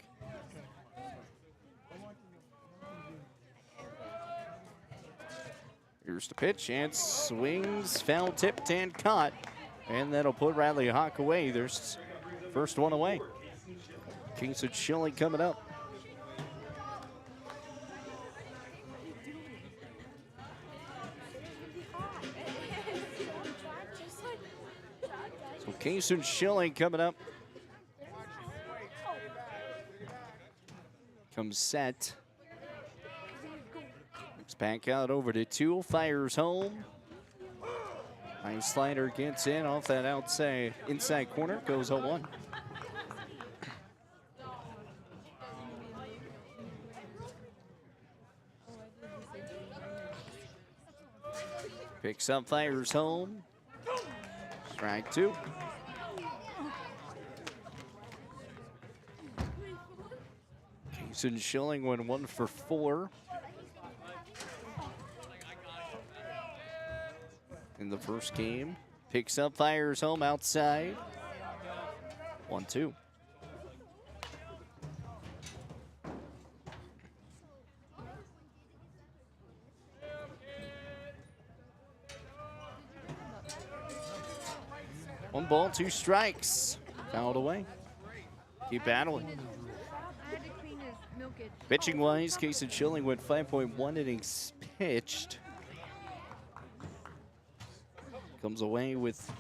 Here's the pitch, and swings, foul tipped and caught. And that'll put Riley Hawk away. There's first one away. Kingston Schilling coming up. So Kingston Schilling coming up. Comes set. Back out over to 2, fires home. Nice slider gets in off that outside inside corner, goes 0-1. Picks up, fires home. Strike 2. Kingston Schilling went 1 for 4. In the first game. Picks up, fires home outside. 1-2. One ball, 2 strikes. Fouled away. Keep battling. Pitching wise, Kingston Schilling went 5.1 innings pitched. Comes away with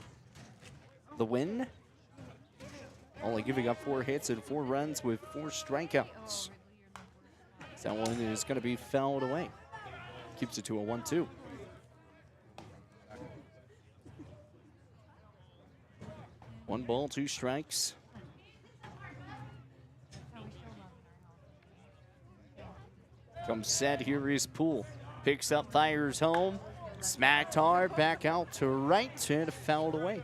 the win. Only giving up 4 hits and 4 runs with 4 strikeouts. That one is going to be fouled away. Keeps it to a 1-2. One ball, 2 strikes. Comes set, here is Poole. Picks up, fires home. Smacked hard, back out to right, and fouled away.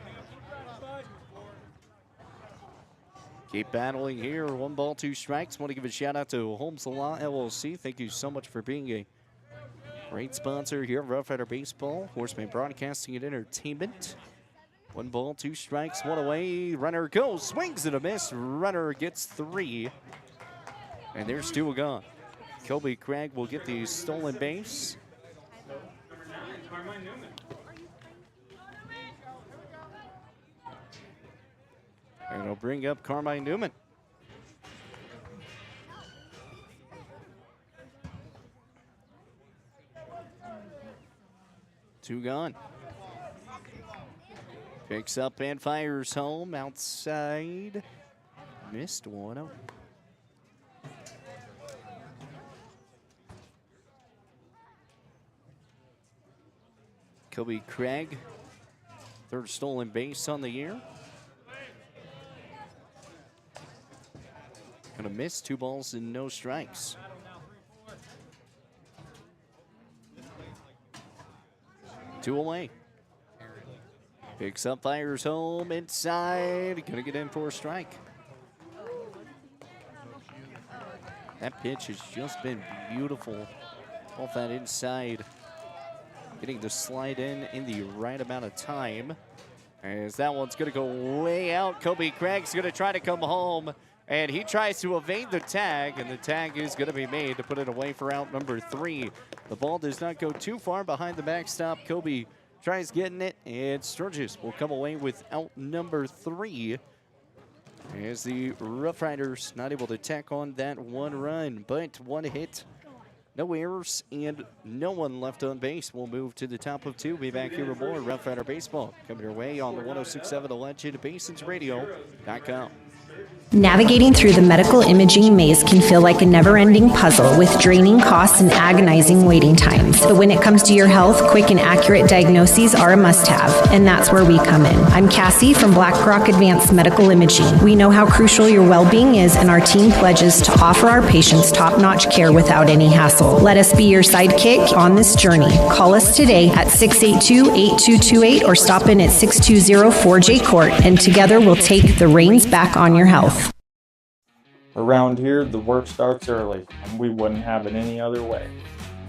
Keep battling here. 1 ball, 2 strikes. Want to give a shout out to Holmes Law LLC. Thank you so much for being a great sponsor here of Rough Rider Baseball, Horseman Broadcasting and Entertainment. 1 ball, 2 strikes, 1 away. Runner goes, swings and a miss. Runner gets 3. And there's 2 gone. Kobe Craig will get the stolen base. And it'll bring up Carmine Newman. Two gone. Picks up and fires home outside. Missed 1-0. Kobe Craig, 3rd stolen base on the year. Gonna miss 2 balls and no strikes. Two away. Picks up, fires home, inside. Gonna get in for a strike. That pitch has just been beautiful off that inside. Getting the slide in the right amount of time. As that one's gonna go way out. Kobe Craig's gonna try to come home. And he tries to evade the tag, and the tag is going to be made to put it away for out number 3. The ball does not go too far behind the backstop. Kobe tries getting it, and Sturgis will come away with out number 3 as the Rough Riders not able to tack on that one run, but one hit. No errors and no one left on base. We'll move to the top of 2. Be back here with more Rough Rider Baseball coming your way on the 106.7 Legend BasonsRadio.com. Navigating through the medical imaging maze can feel like a never-ending puzzle with draining costs and agonizing waiting times. But when it comes to your health, quick and accurate diagnoses are a must-have, and that's where we come in. I'm Cassie from BlackRock Advanced Medical Imaging. We know how crucial your well-being is, and our team pledges to offer our patients top-notch care without any hassle. Let us be your sidekick on this journey. Call us today at 682-8228 or stop in at 620 4J Court, and together we'll take the reins back on your health. Around here, the work starts early, and we wouldn't have it any other way.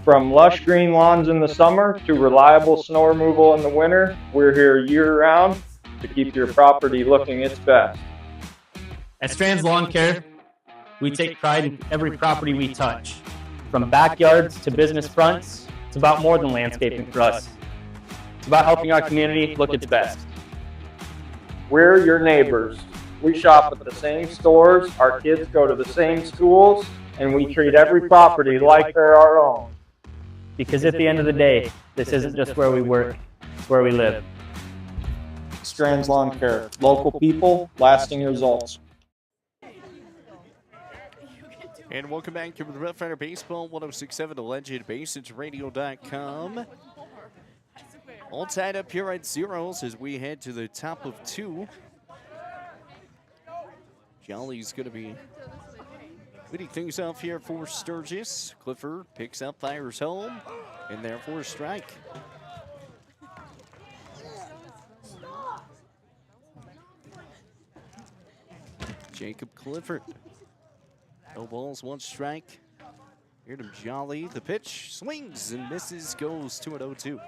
From lush green lawns in the summer to reliable snow removal in the winter, we're here year-round to keep your property looking its best. At Strands Lawn Care, we take pride in every property we touch. From backyards to business fronts, it's about more than landscaping for us. It's about helping our community look its best. We're your neighbors. We shop at the same stores, our kids go to the same schools, and we treat every property like they're our own. Because at the end of the day, this isn't just where we work, it's where we live. Strands Lawn Care. Local people, lasting results. And welcome back to the Rough Rider Baseball 106.7 to Legend BasonsRadio.com. All tied up here at zeros as we head to the top of 2. Jolly's going to be leading things off here for Sturgis. Clifford picks up, fires home, and therefore a strike. Jacob Clifford. No balls, one strike. Here to Jolly. The pitch swings and misses, goes 2-0-2.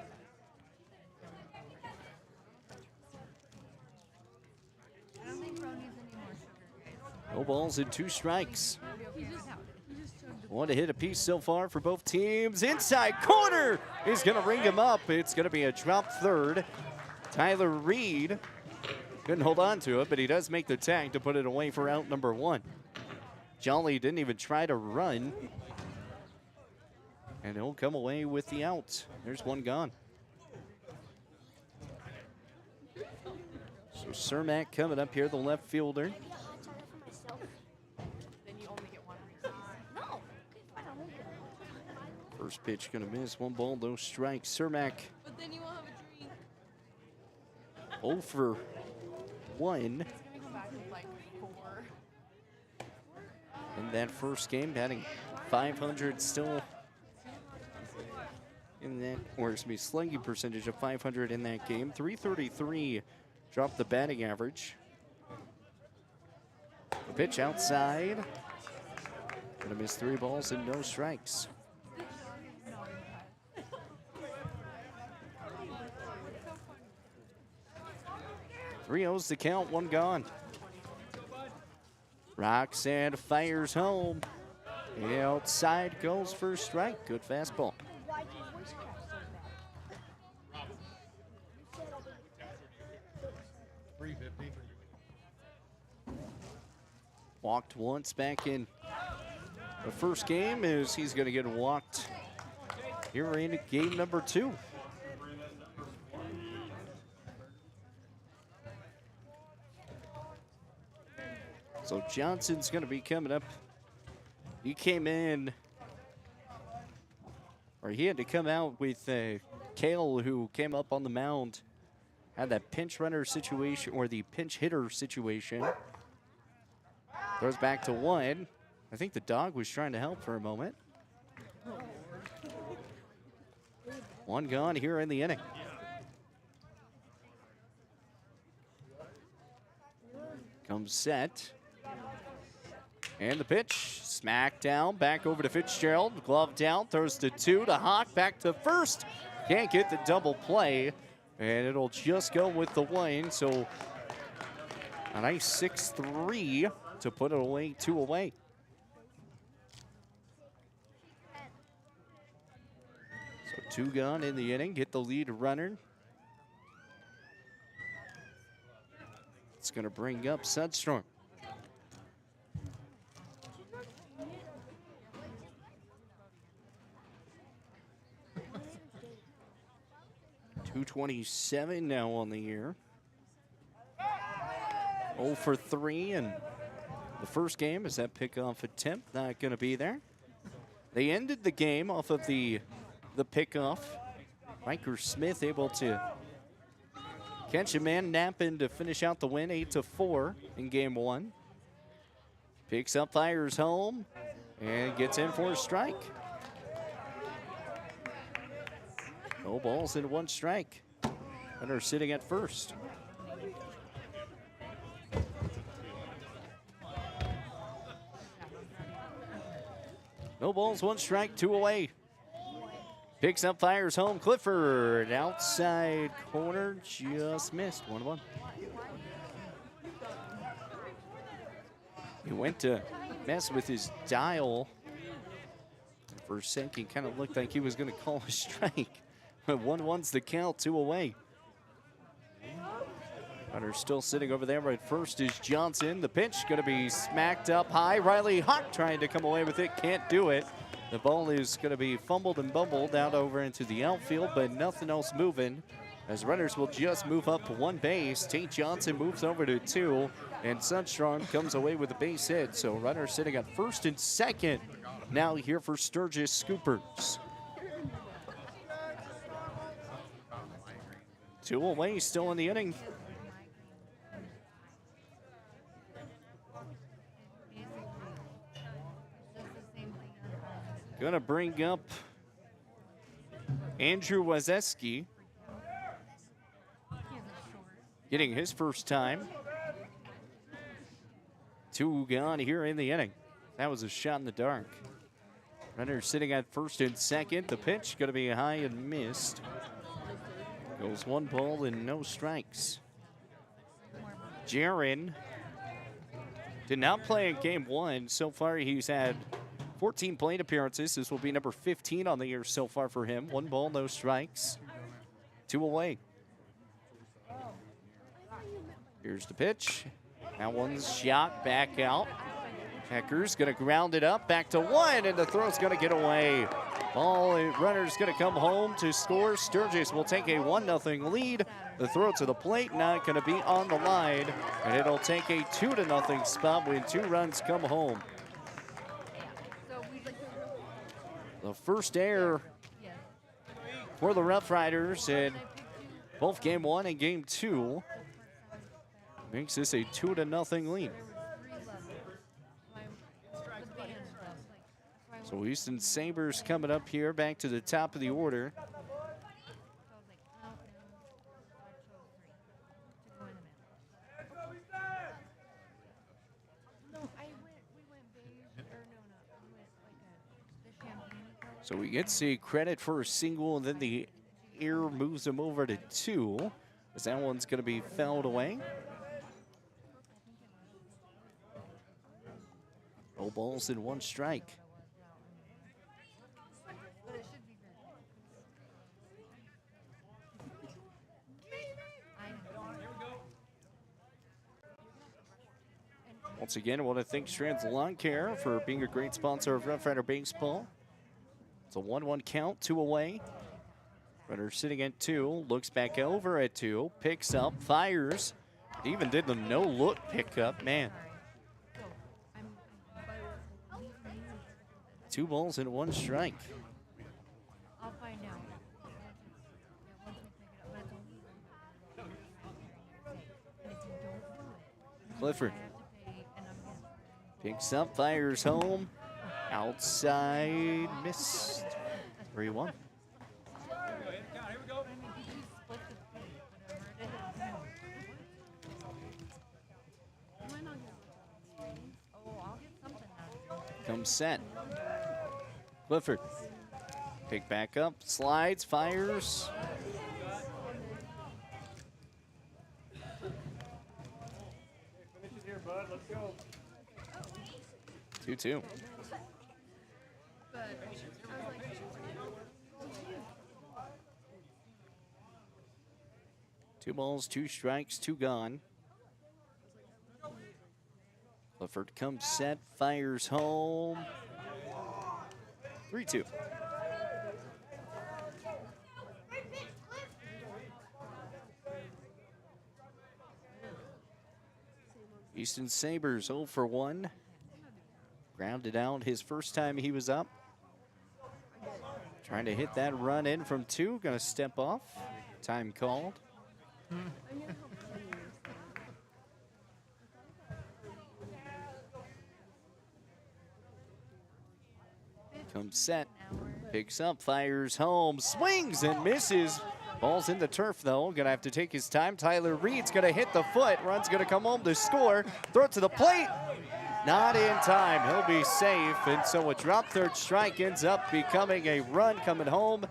No balls and 2 strikes. One to hit apiece so far for both teams. Inside corner is going to ring him up. It's going to be a drop third. Tyler Reed couldn't hold on to it, but he does make the tag to put it away for out number 1. Jolly didn't even try to run. And he'll come away with the out. There's one gone. So Cermak coming up here, the left fielder. First pitch gonna miss, 1 ball, no strikes. Cermak. But then you won't have a drink. 0 for 1. In that first game, batting .500 still in that, or excuse me, slugging percentage of .500 in that game. .333 dropped the batting average. The pitch outside. Gonna miss 3 balls and no strikes. 3-0's the count, 1 gone. Roxanne fires home. Outside goes for a strike. Good fastball. Walked once back in the first game as he's going to get walked here in game number 2. So Johnson's going to be coming up. He came in, or he had to come out with Kale, who came up on the mound, had that pinch runner situation, or the pinch hitter situation. Throws back to 1. I think the dog was trying to help for a moment. 1 gone here in the inning. Comes set. And the pitch, smack down, back over to Fitzgerald. Glove down, throws to 2 to Hawk, back to first. Can't get the double play, and it'll just go with the win. So a nice 6-3 to put it away, 2 away. So 2 gone in the inning, get the lead runner. It's going to bring up Sundstrom. .227 now on the year. 0 for 3 in the first game as that pickoff attempt not going to be there. They ended the game off of the pickoff. Riker Smith able to catch a man napping to finish out the win, 8-4 in game 1. Picks up, fires home, and gets in for a strike. No balls and 1 strike. Runner sitting at first. No balls, 1 strike, 2 away. Picks up, fires home. Clifford, outside corner, just missed. 1-1. He went to mess with his dial. For a second, he kind of looked like he was going to call a strike. But 1-1's the count, 2 away. Runner still sitting over there. Right first is Johnson. The pitch going to be smacked up high. Riley Hawk trying to come away with it. Can't do it. The ball is going to be fumbled and bumbled out over into the outfield, but nothing else moving. As runners will just move up 1 base. Tate Johnson moves over to 2, and Sundstrom comes away with a base hit. So runner sitting at first and second. Now here for Sturgis Scoopers. 2 away, still in the inning. Gonna bring up Andrew Wazeski, getting his first time. 2 gone here in the inning. That was a shot in the dark. Runner sitting at first and second. The pitch gonna be high and missed. Goes 1 ball and no strikes. Jaron did not play in game 1. So far he's had 14 plate appearances. This will be number 15 on the year so far for him. 1 ball, no strikes. 2 away. Here's the pitch. That one's shot back out. Hecker's gonna ground it up back to 1, and the throw's gonna get away. Ball and runner's gonna come home to score. Sturgis will take a 1-0 lead. The throw to the plate not gonna be on the line, and it'll take a 2-0 spot when 2 runs come home. The first error for the Rough Riders in both game 1 and game 2 makes this a 2-0 lead. So Houston Sabres coming up here back to the top of the order. So we get to see credit for a single, and then the error moves him over to 2, as that one's going to be fouled away. No balls and 1 strike. Once again, I want to thank Strand's Lawn Care for being a great sponsor of Rough Rider Baseball. It's a 1-1 count, 2 away. Runner sitting at 2, looks back over at 2, picks up, fires. It even did the no-look pickup, man. 2 balls and 1 strike. I'll find out. Clifford picks up, fires home. Outside, missed. 3-1. Comes set. Clifford. Pick back up, slides, fires. 2-2. Two balls, two strikes, two gone. Clifford comes set, fires home. 3-2. Easton Sabres 0 for 1. Grounded out his first time he was up. Trying to hit that run in from 2. Going to step off. Time called. Comes set. Picks up, fires home, swings and misses. Ball's in the turf, though. Gonna have to take his time. Tyler Reed's gonna hit the foot. Run's gonna come home to score. Throw it to the plate. Not in time. He'll be safe. And so a drop third strike ends up becoming a run coming home.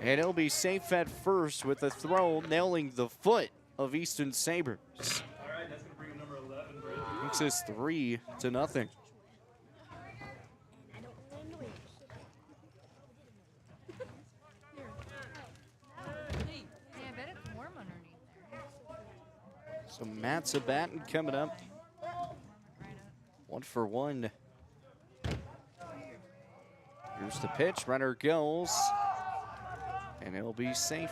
And he'll be safe at first with a throw nailing the foot of Easton Sabres. Makes this 3-0. So Matt Sabatin coming up. 1 for 1. Here's the pitch. Runner goes. And he'll be safe.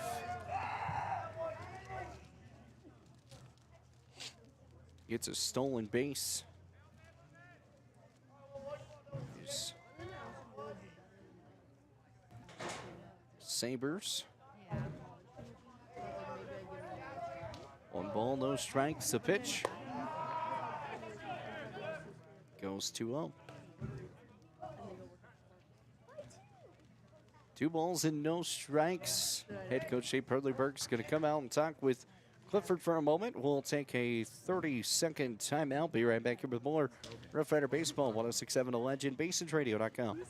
Gets a stolen base. Here's Sabres. 1 ball, no strikes. The pitch goes 2-0. 2 balls and no strikes. Head coach Jay Perleyberg is going to come out and talk with Clifford for a moment. We'll take a 30-second timeout. Be right back here with more Rough Rider Baseball, 106.7 The Legend, BasensRadio.com.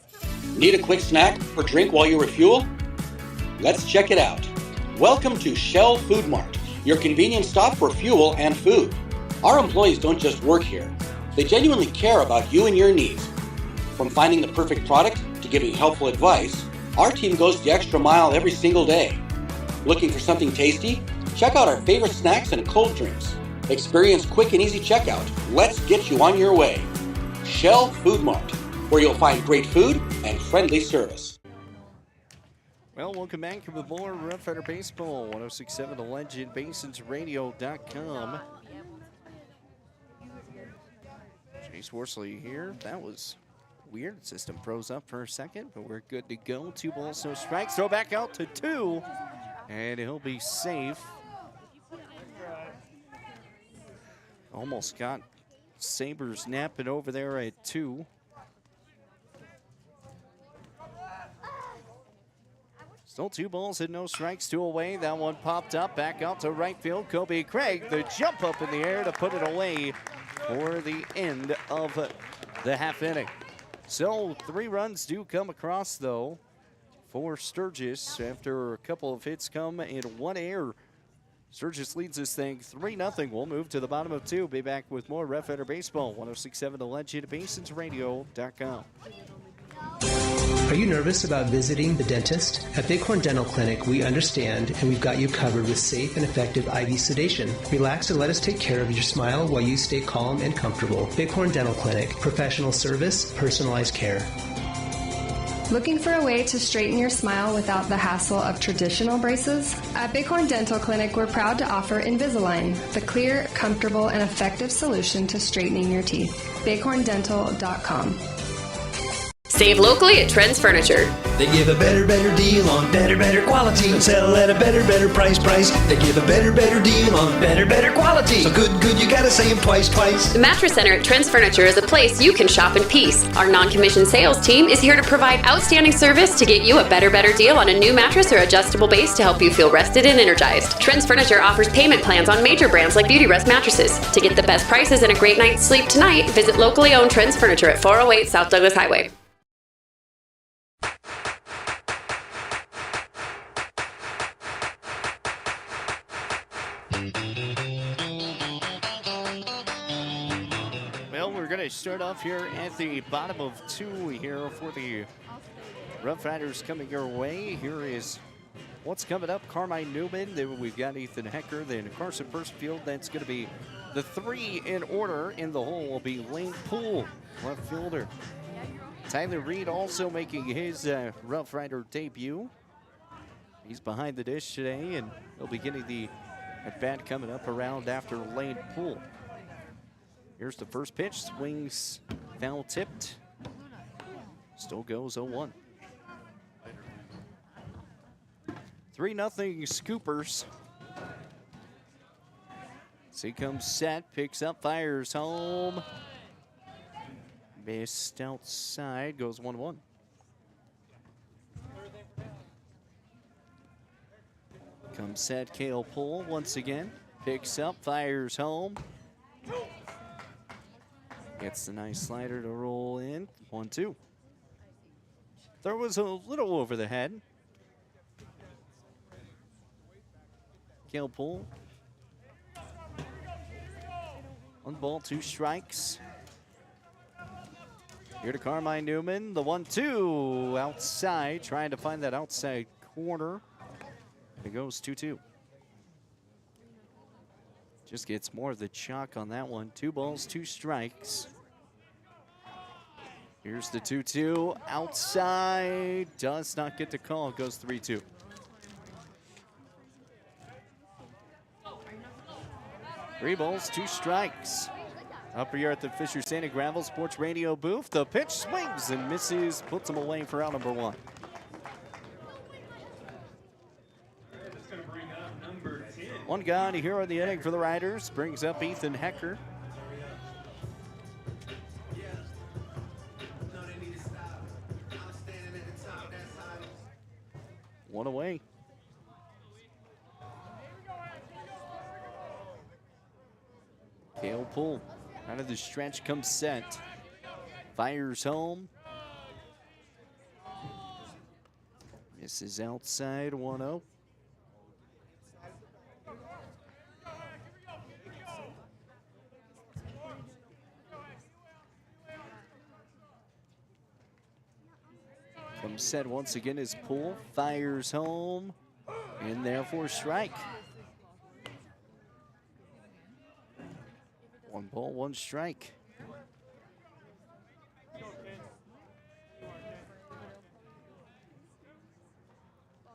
Need a quick snack or drink while you refuel? Let's check it out. Welcome to Shell Food Mart, your convenience stop for fuel and food. Our employees don't just work here. They genuinely care about you and your needs. From finding the perfect product to giving helpful advice, our team goes the extra mile every single day. Looking for something tasty? Check out our favorite snacks and cold drinks. Experience quick and easy checkout. Let's get you on your way. Shell Food Mart, where you'll find great food and friendly service. Well, welcome back with more Rough Rider Baseball, 106.7 The Legend, BasensRadio.com. Chase Worsley here. That was weird. System froze up for a second, but we're good to go. 2 balls, no strikes. Throw back out to 2, and he'll be safe. Almost got Sabres napping over there at 2. Still 2 balls and no strikes, 2 away. That one popped up, back out to right field. Kobe Craig, the jump up in the air to put it away for the end of the half inning. So 3 runs do come across, though, for Sturgis after a couple of hits come in 1 error. Sturgis leads this thing 3-0. We'll move to the bottom of 2. Be back with more Rough Rider Baseball, 106.7 The Legend, BasensRadio.com. Are you nervous about visiting the dentist? At Bighorn Dental Clinic, we understand and we've got you covered with safe and effective IV sedation. Relax and let us take care of your smile while you stay calm and comfortable. Bighorn Dental Clinic, professional service, personalized care. Looking for a way to straighten your smile without the hassle of traditional braces? At Bighorn Dental Clinic, we're proud to offer Invisalign, the clear, comfortable, and effective solution to straightening your teeth. BighornDental.com. Save locally at Trends Furniture. They give a better deal on better quality and sell at a better price. They give a better deal on better quality. So good, you gotta say them twice. The Mattress Center at Trends Furniture is a place you can shop in peace. Our non-commissioned sales team is here to provide outstanding service to get you a better deal on a new mattress or adjustable base to help you feel rested and energized. Trends Furniture offers payment plans on major brands like Beauty Rest mattresses. To get the best prices and a great night's sleep tonight, visit locally owned Trends Furniture at 408 South Douglas Highway. to start off here at the bottom of 2 here for the Rough Riders coming your way. Here is what's coming up. Carmine Newman, then we've got Ethan Hecker, then Carson Percifield. That's going to be the 3 in order. In the hole will be Lane Poole, left fielder. Tyler Reed also making his Rough Rider debut. He's behind the dish today, and he'll be getting the at-bat coming up around after Lane Poole. Here's the first pitch, swings foul tipped. Still goes 0-1. 3-0 Scoopers. So he comes set, picks up, fires home. Missed outside, goes 1-1. Comes set, Cale Poole once again. Picks up, fires home. Gets the nice slider to roll in. 1-2. Throw was a little over the head. Cale Poole. 1 ball, 2 strikes. Here to Carmine Newman. The 1-2 outside, trying to find that outside corner. It goes 2-2. Just gets more of the chalk on that one. 2 balls, 2 strikes. Here's the 2-2 outside. Does not get the call. Goes 3-2. Three balls, 2 strikes. Up here at the Fisher Santa Gravel Sports Radio booth. The pitch swings and misses. Puts him away for out number 1. One gone here on the inning for the Riders. Brings up Ethan Hecker. One away. Cale Poole out of the stretch, comes set. Fires home. Misses outside, 1-0. Comes set once again is Poole. Fires home. In there for a strike. 1 ball, 1 strike.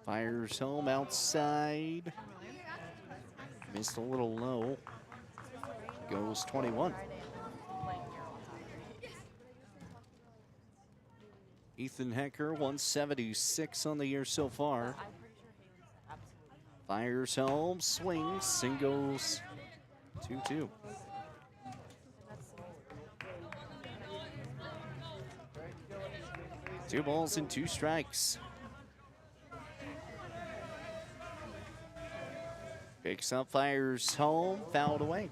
Fires home outside. Missed a little low. Goes 21. Ethan Hecker, 176 on the year so far. Fires home, swings, and goes 2-2. Two balls and 2 strikes. Picks up, fires home, fouled away.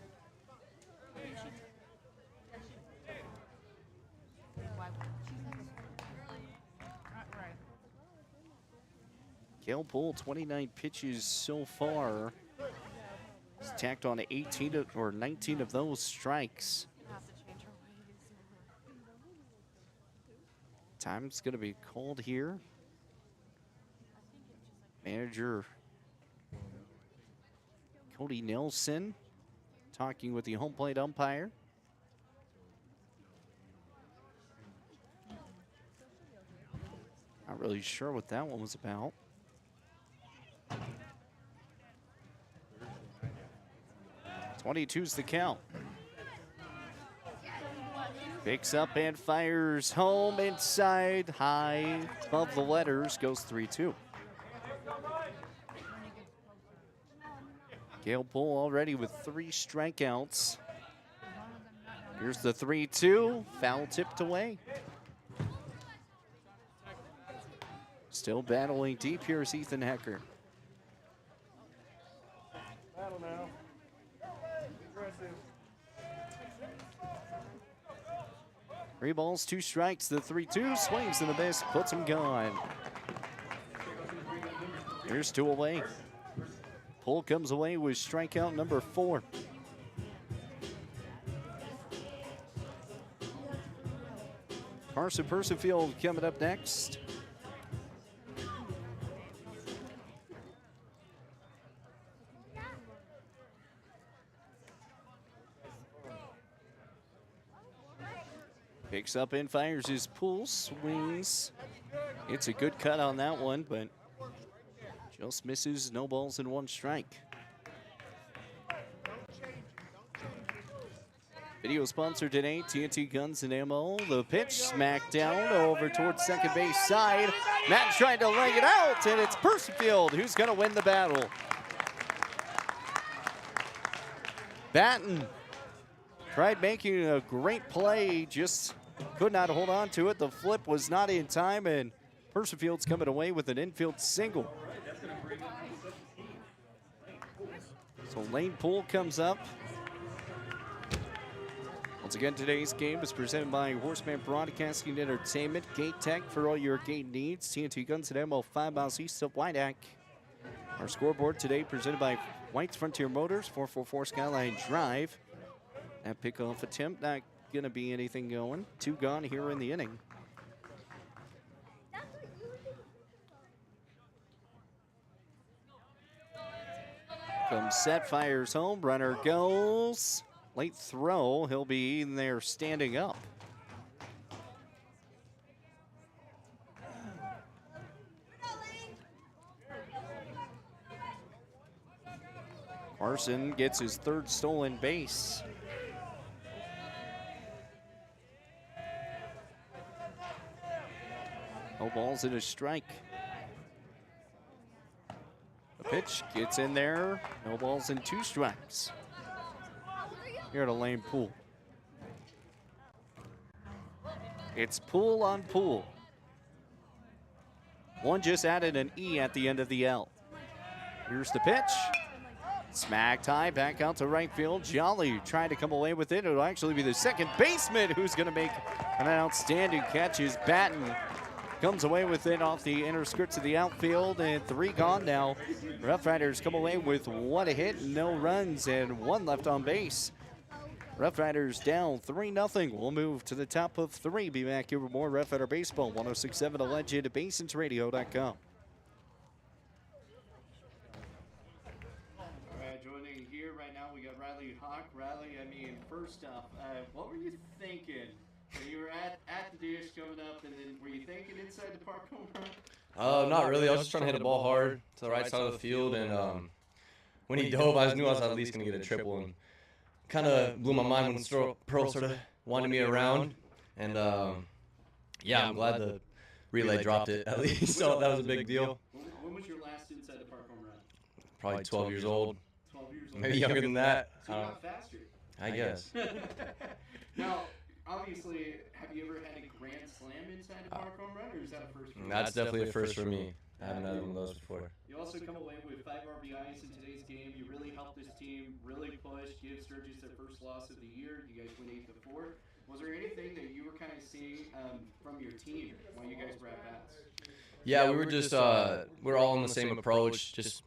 Cale Poole, 29 pitches so far. He's tacked on 19 of those strikes. Time's going to be called here. Manager Cody Nelson talking with the home plate umpire. Not really sure what that one was about. .22's the count. Picks up and fires home inside, high above the letters, goes 3-2. Cale Poole already with 3 strikeouts. Here's the 3-2, foul tipped away. Still battling deep, here's Ethan Hecker. Battle now. Aggressive. 3 balls, 2 strikes, the 3-2, swings and a miss, puts him gone. Here's 2 away. Poole comes away with strikeout number 4. Carson Percifield coming up next. Picks up and fires his pull, swings. It's a good cut on that one, but just misses. No balls and one strike. Video sponsor today, TNT Guns and Ammo. The pitch smacked down over towards second base side. Matt trying to leg it out, and it's Percifield who's going to win the battle. Batten tried making a great play, just could not hold on to it. The flip was not in time, and Percifield's coming away with an infield single. So Lane Poole comes up. Once again, today's game is presented by Horseman Broadcasting Entertainment. Gate Tech for all your gate needs. TNT Guns and Ammo 5 miles east of Wyandotte. Our scoreboard today presented by White's Frontier Motors, 444 Skyline Drive. That pickoff attempt, not going to be anything going. 2 gone here in the inning. Comes set, fires home, runner goes. Late throw, he'll be in there standing up. Carson gets his 3rd stolen base. No balls and a strike. The pitch gets in there. No balls and 2 strikes. Here to Lane Poole. It's Poole on Poole. One just added an E at the end of the L. Here's the pitch. Smacked high, back out to right field. Jolly trying to come away with it. It'll actually be the second baseman who's going to make an outstanding catch. Is Batten. Comes away with it off the inner skirts of the outfield, and 3 gone now. Rough Riders come away with 1 hit, no runs, and 1 left on base. Rough Riders down 3-0. We'll move to the top of 3. Be back here with more Rough Rider Baseball. 106.7 The Legend at BasonsRadio.com. All right, joining here right now, we got Riley Hawk. Riley, I mean, first off, what were you thinking when you were at the dish coming up, and then were you thinking inside the park home run? Not really. I was just trying to hit a ball hard to the right side of the field, and when he dove, I knew I was at least going to get a triple, and kind of blew my mind when Pearl sort of wanted me around, and yeah, I'm glad the relay dropped it at least, so that was a big deal. When was your last inside the park home run? Probably 12 years old. 12 years old. Maybe younger than that. So you got faster. I guess. Now, obviously, have you ever had a grand slam inside the park home run, or is that a first for you? That's definitely a first for me. I haven't had one of those before. You also come away with 5 RBIs in today's game. You really helped this team, really push, give Sturgis their first loss of the year. You guys win 8-4. Was there anything that you were kind of seeing from your team while you guys were at bats? Yeah, we were just we're all on the same approach, just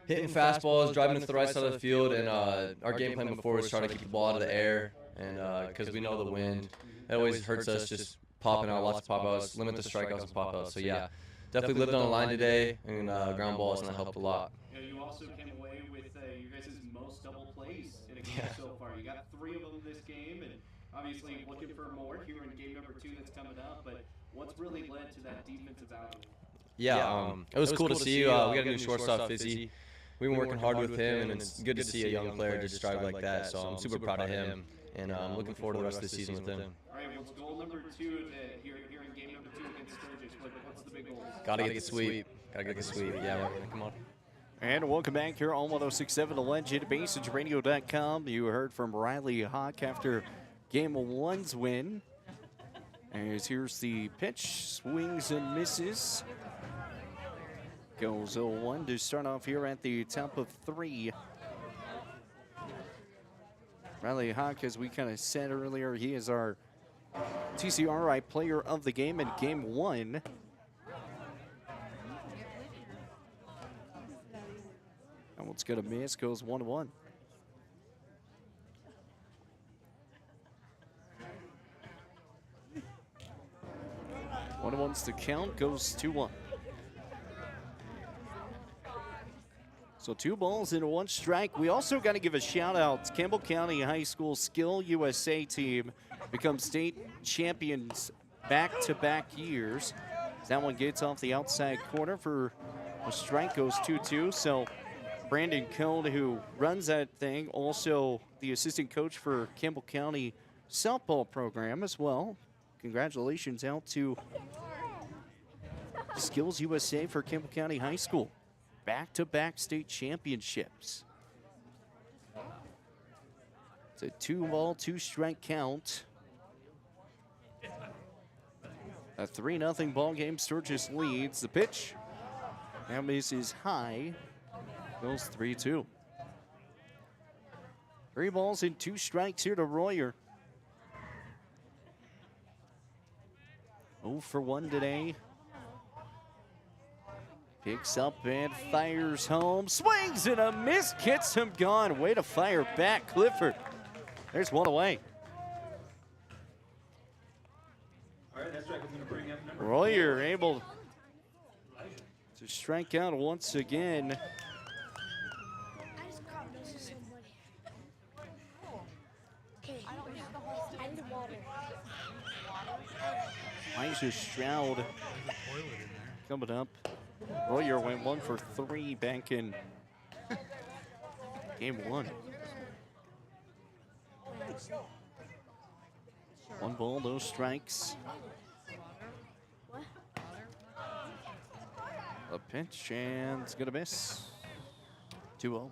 hitting fastballs, driving to the right side of the field, and our game plan before was trying to keep the ball out of the air, and because we know the wind, it always hurts us just popping out, lots of pop-outs, limit the strikeouts and pop-outs. So yeah, definitely lived on the line today, and ground balls, and that helped a lot. You know, you also came away with your guys' most double plays in a game so far. You got 3 of them this game, and obviously looking for more here in game number 2 that's coming up, but what's really led to that defensive outing? Yeah, it was cool to see. We got a new shortstop, Fizzy. We've been working hard with him, and it's good to see a young player just strive like that, so I'm super proud of him, and I'm looking forward to the rest of the season with him. All right, what's goal number 2 here in game number 2 against Sturgis? What's the big goal? Gotta get the sweep. Gotta get the sweep. Yeah, come on. And welcome back here on 106.7 The Legend, BasonsRadio.com. You heard from Riley Hawk after Game 1's win. As here's the pitch, swings and misses. Goes 0-1 to start off here at the top of 3. Riley Hawk, as we kind of said earlier, he is our TCRI player of the game in Game 1. And what's going to miss goes 1-1. Evens the count, goes 2-1. So 2 balls and 1 strike. We also got to give a shout out to Campbell County High School Skill USA team, become state champions back-to-back years. That one gets off the outside corner for a strike, goes 2-2. So Brandon Cone, who runs that thing, also the assistant coach for Campbell County softball program as well. Congratulations out to Skills USA for Campbell County High School. Back-to-back state championships. It's a 2-ball, 2-strike count. A 3-0 ball game. Sturgis leads. The pitch now misses high. Goes 3-2. 3 balls and 2 strikes here to Royer. 0 for 1 today. Picks up and fires home. Swings and a miss. Gets him gone. Way to fire back, Clifford. There's one away. All right, that strike is going to bring up number Royer able to strike out once again. Elijah Stroud coming up. Royer went 1 for 3 back in game 1. 1 ball, no strikes. A pitch and it's gonna miss. 2-0.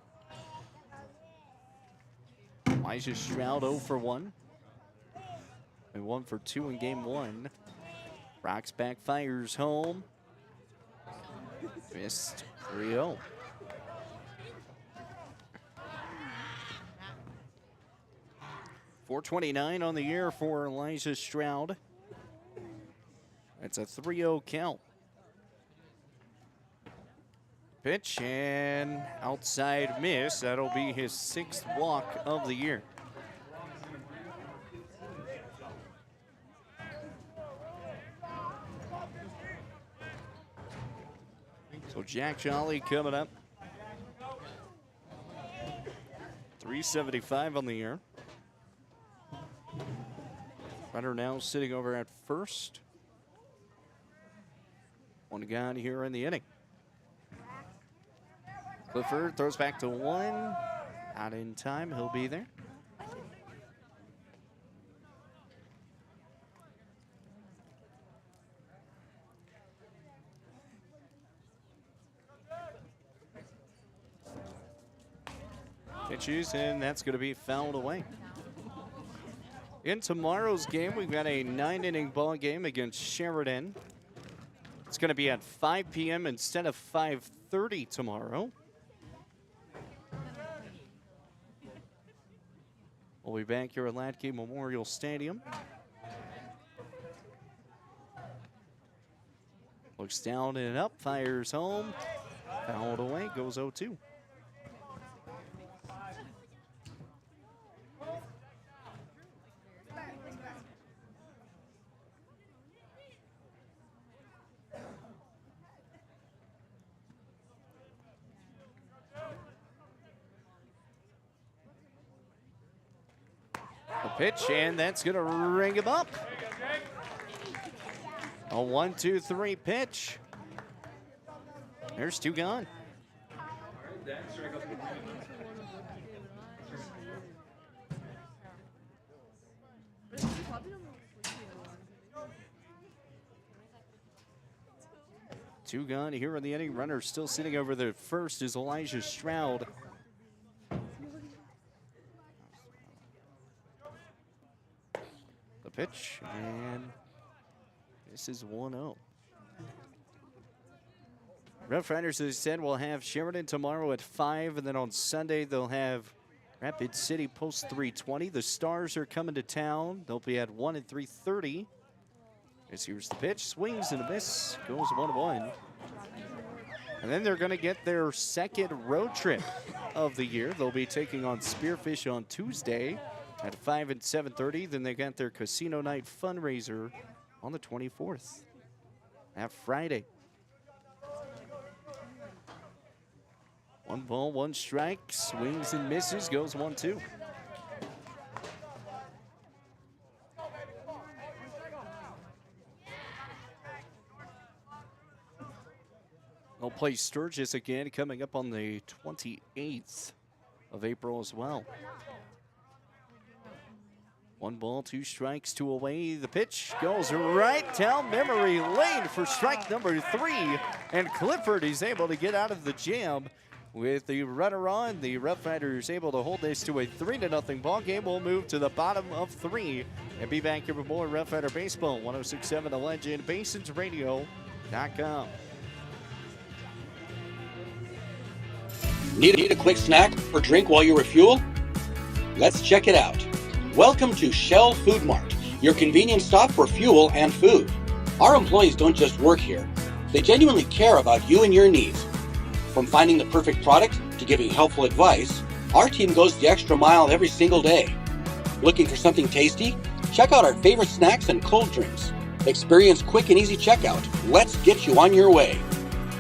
Elijah Stroud 0 for 1. And 1 for 2 in game 1. Rocks back, fires home. Missed. 3-0. .429 on the year for Elijah Stroud. That's a 3-0 count. Pitch and outside miss. That'll be his 6th walk of the year. So Jack Jolly coming up. 375 on the year. Runner now sitting over at first. 1 gone here in the inning. Clifford throws back to 1. Not in time. He'll be there. Pitches, and that's going to be fouled away. In tomorrow's game, we've got a 9-inning ball game against Sheridan. It's going to be at 5 p.m. instead of 5:30 tomorrow. We'll be back here at Latke Memorial Stadium. Looks down and up, fires home. Fouled away, goes 0-2. Pitch, and that's going to ring him up. A 1-2-3 pitch. There's 2 gone. Two gone here in the inning. Runner still sitting over the first is Elijah Stroud. The pitch, and this is 1-0. Rough Riders, as I said, will have Sheridan tomorrow at 5, and then on Sunday they'll have Rapid City post 3:20. The Stars are coming to town. They'll be at 1 and 3:30. Here's the pitch, swings and a miss, goes 1-1. And then they're going to get their 2nd road trip of the year. They'll be taking on Spearfish on Tuesday at 5 and 7:30. Then they got their casino night fundraiser on the 24th. that Friday. 1 ball, 1 strike, swings and misses, goes 1-2. They'll play Sturgis again coming up on the 28th of April as well. 1 ball, 2 strikes, 2 away. The pitch goes right down memory lane for strike number 3. And Clifford is able to get out of the jam with the runner on. The Rough Riders able to hold this to a 3-0 ball game. We'll move to the bottom of 3 and be back here with more Rough Rider Baseball. 106.7 The Legend, BasonsRadio.com. Need a quick snack or drink while you refuel? Let's check it out. Welcome to Shell Food Mart, your convenience stop for fuel and food. Our employees don't just work here. They genuinely care about you and your needs. From finding the perfect product to giving helpful advice, our team goes the extra mile every single day. Looking for something tasty? Check out our favorite snacks and cold drinks. Experience quick and easy checkout. Let's get you on your way.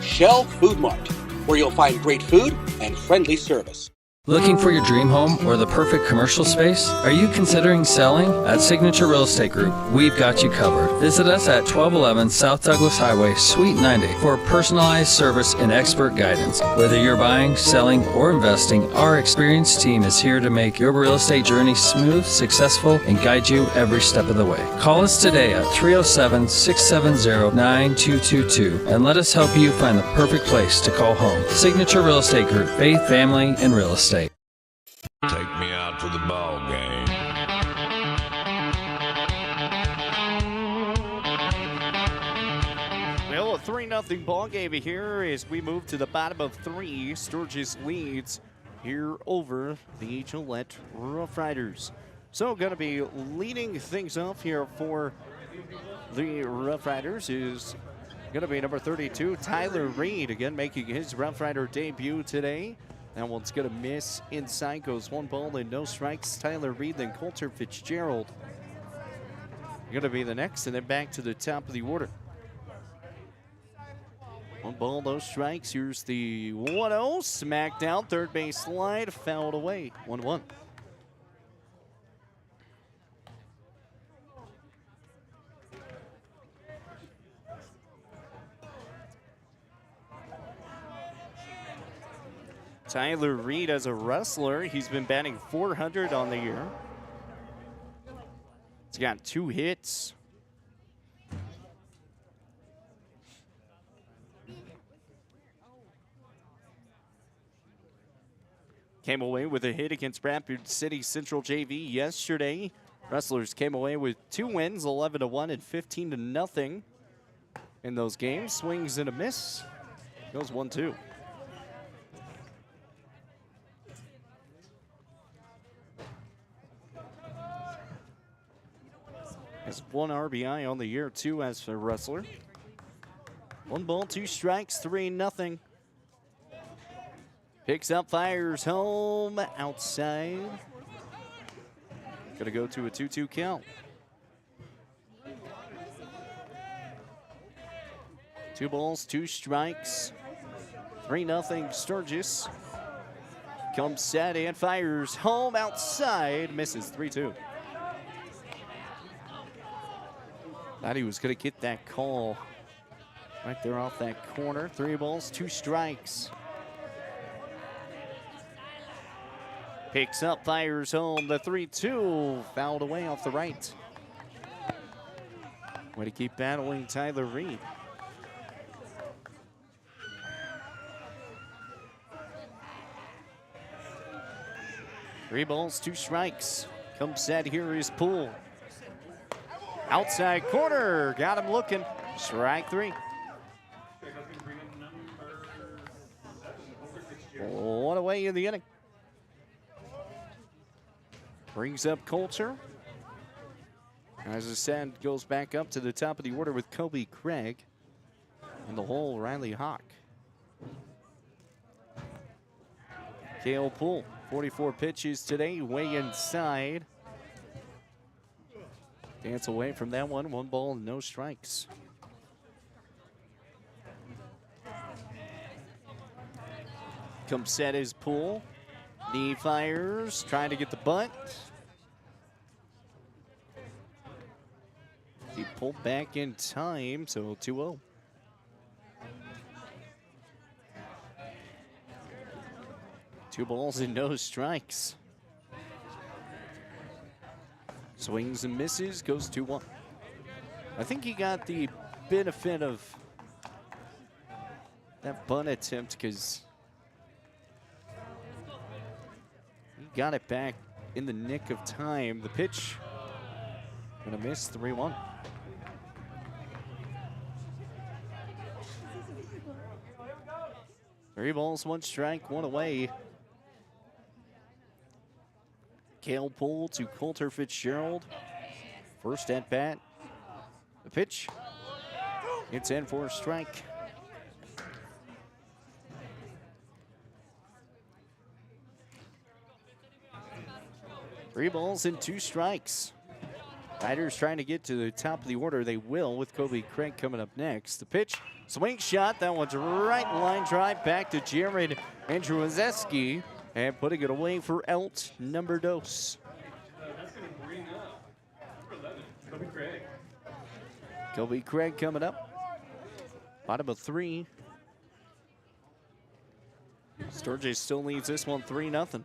Shell Food Mart, where you'll find great food and friendly service. Looking for your dream home or the perfect commercial space? Are you considering selling? At Signature Real Estate Group, we've got you covered. Visit us at 1211 South Douglas Highway, Suite 90 for personalized service and expert guidance. Whether you're buying, selling, or investing, our experienced team is here to make your real estate journey smooth, successful, and guide you every step of the way. Call us today at 307-670-9222 and let us help you find the perfect place to call home. Signature Real Estate Group, faith, family, and real estate. Take me out to the ball game. Well, a 3-0 ball game here as we move to the bottom of 3. Sturgis leads here over the Gillette Rough Riders. So going to be leading things off here for the Rough Riders is going to be number 32, Tyler Reed, again making his Rough Rider debut today. That one's going to miss inside, goes 1 ball and no strikes. Tyler Reed, then Coulter Fitzgerald going to be the next, and then back to the top of the order. 1 ball, no strikes. Here's the 1-0, smacked down, third base slide, fouled away, 1-1. Tyler Reed as a wrestler, he's been batting .400 on the year. He's got 2 hits. Came away with a hit against Rapid City Central JV yesterday. Wrestlers came away with 2 wins, 11-1 and 15-0 in those games. Swings and a miss. Goes 1-2. Has 1 RBI on the year, 2 as a wrestler. 1 ball, 2 strikes, 3-0. Picks up, fires home, outside. Gonna go to a 2-2 count. 2 balls, 2 strikes, 3-0 Sturgis. Comes set and fires home, outside, misses 3-2. Thought he was going to get that call right there off that corner. 3 balls, 2 strikes. Picks up, fires home, the 3-2. Fouled away off the right. Way to keep battling Tyler Reed. Three balls, 2 strikes. Comes set, here is Poole. Outside corner, got him looking. Strike 3. 1 away in the inning. Brings up Coulter. As I said, goes back up to the top of the order with Kobe Craig. In the hole, Riley Hawk. Cale Poole, 44 pitches today, way inside. Dance away from that one. 1 ball and no strikes. comes set his pull. Knee fires, trying to get the bunt. He pulled back in time, so 2-0. Two balls and no strikes. Swings and misses, goes 2-1. I think he got the benefit of that bunt attempt because he got it back in the nick of time. The pitch, gonna miss, 3-1. Three balls, one strike, one away. Kale pull to Coulter Fitzgerald. First at bat. The pitch. It's in for a strike. Three balls and two strikes. Riders trying to get to the top of the order. They will with Kobe Craig coming up next. The pitch, swing shot. That one's right line drive back to Jared Andrzejewski. And putting it away for out number dos. That's going to bring up number 11, Kobe Craig. Kobe Craig coming up. Bottom of 3. Sturgis still leads this one 3-0.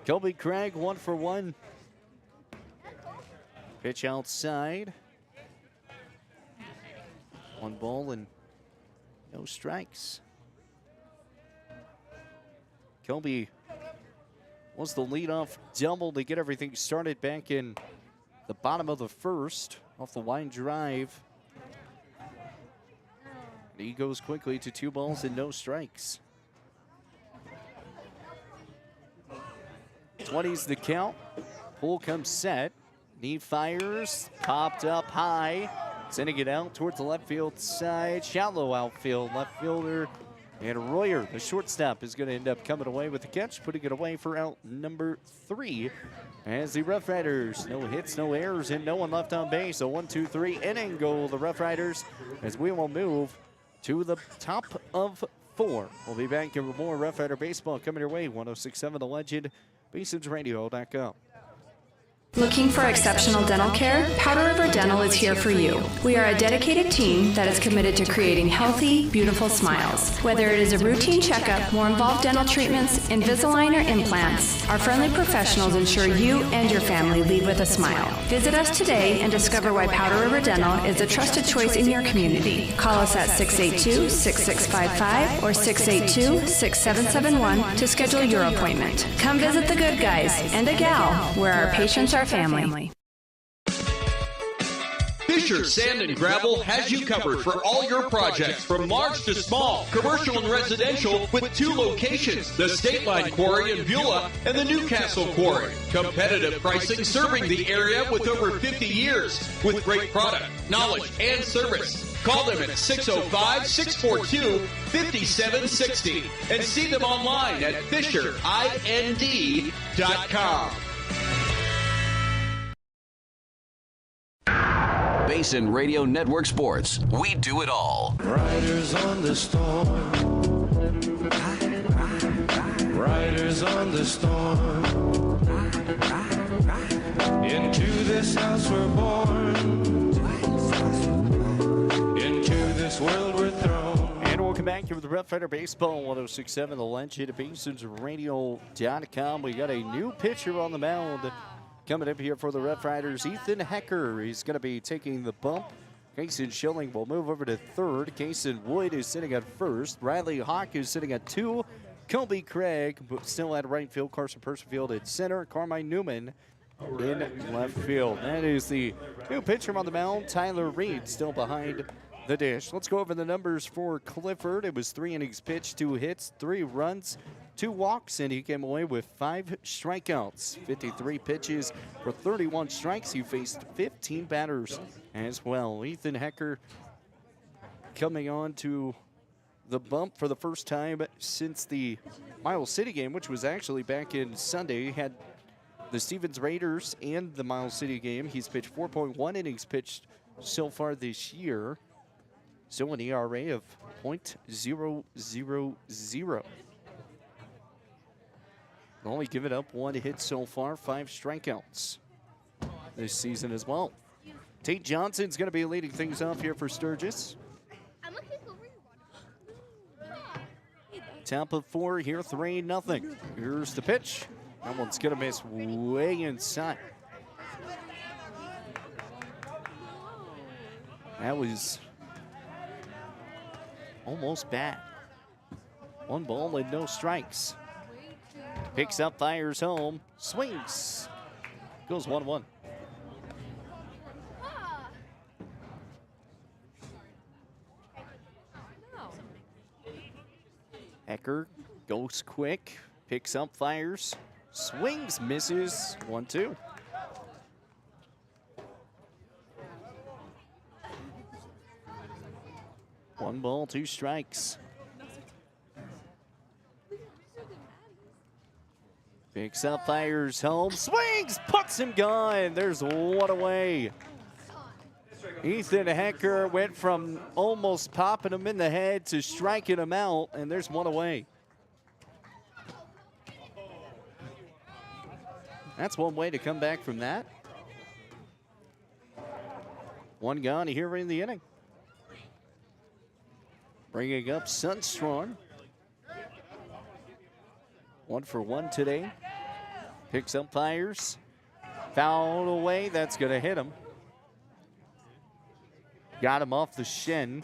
Kobe Craig 1 for 1. Pitch outside. One ball and no strikes. Kobe was the leadoff double to get everything started back in the bottom of the first off the line drive. And he goes quickly to 2 balls and no strikes. 20's the count. Pull comes set. Knee fires. Popped up high. Sending it out towards the left field side. Shallow outfield. Left fielder. And Royer, the shortstop, is going to end up coming away with the catch, putting it away for out number 3. As the Rough Riders, no hits, no errors, and no one left on base. So 1-2-3 inning goal, the Rough Riders, as we will move to the top of 4. We'll be back here with more Rough Rider baseball coming your way. 106.7 The Legend, BasonsRadio.com. Looking for exceptional dental care? Powder River Dental is here for you. We are a dedicated team that is committed to creating healthy, beautiful smiles. Whether it is a routine checkup, more involved dental treatments, Invisalign, or implants, our friendly professionals ensure you and your family leave with a smile. Visit us today and discover why Powder River Dental is a trusted choice in your community. Call us at 682-6655 or 682-6771 to schedule your appointment. Come visit the good guys and a gal where our patients are family. Fisher Sand and Gravel has you covered for all your projects from large to small, commercial and residential, with 2 locations, the State Line Quarry in Beulah and the Newcastle Quarry. Competitive pricing serving the area with over 50 years, with great product, knowledge, and service. Call them at 605-642-5760 and see them online at FisherIND.com. Basin Radio Network Sports. We do it all. Riders on the storm. Riders on the storm. Into this house we're born. Into this world we're thrown. And welcome back here with the Rough Rider Baseball 106.7 The Legend at BasonsRadio.com. We got a new pitcher on the mound. Coming up here for the Rough Riders, Ethan Hecker. He's going to be taking the bump. Kason Schilling will move over to third. Kason Wood is sitting at first. Riley Hawk is sitting at 2. Kobe Craig still at right field. Carson Percival at center. Carmine Newman in left field. That is the new pitcher on the mound. Tyler Reed still behind the dish. Let's go over the numbers for Clifford. It was 3 innings pitched, 2 hits, 3 runs, 2 walks, and he came away with 5 strikeouts. 53 pitches for 31 strikes. He faced 15 batters as well. Ethan Hecker coming on to the bump for the first time since the Miles City game, which was actually back in Sunday. He had the Stevens Raiders and the Miles City game. He's pitched 4.1 innings pitched so far this year. So an ERA of .000. Only given up 1 hit so far, 5 strikeouts this season as well. Tate Johnson's going to be leading things off here for Sturgis. Top of 4 here, 3-0. Here's the pitch. That one's going to miss way inside. That was almost bad. 1 ball and no strikes. Picks up, fires home, swings. Goes 1-1. Hecker goes quick, picks up, fires, swings, misses, 1-2. One ball, 2 strikes. Picks up, fires home, swings, puts him gone. There's 1 away. Ethan Hecker went from almost popping him in the head to striking him out, and there's 1 away. That's one way to come back from that. 1 gone here in the inning. Bringing up Sundstrom. 1 for 1 today. Picks up, fires. Fouled away. That's going to hit him. Got him off the shin.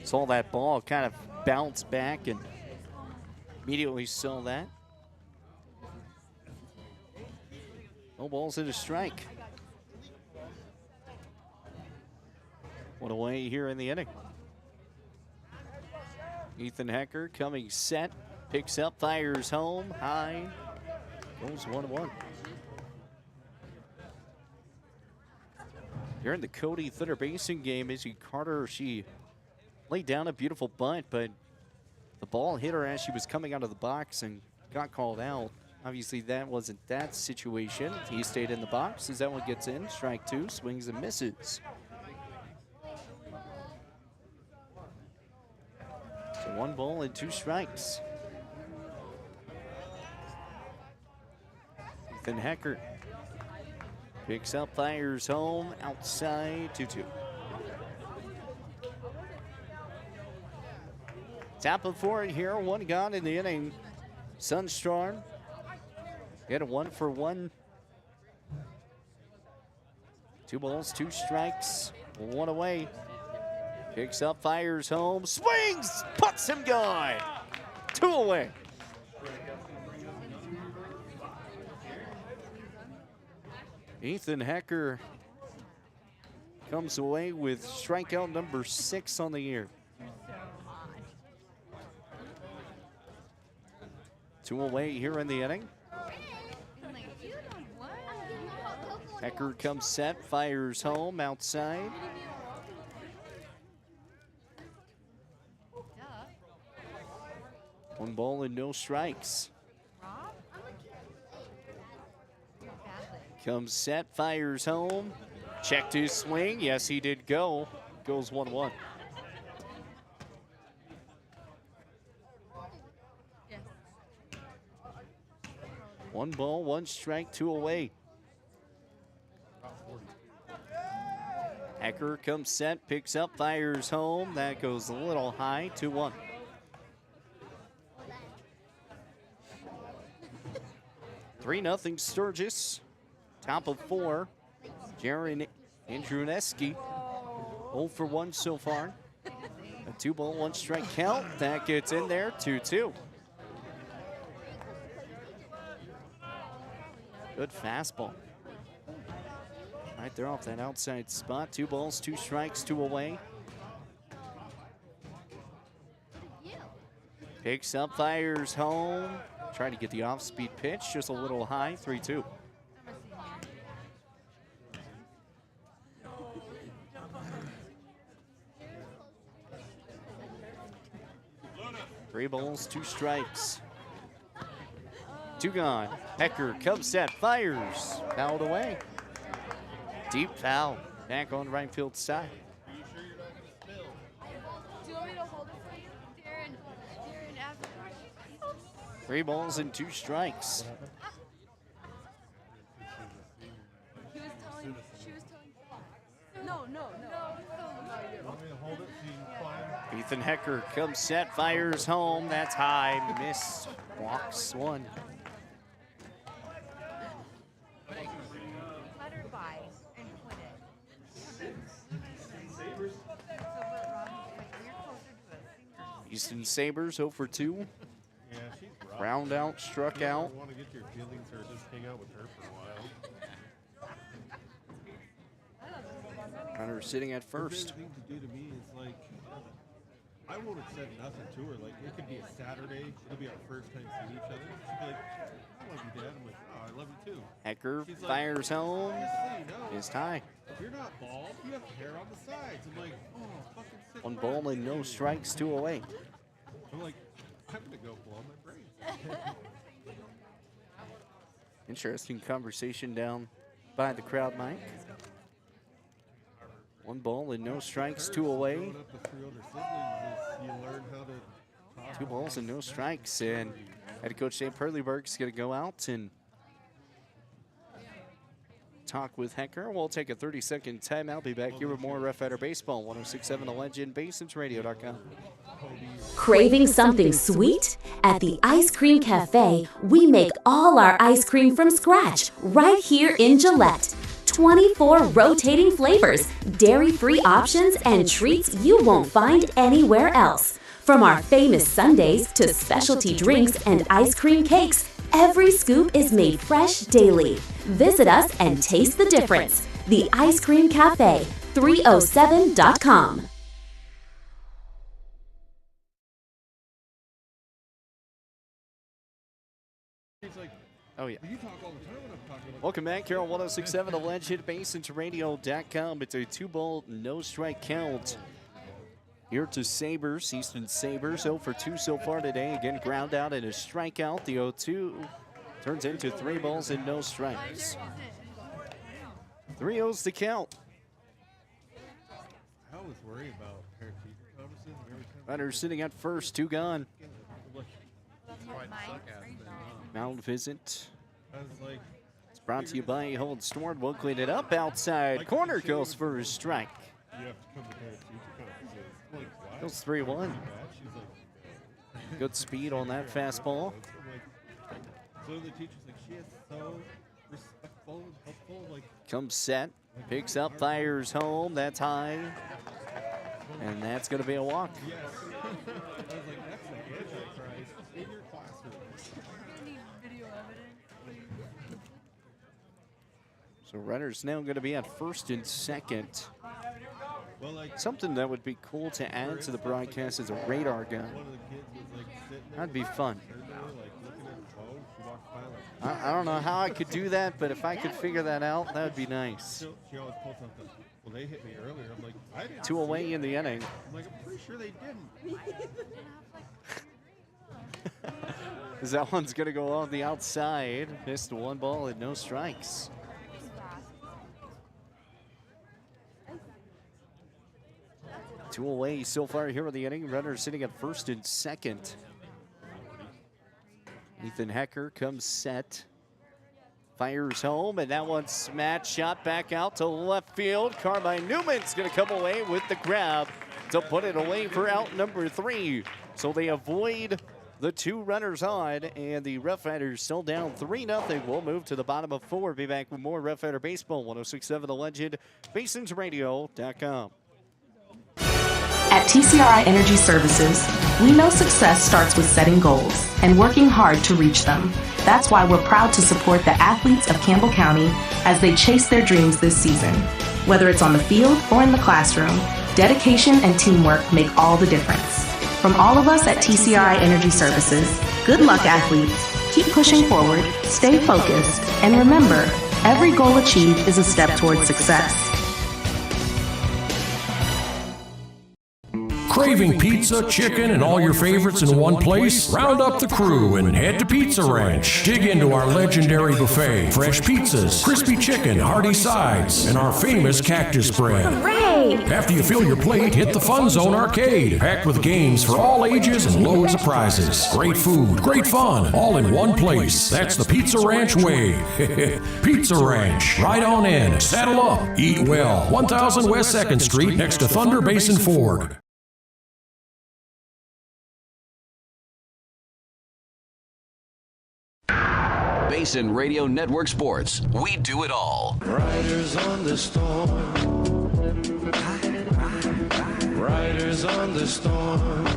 Saw that ball kind of bounce back and immediately saw that. No balls and a strike. 1 away here in the inning. Ethan Hecker coming set, picks up, fires home, high, goes 1-1. Here in the Cody Thunder Basin game, Izzy Carter, she laid down a beautiful bunt, but the ball hit her as she was coming out of the box and got called out. Obviously, that wasn't that situation. He stayed in the box as that one gets in. Strike 2, swings and misses. So 1 ball and 2 strikes. Ethan Hecker picks up, fires home, outside, 2-2. Top of 4 here, 1 gone in the inning. Sundstrom get a 1 for 1. 2 balls, 2 strikes, 1 away. Picks up, fires home, swings, puts him gone. 2 away. Ethan Hecker comes away with strikeout number 6 on the year. 2 away here in the inning. Hecker comes set, fires home, outside. One ball and no strikes. Comes set, fires home. Check to swing. Yes, he did go. Goes 1-1. One ball, 1 strike, 2 away. Hecker comes set, picks up, fires home. That goes a little high, 2-1. Three 0 Sturgis. Top of 4. Jaron Andruneski 0 for 1 so far. A 2 ball, 1 strike count. That gets in there, 2-2. Good fastball. Right there off that outside spot. 2 balls, 2 strikes, 2 away. Picks up, fires home. Trying to get the off-speed pitch, just a little high, 3-2. Three balls, 2 strikes. 2 gone. Hecker comes set, fires. Fouled away. Deep foul. back on right field side. Do you want me to hold it for you? Darren asked. 3 balls and 2 strikes. She was telling. No. Ethan Hecker comes set, fires home. That's high, missed, walks 1. Let her by and quit it. Easton Sabres 0 for 2. Yeah, she's rough. Ground out, struck You out. want to get your feelings or just hang out with her for a while. Runner sitting at The first. thing to do to me is like, I won't have said nothing to her. Like, it could be a Saturday. It'll be our first time seeing each other. She'll be like, I love you, Dad. I'm like, oh, I love you too. Hecker She's like, fires home. "Honestly, no. Is tie. If you're not bald, you have hair on the sides. I'm like, oh, fucking sit 1 down." ball and no strikes, 2 away. I'm like, I'm going to go blow my brains. Interesting conversation down by the crowd mic. 1 ball and no strikes, 2 away. Growing up with 3 older siblings is you learn how to talk 2 balls and no strikes. And head coach Dave Perleyberg's going to go out and talk with Hecker. We'll take a 30-second timeout. Be back here with more Rough Rider Baseball. 106.7 The Legend, BasensRadio.com. Craving something sweet? At the Ice Cream Cafe, we make all our ice cream from scratch right here in Gillette. 24 rotating flavors, dairy-free options, and treats you won't find anywhere else. From our famous sundaes to specialty drinks and ice cream cakes, every scoop is made fresh daily. Visit us and taste the difference. The Ice Cream Cafe, 307.com. Oh, yeah. You talk all the time when I'm talking about. Welcome back here on 106.7 The Legend, BasensRadio.com. It's a 2-ball, no strike count. Here to Sabres, Easton Sabres, 0 for 2 so far today. Again, ground out and a strikeout. The 0-2 turns into 3 balls and no strikes. 3-0's the count. I always worry about parent-teacher conversations every time. Runner sitting at first, 2 gone. Like, Mound visit. I was like, It's brought to you by Hold Storm. We'll clean it up outside. Corner goes for a strike. you have to come to parent-teacher conferences. I'm like, why? Goes 3-1. She's like, Good speed on that fastball. I'm like, so the teacher's like, she is so respectful and helpful. Like, Comes set, picks up, fires home. That's high. And that's going to be a walk. yes. I was like, that's the Antichrist in your classroom. So runners now going to be at first and second. Well, like, Something that would be cool to add to the broadcast is a radar gun. one of the kids was like sitting there, That'd be fun. like looking at the phone. She walked by like, I don't know how I could do that, but if I could figure that out, that would be nice. she always pulls something. Well, they hit me earlier. I'm like, I didn't. 2 away in the inning. I'm like, I'm pretty sure they didn't. As that one's going to go on the outside. Missed 1 ball and no strikes. Two away so far here in the inning. Runner sitting at first and second. Ethan Hecker comes set. Fires home, and that one's smashed shot back out to left field. Carmine Newman's going to come away with the grab to put it away for out number 3. So they avoid the 2 runners on, and the Rough Riders still down 3-0. We'll move to the bottom of 4. Be back with more Rough Rider Baseball. 106.7 The Legend, BasensRadio.com. At TCRI Energy Services, we know success starts with setting goals and working hard to reach them. That's why we're proud to support the athletes of Campbell County as they chase their dreams this season. Whether it's on the field or in the classroom, dedication and teamwork make all the difference. From all of us at TCRI Energy Services, good luck, athletes. Keep pushing forward, stay focused, and remember, every goal achieved is a step towards success. Craving pizza, chicken, and all your favorites in one place? Round up the crew and head to Pizza Ranch. Dig into our legendary buffet, fresh pizzas, crispy chicken, hearty sides, and our famous cactus bread. Hooray! After you fill your plate, hit the Fun Zone Arcade, packed with games for all ages and loads of prizes. Great food, great fun, all in one place. That's the Pizza Ranch way. Pizza Ranch, right on in. Saddle up, eat well. 1000 West 2nd Street, next to Thunder Basin Ford. Basin Radio Network Sports. We do it all. Riders on the storm. Riders on the storm.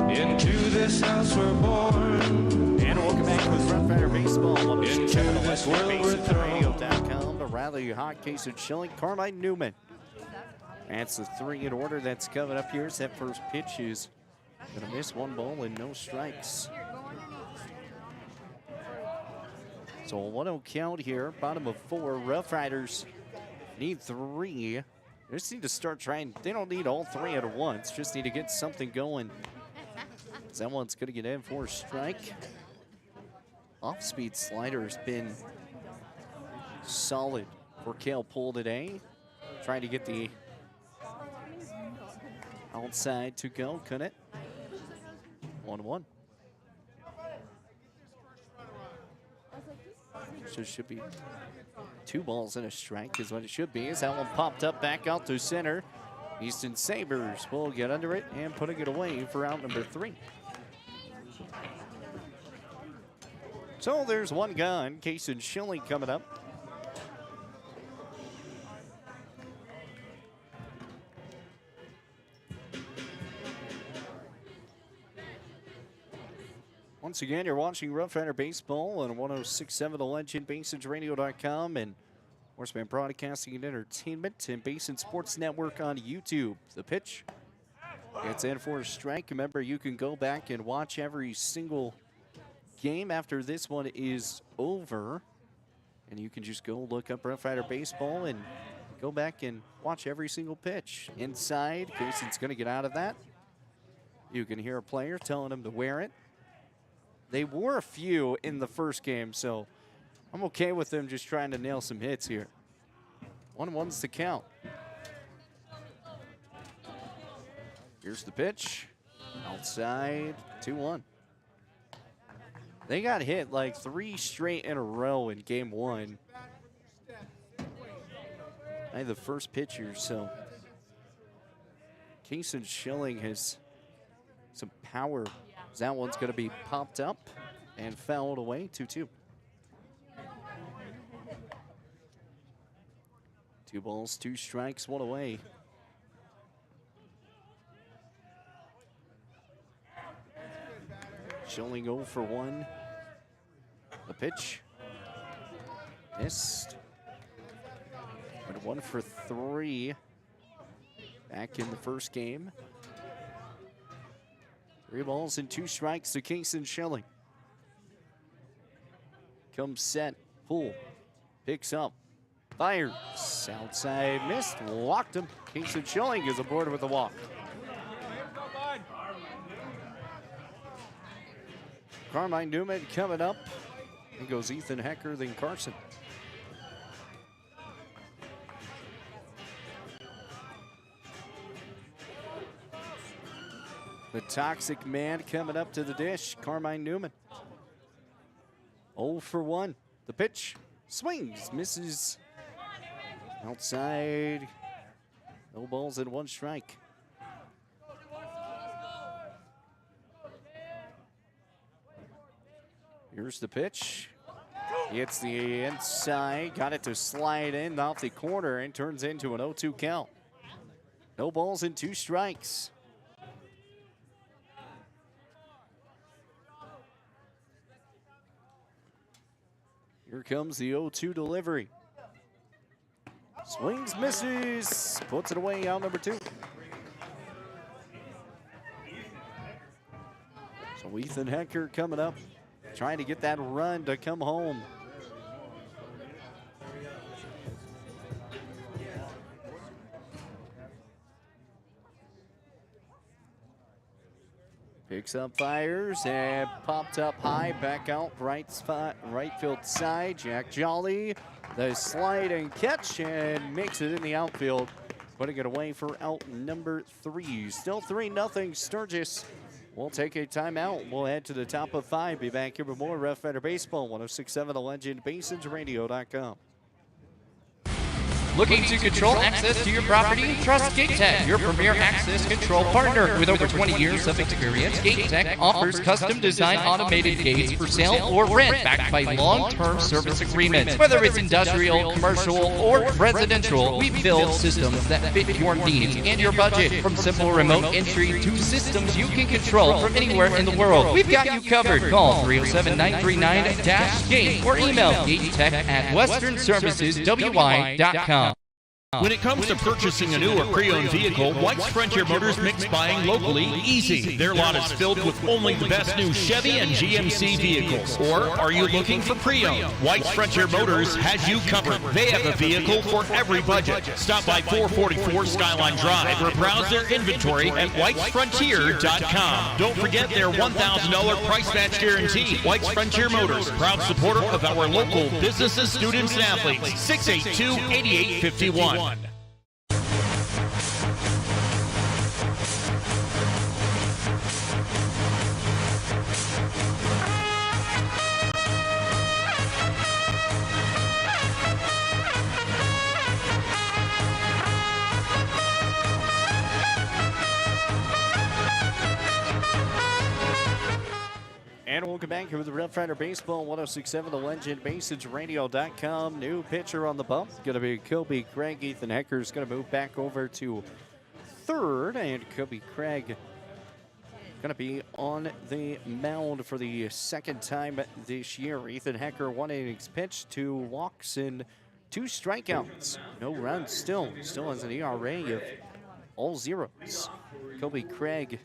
Into this house we're born. And welcome back to Rough Rider Baseball. Into this world we're thrown. Radio.com. A rather hot case of chilling. Carmine Newman. That's the 3 in order that's coming up here. As that first pitch is going to miss 1 ball and no strikes. So a 1-0 count here. Bottom of 4. Rough Riders need 3. They just need to start trying. They don't need all 3 at once. Just need to get something going. That one's going to get in for a strike. Off-speed slider has been solid for Cale Poole today. Trying to get the outside to go. Couldn't. 1-1. So it should be 2 balls and a strike is what it should be. As that one popped up back out to center. Easton Sabres will get under it and putting it away for out number 3. So there's 1 gone. Kason Schilling coming up. Once again, you're watching Rough Rider Baseball on 106.7 The Legend, BasonsRadio.com, and Horseman Broadcasting and Entertainment, and Basin Sports Network on YouTube. The pitch gets in for a strike. Remember, you can go back and watch every single game after this one is over. And you can just go look up Rough Rider Baseball and go back and watch every single pitch. Inside, Cason's going to get out of that. You can hear a player telling him to wear it. They wore a few in the first game, so I'm okay with them just trying to nail some hits here. 1-1's the count. Here's the pitch. Outside, 2-1. They got hit like 3 straight in a row in game 1. I had the first pitcher, so Kason Schilling has some power. That one's going to be popped up and fouled away, 2-2. 2 balls, 2 strikes, 1 away. Schilling 0 for 1. The pitch. Missed. But 1 for 3 back in the first game. 3 balls and 2 strikes to Kason Schilling. Comes set, pull, picks up, fires. Outside, missed, walked him. Kason Schilling is aboard with a walk. Carmine Newman coming up. He goes Ethan Hecker, then Carson. The Toxic Man coming up to the dish, Carmine Newman. 0 for 1. The pitch, swings, misses. Outside, no balls and 1 strike. Here's the pitch. Hits the inside, got it to slide in off the corner and turns into an 0-2 count. No balls and 2 strikes. Here comes the 0-2 delivery. Swings, misses, puts it away, out number 2. So Ethan Hecker coming up, trying to get that run to come home. Picks up, fires, and popped up high, back out, right field side. Jack Jolly, the slide and catch, and makes it in the outfield. Putting it away for out number 3. Still 3-0 Sturgis. We'll take a timeout. We'll head to the top of 5. Be back here with more Rough Rider Baseball. 106.7 The Legend, BasonsRadio.com. Looking to control access to your property? Trust GateTech, your premier access control partner. With over 20 years of experience, GateTech offers custom designed automated gates for sale or rent, backed by long-term service agreements. Whether it's industrial, commercial, or residential, we build systems that fit your needs and your budget. From simple remote entry to systems you can control from anywhere in the world, we've got you covered. Call 307-939-GATE or email GateTech@westernserviceswy.com. When it comes to purchasing a new or pre-owned vehicle, White's Frontier Motors makes buying locally easy. Their lot is filled with only the best new Chevy and GMC vehicles. Or are you looking for pre-owned? White's Frontier Motors has you covered. They have a vehicle for every budget. Stop by 444 Skyline Drive or browse their inventory at whitesfrontier.com. Don't forget their $1,000 price match guarantee. White's Frontier Motors, proud supporter of our local businesses, students, and athletes. 682-8851. And welcome back here with the Rough Rider Baseball 106.7 The Legend, BasonsRadio.com. New pitcher on the bump. Going to be Kobe Craig. Ethan Hecker is going to move back over to third. And Kobe Craig going to be on the mound for the second time this year. Ethan Hecker, 1 innings pitched, 2 walks, and 2 strikeouts. No runs still. Still has an ERA of all zeros. Kobe Craig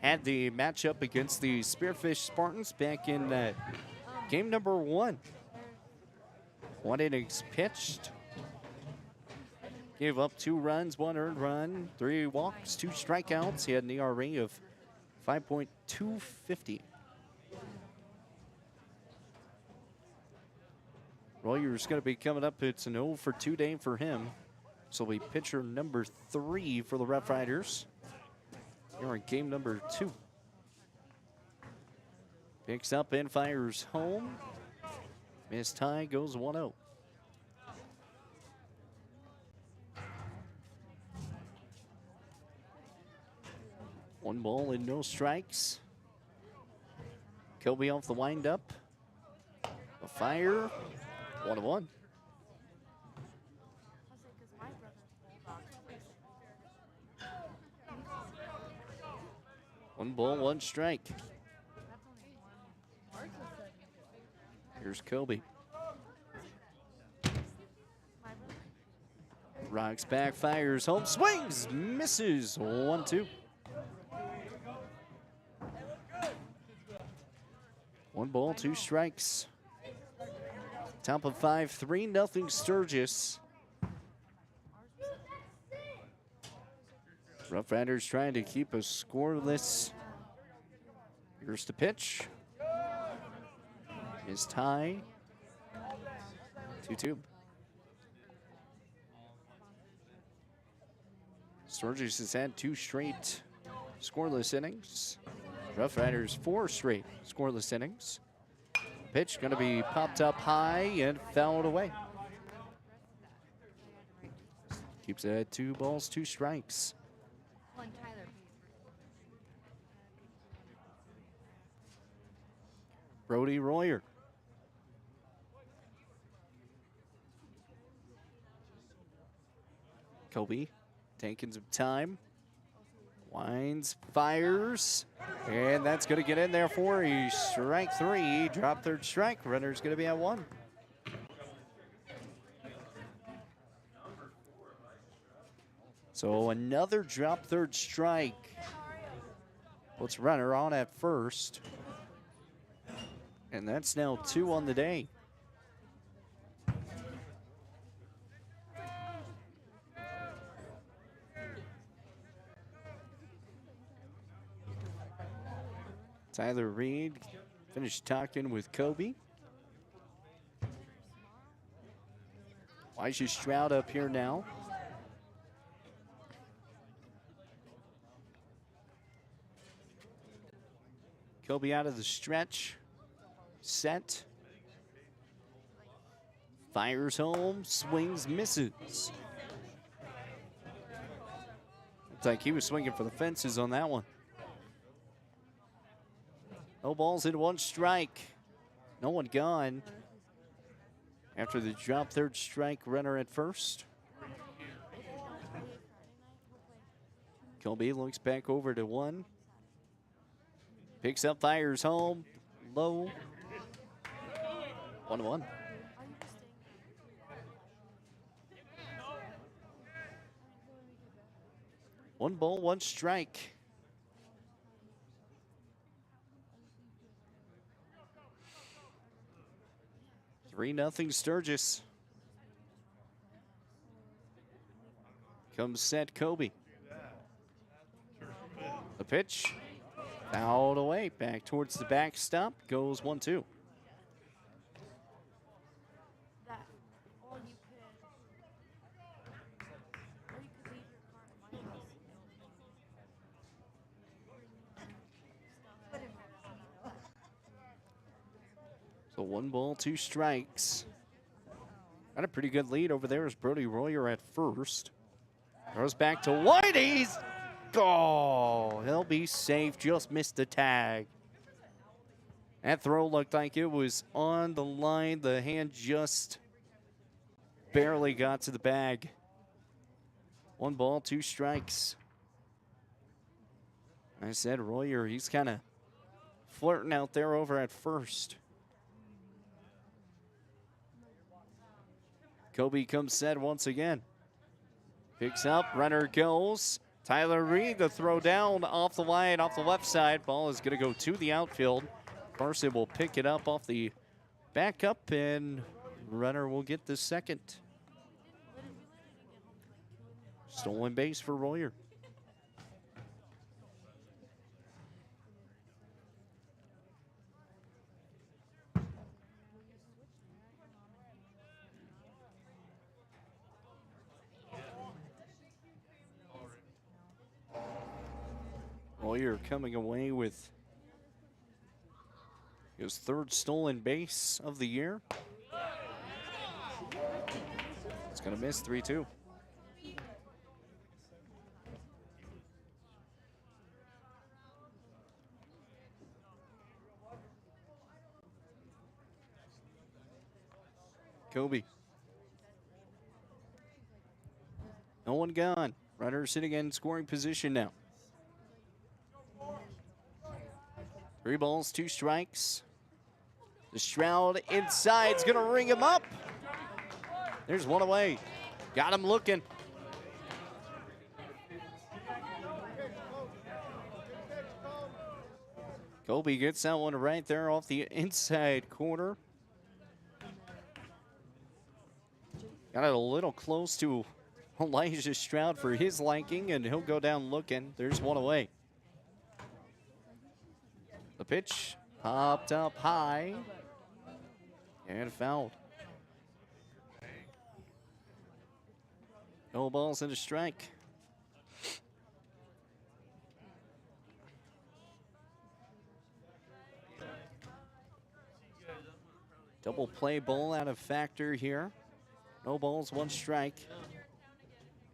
had the matchup against the Spearfish Spartans back in game number 1. 1 innings pitched. Gave up 2 runs, 1 earned run, 3 walks, 2 strikeouts. He had an ERA of 5.250. Royer's going to be coming up. It's an 0 for 2 day for him. So we pitcher number 3 for the Rough Riders. Here in game number 2. Picks up and fires home. Missed high, goes 1-0. One ball and no strikes. Kobe off the windup. A fire. 1-1. One ball, 1 strike. Here's Kobe. Rocks back, fires home, swings, misses. 1-2. 1 ball, 2 strikes. Top of 5, 3-0 Sturgis. Rough Riders trying to keep a scoreless. Here's the pitch. Is tie. 2-2. Sturgis has had 2 straight scoreless innings. Rough Riders 4 straight scoreless innings. Pitch going to be popped up high and fouled away. Keeps it at 2 balls, 2 strikes. Brody Royer. Kobe taking some time. Winds, fires, and that's going to get in there for a strike 3. Drop 3rd strike. Runner's going to be at 1. So another drop 3rd strike. Puts runner on at first. And that's now 2 on the day. Tyler Reed finished talking with Kobe. Elijah Stroud up here now. Kobe out of the stretch. Set. Fires home, swings, misses. Looks like he was swinging for the fences on that one. No balls in 1 strike. No one gone. After the drop, 3rd strike, runner at first. Kobe looks back over to 1. Picks up, fires home, low. 1-1. 1 ball, 1 strike. Three nothing Sturgis. Comes set Kobe. The pitch. Fouled away. Back towards the backstop. Goes 1-2. So 1 ball, 2 strikes. Got a pretty good lead over there as Brody Royer at first. Throws back to Whitey's. Oh, he'll be safe. Just missed the tag. That throw looked like it was on the line. The hand just barely got to the bag. 1 ball, 2 strikes. I said Royer, he's kind of flirting out there over at first. Kobe comes set once again. Picks up, runner goes. Tyler Reed, the throw down off the line, off the left side. Ball is going to go to the outfield. Carson will pick it up off the back up, and runner will get the second. Stolen base for Royer. Royer coming away with his 3rd stolen base of the year. It's going to miss 3-2. Kobe. No one gone. Runner sitting in scoring position now. 3 balls, 2 strikes. The Stroud inside's gonna ring him up. There's 1 away. Got him looking. Kobe gets that one right there off the inside corner. Got it a little close to Elijah Stroud for his liking, and he'll go down looking. There's 1 away. The pitch popped up high and fouled. No balls and a strike. Double play ball out of factor here. No balls, 1 strike.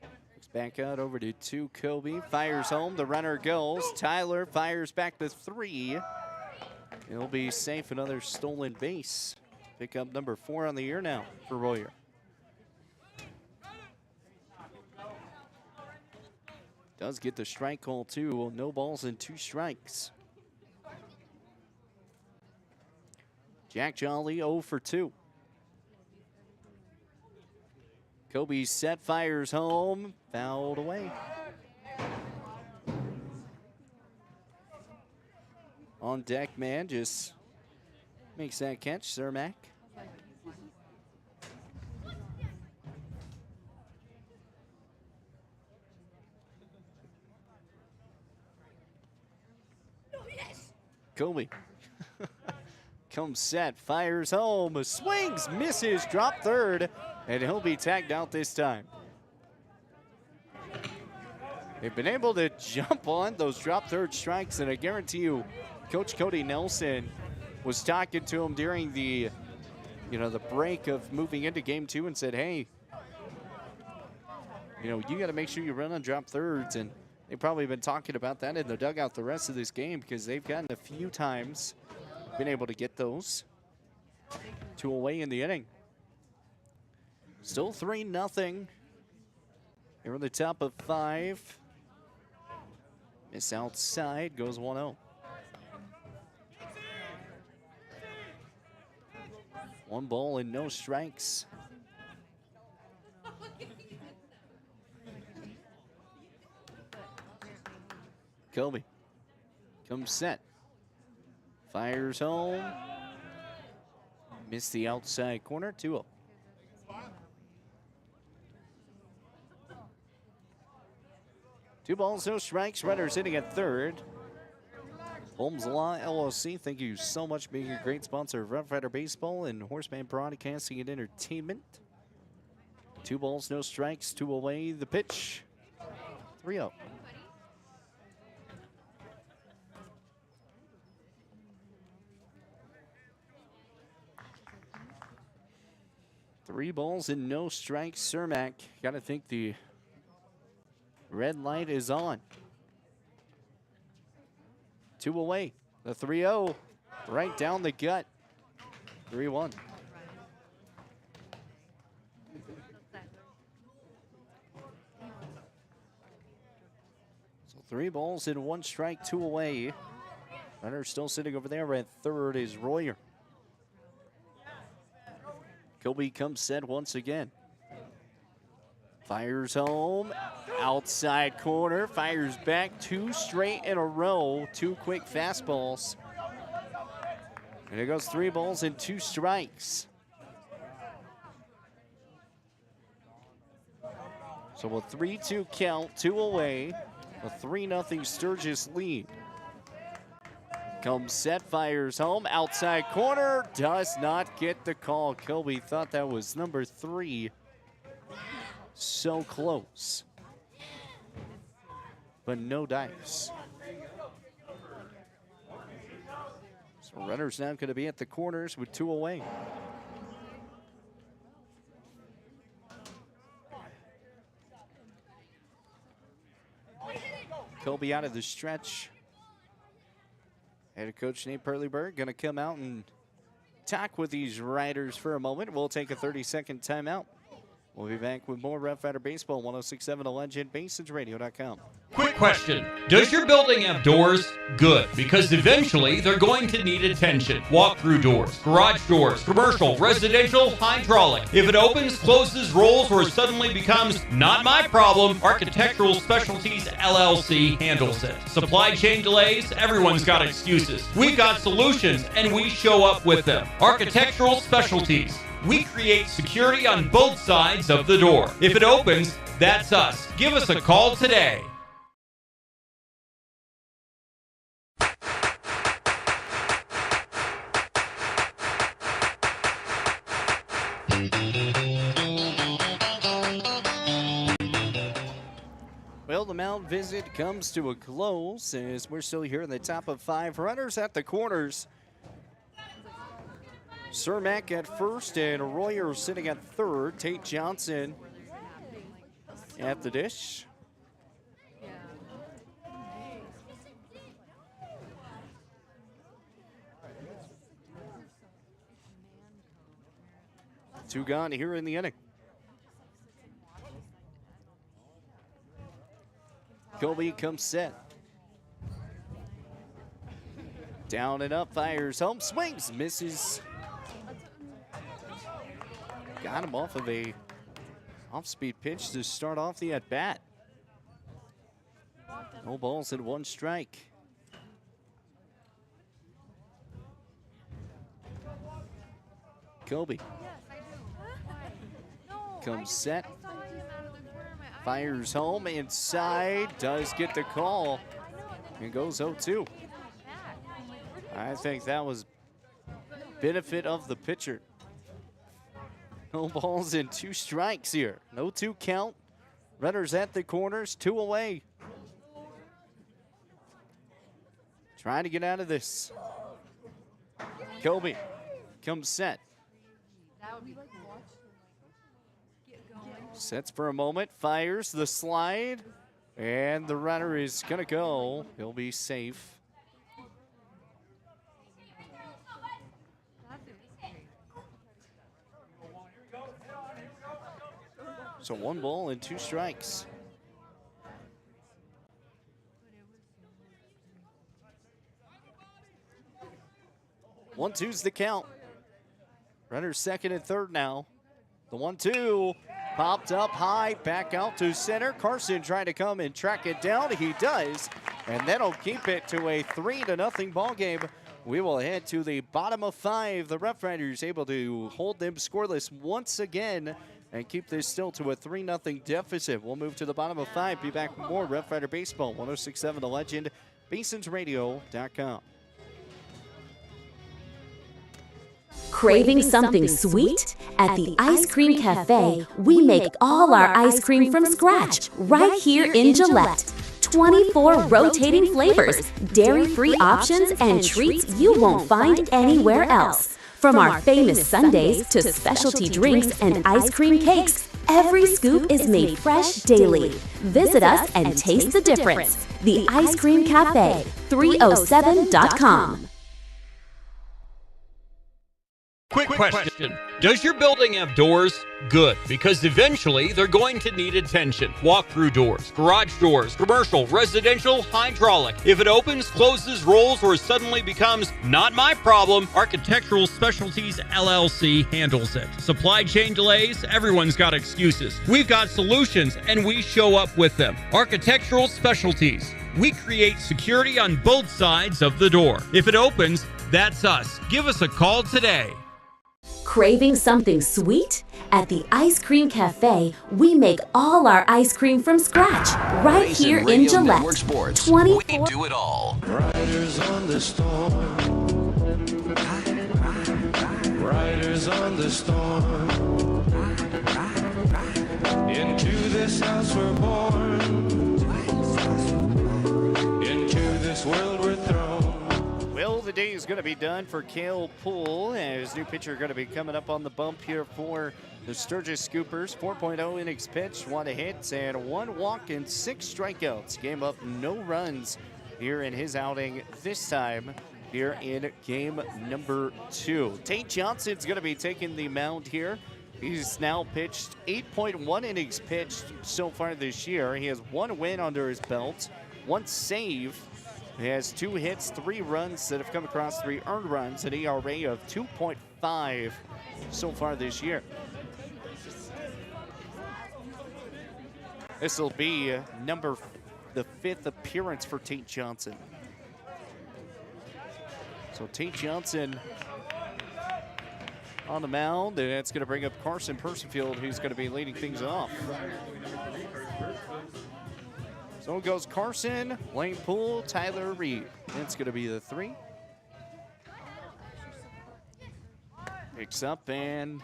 Looks back out over to 2 Kobe. Fires home. The runner goes. Tyler fires back to 3. He'll be safe. Another stolen base. Pickup number 4 on the year now for Royer. Does get the strike call too. No balls and 2 strikes. Jack Jolly 0 for 2. Kobe set, fires home, fouled away. On deck, man, just makes that catch, Cermak. Kobe comes set, fires home, swings, misses, drop third, and he'll be tagged out this time. They've been able to jump on those drop third strikes, and I guarantee you, Coach Cody Nelson was talking to him during the, the break of moving into game 2 and said, hey, you got to make sure you run on drop thirds. And they've probably been talking about that in the dugout the rest of this game because they've gotten a few times been able to get those 2 away in the inning. Still 3-0. Here on the top of 5. Miss outside, goes 1-0. 1 ball and no strikes. Kobe comes set. Fires home. Missed the outside corner, 2-0. Two balls, no strikes. Runners hitting at third. Holmes Law LLC, thank you so much for being a great sponsor of Rough Rider Baseball and Horseman Broadcasting and Entertainment. 2 balls, no strikes, 2 away. The pitch, 3-0. Three balls and no strikes. Cermak, got to think the red light is on. 2 away. The 3-0 right down the gut. 3-1. So 3 balls and 1 strike, 2 away. Runner still sitting over there at third is Royer. Kobe comes set once again. Fires home, outside corner, fires back 2 straight in a row, 2 quick fastballs. And it goes 3 balls and 2 strikes. So a 3-2 count, 2 away, a 3-0 Sturgis lead. Comes set, fires home, outside corner, does not get the call. Kobe thought that was number 3. So close, but no dice. So runners now going to be at the corners with 2 away. Kobe out of the stretch. Head coach Nate Perleyberg going to come out and talk with these riders for a moment. We'll take a 30-second timeout. We'll be back with more Rough Rider Baseball, 106.7 The Legend, BasinRadio.com. Quick question. Does your building have doors? Good, because eventually they're going to need attention. Walk-through doors, garage doors, commercial, residential, hydraulic. If it opens, closes, rolls, or suddenly becomes not my problem, Architectural Specialties LLC handles it. Supply chain delays, everyone's got excuses. We've got solutions, and we show up with them. Architectural Specialties. We create security on both sides of the door. If it opens, that's us. Give us a call today. Well, the mound visit comes to a close as we're still here in the top of 5. Runners at the corners. Cermak at first and Royer sitting at third. Tate Johnson at the dish. Two gone here in the inning. Kobe comes set. Down and up, fires home, swings, misses. Got him off of a off-speed pitch to start off the at-bat. No balls and 1 strike. Kobe comes set. Fires home inside, does get the call, and goes 0-2. I think that was benefit of the pitcher. No balls and 2 strikes here. No 2 count. Runners at the corners, 2 away. Trying to get out of this. Kobe comes set. Sets for a moment, fires the slide, and the runner is going to go. He'll be safe. So 1 ball and 2 strikes. 1-2's the count. Runners second and third now. The 1-2 popped up high, back out to center. Carson trying to come and track it down. He does, and that'll keep it to a 3-0 ball game. We will head to the bottom of 5. The Rough Riders able to hold them scoreless once again and keep this still to a 3-0 deficit. We'll move to the bottom of 5. Be back with more Rough Rider Baseball. 106.7 The Legend, BasonsRadio.com. Craving something sweet? At the Ice Cream Cafe, we make all our ice cream from scratch, right here in Gillette. 24 rotating flavors, dairy-free options, and treats you won't find anywhere else. From our famous sundaes to specialty drinks and ice cream cakes, every scoop is made fresh daily. Visit us and taste the difference. The Ice Cream Cafe, 307.com. Quick question. Does your building have doors? Good, because eventually they're going to need attention. Walk-through doors, garage doors, commercial, residential, hydraulic. If it opens, closes, rolls, or suddenly becomes not my problem, Architectural Specialties LLC handles it. Supply chain delays, everyone's got excuses. We've got solutions, and we show up with them. Architectural Specialties. We create security on both sides of the door. If it opens, that's us. Give us a call today. Craving something sweet? At the Ice Cream Cafe, we make all our ice cream from scratch, right here in Gillette. 24. We do it all. Riders on the storm. Riders on the storm. Into this house we're born. Into this world we're thrown. Well, the day is going to be done for Cale Poole, as new pitcher going to be coming up on the bump here for the Sturgis Scoopers. 4.0 innings pitched, 1 hit, and 1 walk and 6 strikeouts. Game up, no runs here in his outing this time here in game number 2. Tate Johnson's going to be taking the mound here. He's now pitched 8.1 innings pitched so far this year. He has 1 win under his belt, 1 save. He has 2 hits, 3 runs that have come across, 3 earned runs, an ERA of 2.5 so far this year. This will be the 5th appearance for Tate Johnson. So Tate Johnson on the mound, and that's going to bring up Carson Percifield, who's going to be leading things off. So goes Carson, Lane Poole, Tyler Reed. It's going to be the 3. Picks up, and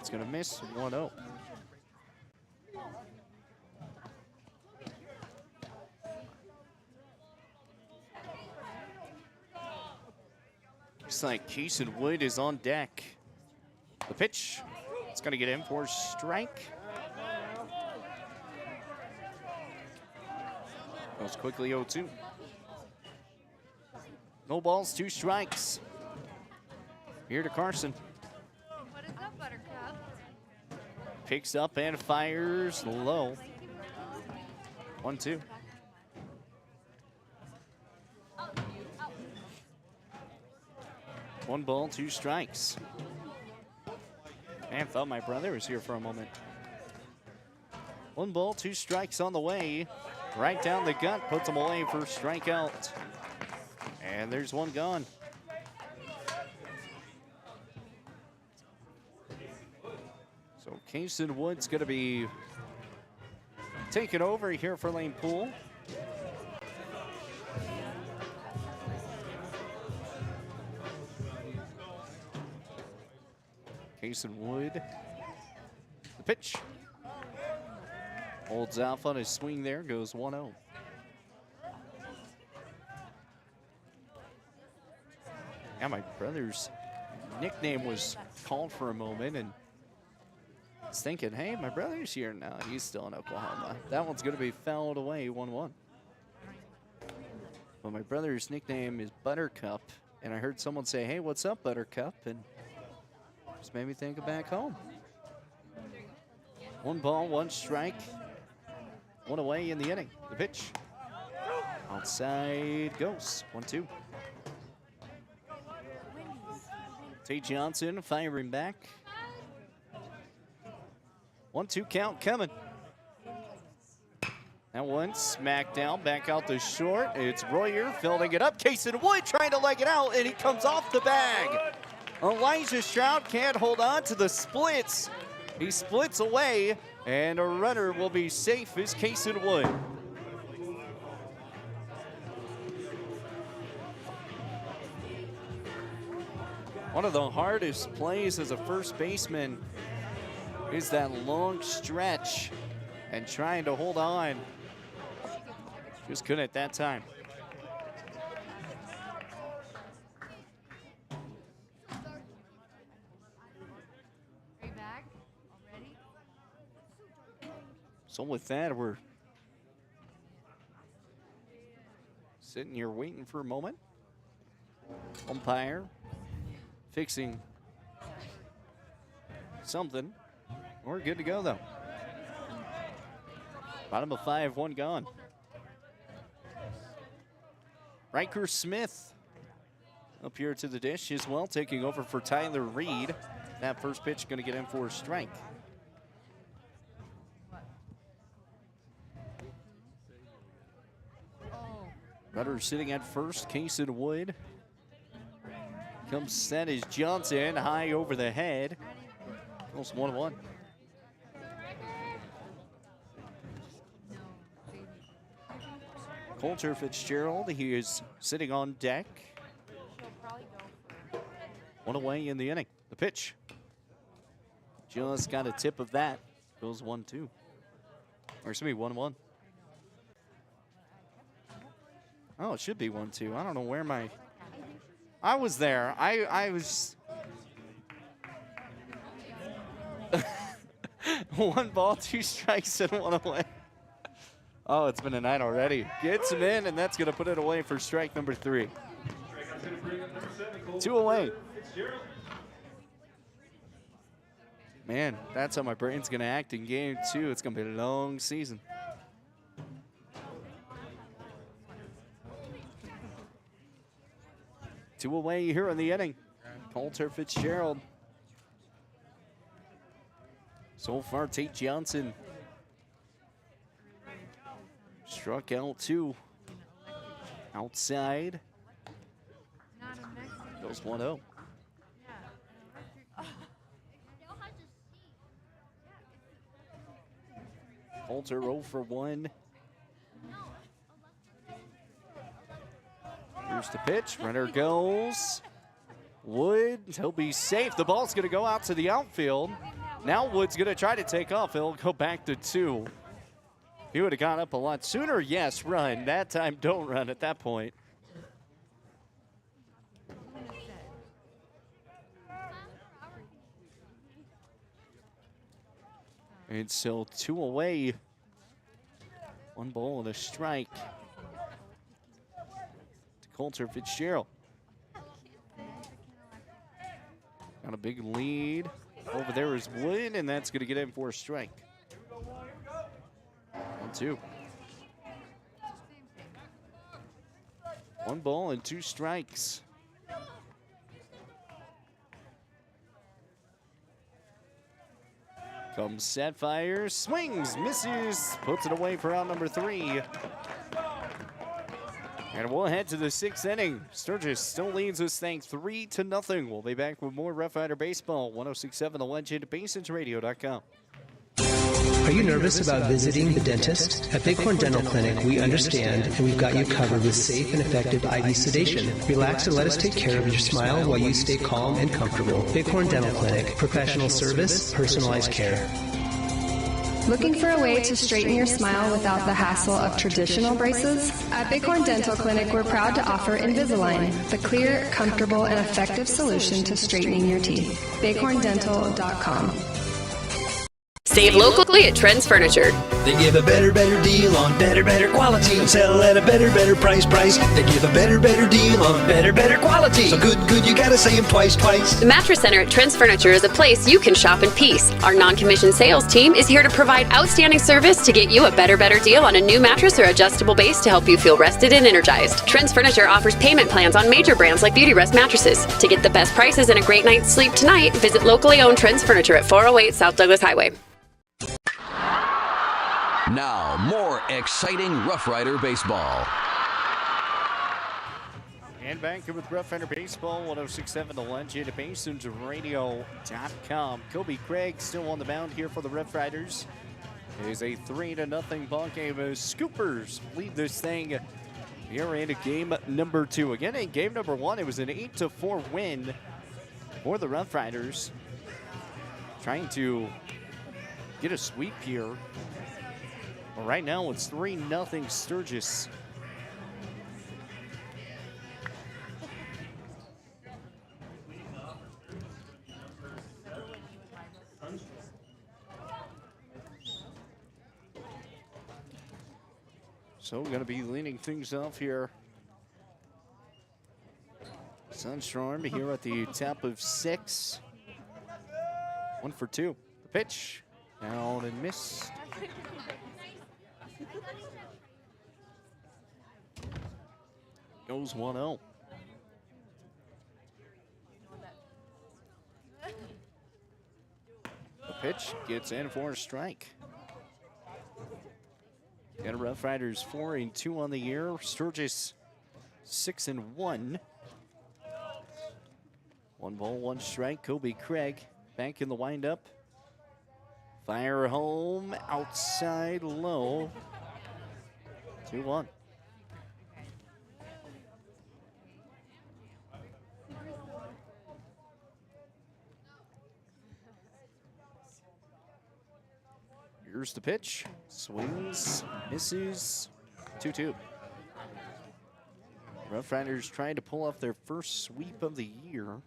it's going to miss 1-0. Looks like Keeson Wood is on deck. The pitch, it's going to get in for a strike. Goes quickly 0-2. No balls, 2 strikes. Here to Carson. What is up, Buttercup? Picks up and fires low. 1-2. One ball, 2 strikes. Man, thought my brother was here for a moment. 1 ball, 2 strikes on the way. Right down the gut, puts him away for strikeout. And there's 1 gone. So Keeson Wood's going to be taking over here for Lane Poole. Kason Wood. The pitch. Holds off on his swing there, goes 1-0. Yeah, my brother's nickname was called for a moment, and I was thinking, hey, my brother's here now. He's still in Oklahoma. That one's going to be fouled away, 1-1. But my brother's nickname is Buttercup, and I heard someone say, hey, what's up, Buttercup? And just made me think of back home. 1 ball, 1 strike. 1 away in the inning. The pitch. Outside goes. 1-2. Tate Johnson firing back. 1-2 count coming. That one smacked down, back out to short. It's Royer filling it up. Kason Wood trying to leg it out, and he comes off the bag. Elijah Stroud can't hold on to the splits. He splits away, and a runner will be safe as Kason Wood. One of the hardest plays as a first baseman is that long stretch and trying to hold on. Just couldn't at that time. So with that, we're sitting here waiting for a moment. Umpire fixing something. We're good to go, though. Bottom of 5, 1 gone. Riker Smith up here to the dish as well, taking over for Tyler Reed. That first pitch going to get in for a strike. Runner sitting at first, Kason Wood. Comes set as Johnson, high over the head. Goes 1-1. Coulter Fitzgerald, he is sitting on deck. 1 away in the inning. The pitch. Just got a tip of that. Goes 1-2. Or excuse me, 1-1. Oh, it should be 1-2. I don't know where my... I was there. I was... 1 ball, 2 strikes, and 1 away. Oh, it's been a night already. Gets him in, and that's going to put it away for strike number 3. 2 away. Man, that's how my brain's going to act in game 2. It's going to be a long season. Two away here in the inning. Coulter Fitzgerald. So far, Tate Johnson struck out 2. Outside. Goes 1-0. Coulter 0 for 1. Here's the pitch. Runner goes. Wood, he'll be safe. The ball's going to go out to the outfield. Now Wood's going to try to take off. He'll go back to 2. He would have gone up a lot sooner. Yes, run. That time, don't run at that point. And so 2 away. 1 ball and a strike. Coulter Fitzgerald. Got a big lead. Over there is Wood, and that's going to get in for a strike. 1-2. 1 ball and 2 strikes. Comes set, fires, swings, misses, puts it away for out number 3. And we'll head to the 6th inning. Sturgis still leads this thing 3-0. We'll be back with more Rough Rider Baseball. 106.7 The Legend, BasinRadio.com. Are you nervous about visiting the dentist? At Bighorn Dental Clinic, we understand and we've got you covered with safe and effective IV sedation. Relax and let us take care of your smile while you stay calm and comfortable. Bighorn Dental Clinic, professional service, personalized care. Looking for a way to straighten your smile without the hassle of traditional braces? At Bighorn Dental Clinic, we're proud to offer Invisalign, the clear, comfortable, and effective solution to straightening your teeth. BighornDental.com. Save locally at Trends Furniture. They give a better deal on better quality. And sell at a better price. They give a better deal on better quality. So good, you gotta say them twice. The Mattress Center at Trends Furniture is a place you can shop in peace. Our non-commissioned sales team is here to provide outstanding service to get you a better deal on a new mattress or adjustable base to help you feel rested and energized. Trends Furniture offers payment plans on major brands like Beauty Rest mattresses. To get the best prices and a great night's sleep tonight, visit locally owned Trends Furniture at 408 South Douglas Highway. Now, more exciting Rough Rider baseball. And back here with Rough Rider Baseball, 106.7 The Legend at BasinRadio.com. Kobe Craig still on the mound here for the Rough Riders. It is a 3-0 ball game as Scoopers lead this thing here into game number 2. Again, in game number 1, it was an 8-4 win for the Rough Riders. Trying to get a sweep here. Well, right now it's 3-0 Sturgis. So we're going to be leaning things off here. Sunstorm here at the top of 6. 1 for 2. The pitch down and missed. Goes 1-0. The pitch gets in for a strike. Got Rough Riders 4-2 on the year. Sturgis 6-1. 1 ball, 1 strike. Kobe Craig back in the windup. Fire home, outside low. 2-1. Here's the pitch. Swings, misses. 2-2. Rough Riders trying to pull off their first sweep of the year.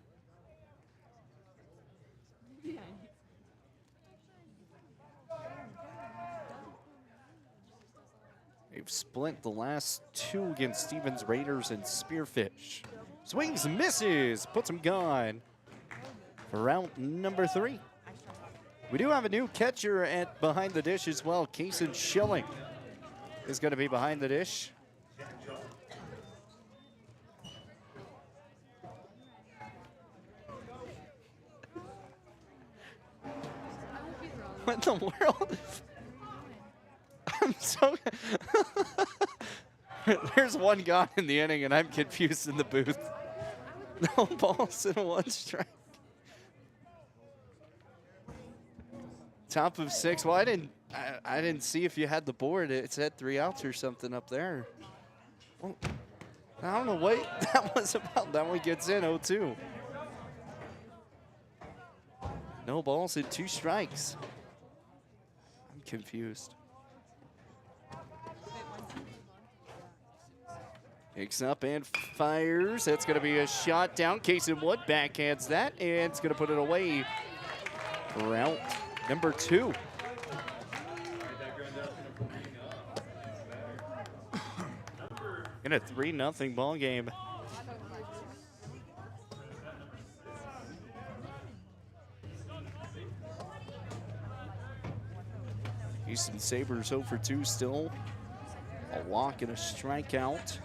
They've split the last 2 against Stevens Raiders and Spearfish. Swings and misses. Puts them gone for round number 3. We do have a new catcher at behind the dish as well. Kason Schilling is going to be behind the dish. What in the world? I'm so... There's 1 gone in the inning, and I'm confused in the booth. No balls and 1 strike. Top of 6. Well, I didn't see if you had the board. It said 3 outs or something up there. Well, I don't know what that was about. That one gets in 0-2. No balls and 2 strikes. I'm confused. Picks up and fires. That's going to be a shot down. Kason Wood backhands that, and it's going to put it away for out number 2. In a 3-0 ball game. Houston Sabres 0 for 2 still. A walk and a strikeout.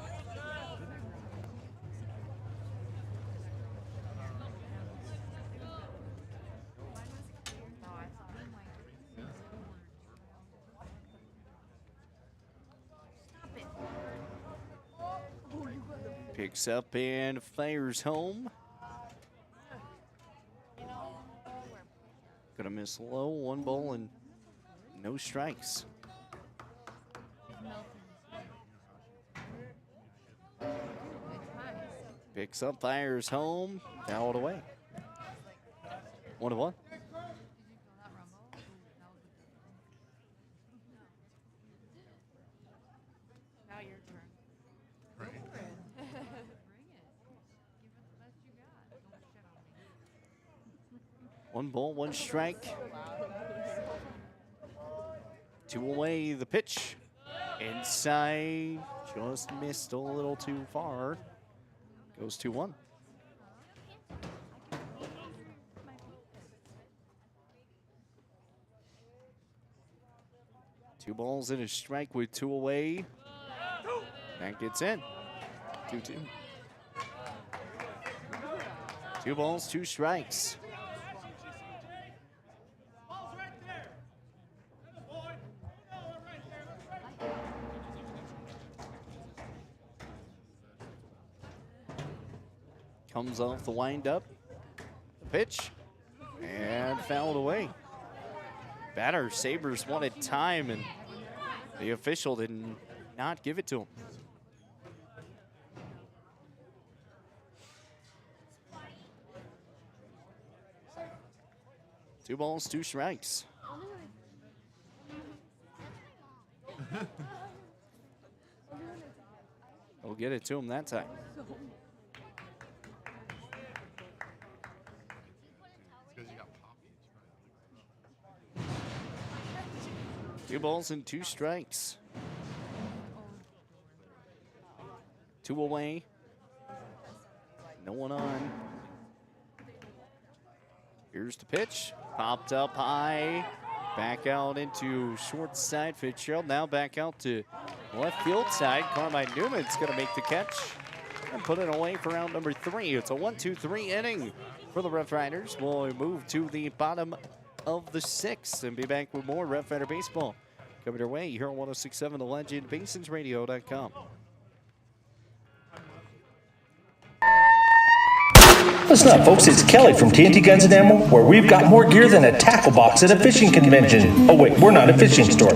Picks up and fires home. Gonna miss low. 1 ball and No strikes. Picks up, fires home, fouled away. 1-1. Now your turn. Bring it. Bring it. Give it the best you got. Don't shit on me. 1 ball, 1 strike. 2 away, the pitch. Inside, just missed a little too far. Goes 2-1. Two balls and a strike with 2 away. That gets in. 2-2. 2 balls, 2 strikes. Comes off the windup. Pitch. And fouled away. Batter Sabres wanted time, and the official did not give it to him. Two balls, 2 strikes. We'll get it to him that time. Two balls and 2 strikes. 2 away. No one on. Here's the pitch. Popped up high. Back out into short side. Fitzgerald now back out to left field side. Carmine Newman's going to make the catch and put it away for round number 3. It's a 1-2-3 inning for the Rough Riders. We'll move to the bottom of the 6th and be back with more Rough Rider baseball coming your way here on 106.7 The Legend, BasonsRadio.com. Listen up, folks. It's Kelly from TNT Guns and Ammo, where we've got more gear than a tackle box at a fishing convention. Oh, wait, we're not a fishing store.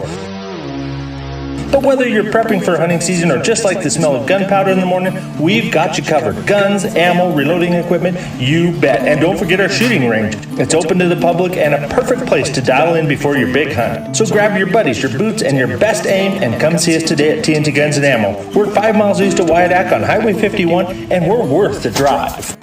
But whether you're prepping for hunting season or just like the smell of gunpowder in the morning, we've got you covered. Guns, ammo, reloading equipment, you bet. And don't forget our shooting range. It's open to the public and a perfect place to dial in before your big hunt. So grab your buddies, your boots, and your best aim and come see us today at TNT Guns and Ammo. We're 5 miles east of Wyandotte on Highway 51, and we're worth the drive.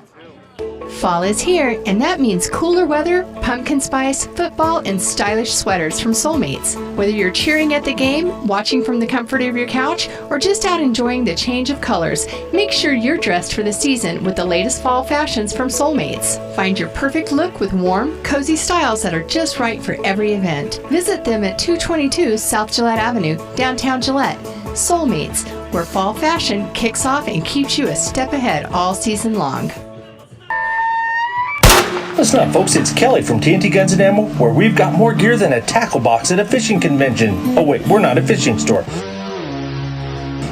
Fall is here, and that means cooler weather, pumpkin spice, football, and stylish sweaters from Soulmates. Whether you're cheering at the game, watching from the comfort of your couch, or just out enjoying the change of colors, make sure you're dressed for the season with the latest fall fashions from Soulmates. Find your perfect look with warm, cozy styles that are just right for every event. Visit them at 222 South Gillette Avenue, downtown Gillette. Soulmates, where fall fashion kicks off and keeps you a step ahead all season long. Listen up, folks. It's Kelly from TNT Guns and Ammo, where we've got more gear than a tackle box at a fishing convention. Oh, wait, we're not a fishing store.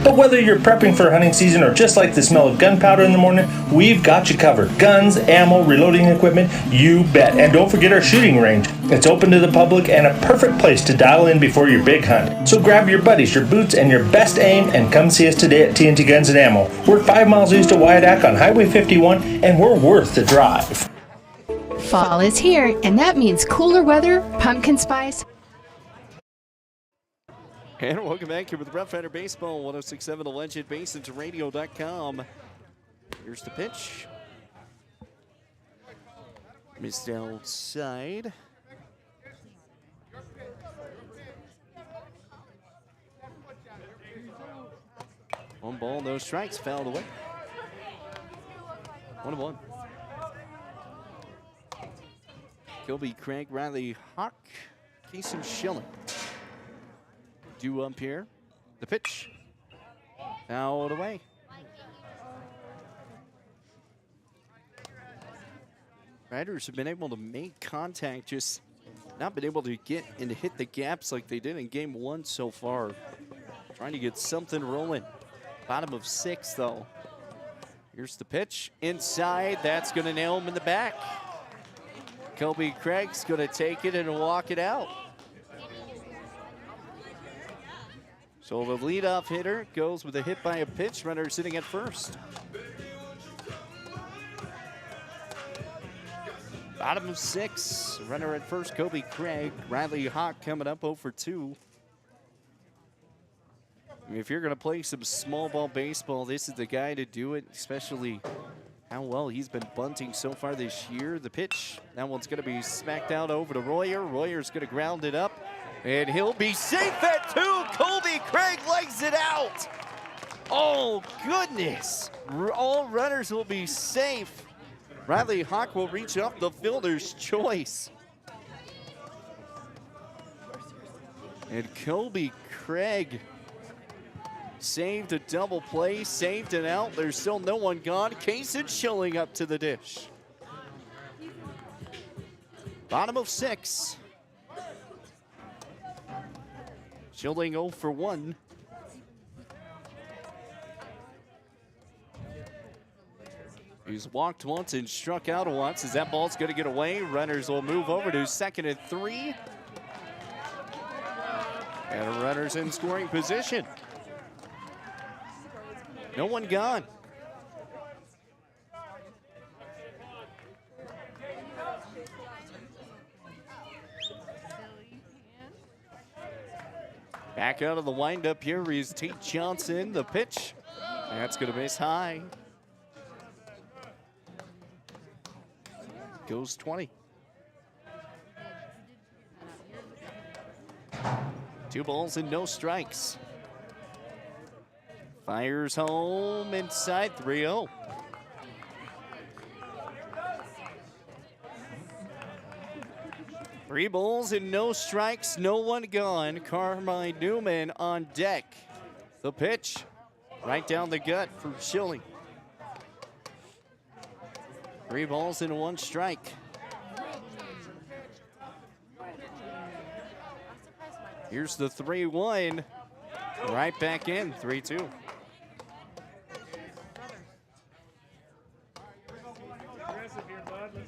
But whether you're prepping for hunting season or just like the smell of gunpowder in the morning, we've got you covered. Guns, ammo, reloading equipment, you bet. And don't forget our shooting range. It's open to the public and a perfect place to dial in before your big hunt. So grab your buddies, your boots, and your best aim and come see us today at TNT Guns and Ammo. We're 5 miles east of Wyandotte on Highway 51, and we're worth the drive. Fall is here, and that means cooler weather, pumpkin spice. And welcome back here with Rough Rider Baseball, 106.7 The Legend, BasonsRadio.com. Here's the pitch. Missed outside. One ball, no strikes, fouled away. 1-1. Kilby, Craig, Riley, Hawk, Casey Schilling. Due up here. The pitch. Fouled away. Riders have been able to make contact, just not been able to get and to hit the gaps like they did in game 1 so far. Trying to get something rolling. Bottom of 6, though. Here's the pitch. Inside. That's going to nail him in the back. Kobe Craig's going to take it and walk it out. So the leadoff hitter goes with a hit by a pitch. Runner sitting at first. Bottom of 6. Runner at first, Kobe Craig. Riley Hawk coming up 0 for 2. If you're going to play some small ball baseball, this is the guy to do it, especially how well he's been bunting so far this year. The pitch, that one's going to be smacked out over to Royer. Royer's going to ground it up, and he'll be safe at 2. Kobe Craig legs it out. Oh, goodness. All runners will be safe. Riley Hawk will reach up the fielder's choice. And Kobe Craig saved a double play, saved it out. There's still no one gone. Kaysen Schilling up to the dish. Bottom of 6. Schilling 0 for 1. He's walked once and struck out once. As that ball's going to get away, runners will move over to second and 3. And runners in scoring position. No one gone. Back out of the windup here is Tate Johnson. The pitch. That's going to miss high. Goes 20. 2 balls and no strikes. Fires home inside 3-0. Three balls and no strikes, no one gone. Carmine Newman on deck. The pitch right down the gut for Schilling. 3 balls and 1 strike. Here's the 3-1. Right back in, 3-2.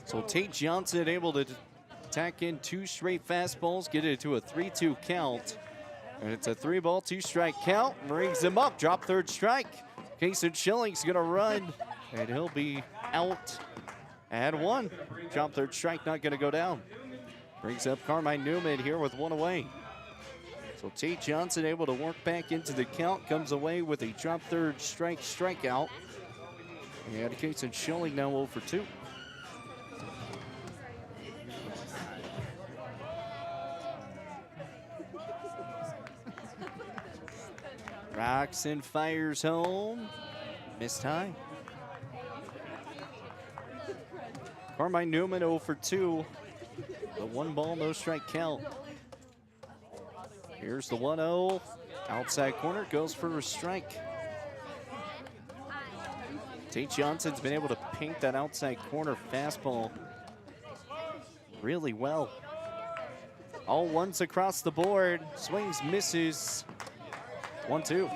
So Tate Johnson able to tack in 2 straight fastballs, get it to a 3-2 count. And it's a 3-ball, 2-strike count. Brings him up, drop third strike. Kaysen Schilling's gonna run, and he'll be out at 1. Drop third strike, not gonna go down. Brings up Carmine Newman here with 1 away. So Tate Johnson able to work back into the count, comes away with a drop third strike strikeout. And Kaysen Schilling now 0 for 2. Rocks and fires home. Missed high. Carmine Newman 0 for 2. The 1 ball, no strike count. Here's the 1-0. Outside corner, goes for a strike. Tate Johnson's been able to paint that outside corner fastball really well. All ones across the board. Swings, misses. 1-2.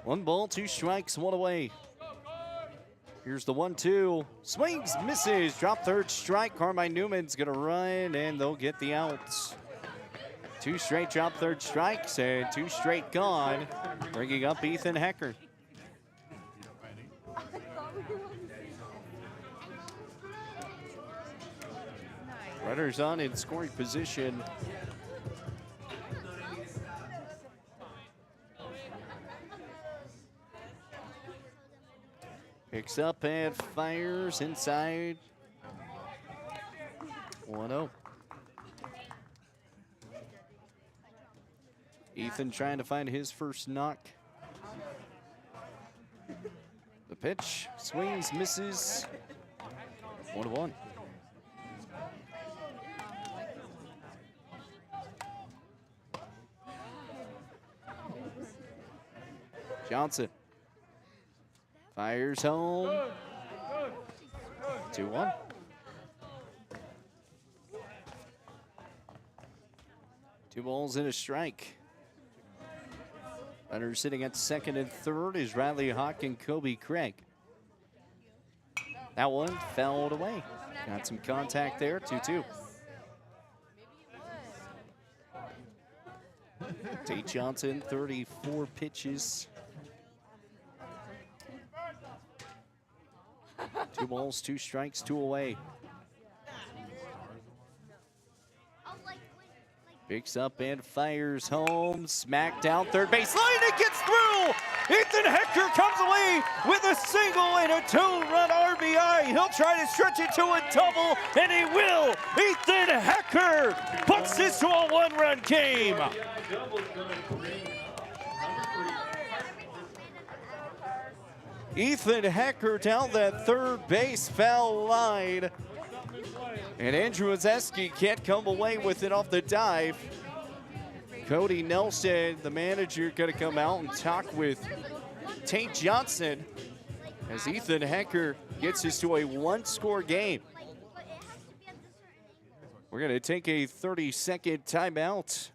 One ball, 2 strikes, 1 away. Here's the 1-2. Swings, misses. Drop third strike. Carmine Newman's going to run, and they'll get the outs. 2 straight drop third strikes, and 2 straight gone. Bringing up Ethan Hecker. Runners on in scoring position. Picks up and fires inside. 1-0. Ethan trying to find his first knock. The pitch, swings, misses. 1-1. Johnson fires home. 2-1. Two balls and a strike. Runners sitting at second and third is Riley Hawk and Kobe Craig. That one fouled away. Got some contact there, 2-2. Tate Johnson, 34 pitches. 2 balls, 2 strikes, 2 away. Picks up and fires home. Smack down third base line. It gets through. Ethan Hecker comes away with a single and a 2-run RBI. He'll try to stretch it to a double, and he will. Ethan Hecker puts this to a 1-run game. Ethan Hecker down that third base foul line. And Andrew Azeski can't come away with it off the dive. Cody Nelson, the manager, going to come out and talk with Tate Johnson as Ethan Hecker gets us to a 1-score game. We're going to take a 30-second timeout.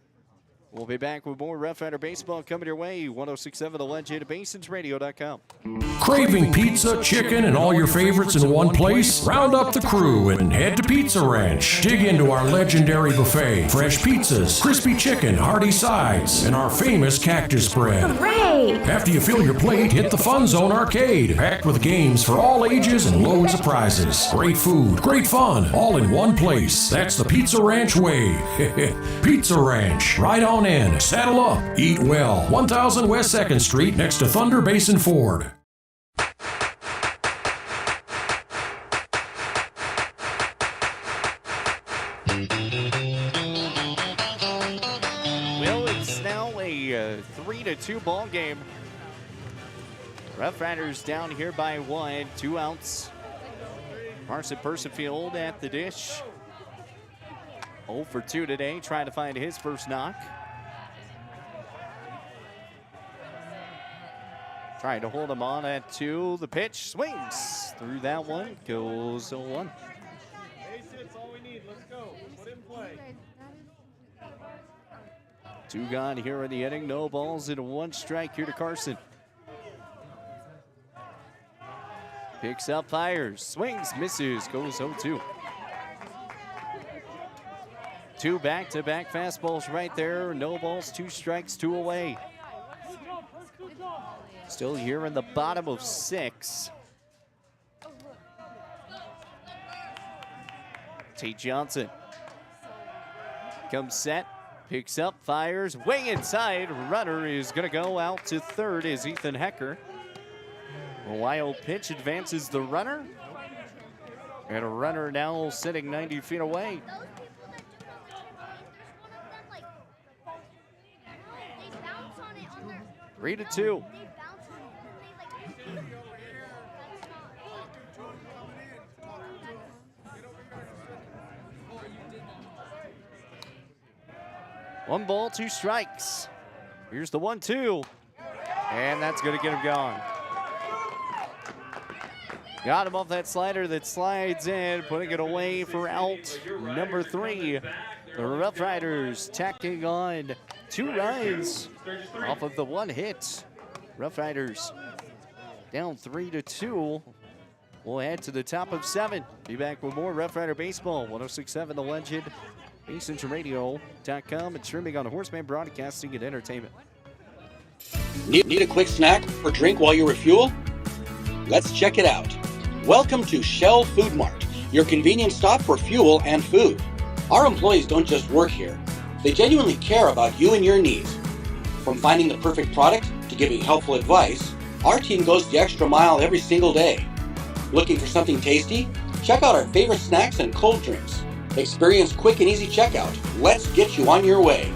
We'll be back with more Rough Rider Baseball coming your way. 106.7 The Legend, BasonsRadio.com. Craving pizza, chicken, and all your favorites in one place? Round up the crew and head to Pizza Ranch. Dig into our legendary buffet. Fresh pizzas, crispy chicken, hearty sides, and our famous cactus bread. Hooray! After you fill your plate, hit the Fun Zone Arcade. Packed with games for all ages and loads of prizes. Great food, great fun, all in one place. That's the Pizza Ranch way. Pizza Ranch, right on in. Saddle up, eat well. 1000 West 2nd Street next to Thunder Basin Ford. Well, it's now a 3-2 ball game. Rough Riders down here by 1, 2 outs. Carson Persifield at the dish. 0 for 2 today, trying to find his first knock. Trying to hold him on at 2. The pitch swings through that one, goes 0-1. That's all we need. Let's go. Put in play. 2 gone here in the inning. No balls and 1 strike here to Carson. Picks up, fires, swings, misses, goes 0-2. 2 back-to-back fastballs right there. No balls, 2 strikes, 2 away. Still here in the bottom of 6. Tate Johnson comes set, picks up, fires, way inside. Runner is going to go out to third is Ethan Hecker. A wild pitch advances the runner. And a runner now sitting 90 feet away. Three to 2. One ball, 2 strikes. Here's the 1-2. And that's going to get him gone. Got him off that slider that slides in, putting it away for out number 3. The Rough Riders tacking on 2 runs off of the 1 hit. Rough Riders down 3-2. We'll head to the top of 7. Be back with more Rough Rider Baseball. 106.7 The Legend, BasonsRadio.com, and streaming on Horseman Broadcasting and Entertainment. Need a quick snack or drink while you refuel? Let's check it out. Welcome to Shell Food Mart, your convenience stop for fuel and food. Our employees don't just work here. They genuinely care about you and your needs. From finding the perfect product to giving helpful advice, our team goes the extra mile every single day. Looking for something tasty? Check out our favorite snacks and cold drinks. Experience quick and easy checkout. Let's get you on your way.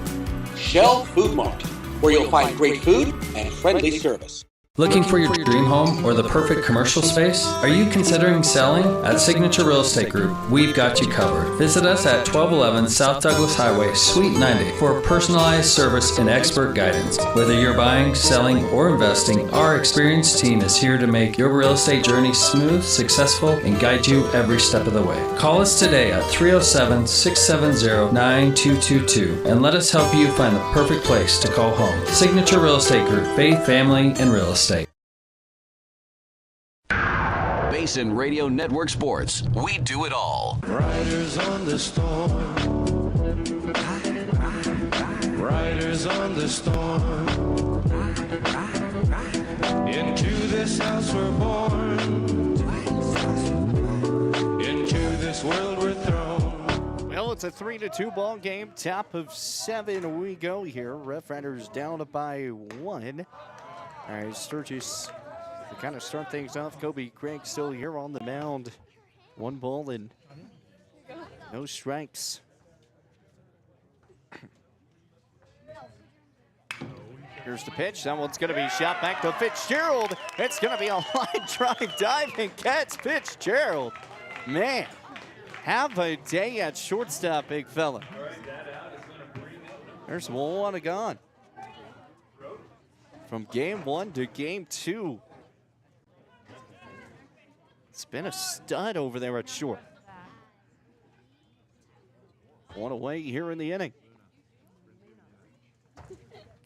Shell Food Mart, where you'll find great food and friendly service. Looking for your dream home or the perfect commercial space? Are you considering selling? At Signature Real Estate Group, we've got you covered. Visit us at 1211 South Douglas Highway, Suite 90 for personalized service and expert guidance. Whether you're buying, selling, or investing, our experienced team is here to make your real estate journey smooth, successful, and guide you every step of the way. Call us today at 307-670-9222 and let us help you find the perfect place to call home. Signature Real Estate Group, faith, family, and real estate. Basin Radio Network Sports. We do it all. Riders on the storm. Riders on the storm. Into this house we're born. Into this world we're thrown. Well, it's a 3-2 ball game. Top of 7 we go here. Rough Riders down by 1. All right, Sturgis to kind of start things off. Kobe Craig still here on the mound. 1 ball and no strikes. Here's the pitch. That one's going to be shot back to Fitzgerald. It's going to be a line drive diving catch. Fitzgerald, man, have a day at shortstop, big fella. There's one gone. From game 1 to game 2. It's been a stud over there at short. 1 away here in the inning.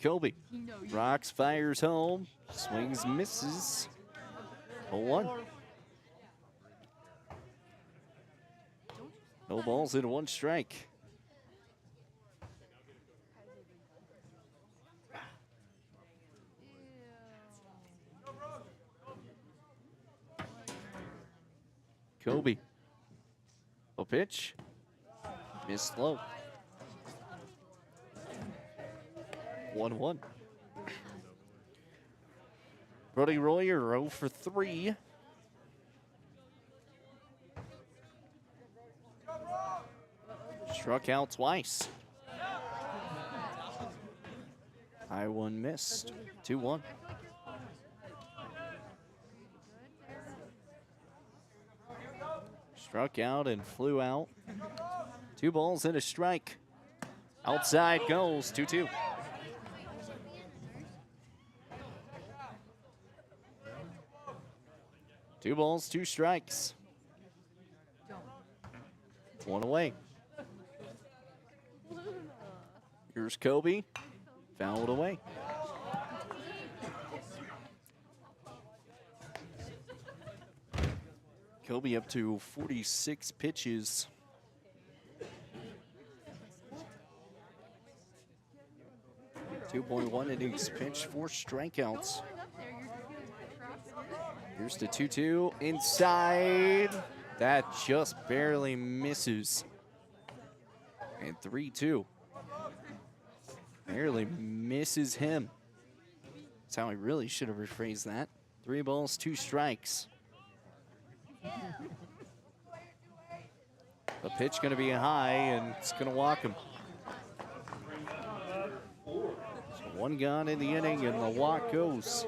Kobe rocks, fires home, swings, misses. 0-1. No balls and 1 strike. Kobe. A pitch. Missed low. 1-1. Brody Royer 0 for 3. Struck out twice. High one missed. 2-1. Struck out and flew out. 2 balls and a strike. Outside goes 2-2. Two balls, 2 strikes. 1 away. Here's Kobe. Fouled away. Kobe up to 46 pitches. .1 innings pitched, 4 strikeouts. Here's the 2-2 inside. That just barely misses. And 3-2. Barely misses him. That's how I really should have rephrased that. 3 balls, 2 strikes. The pitch going to be high, and it's going to walk him. So 1 gone in the inning, and the walk goes.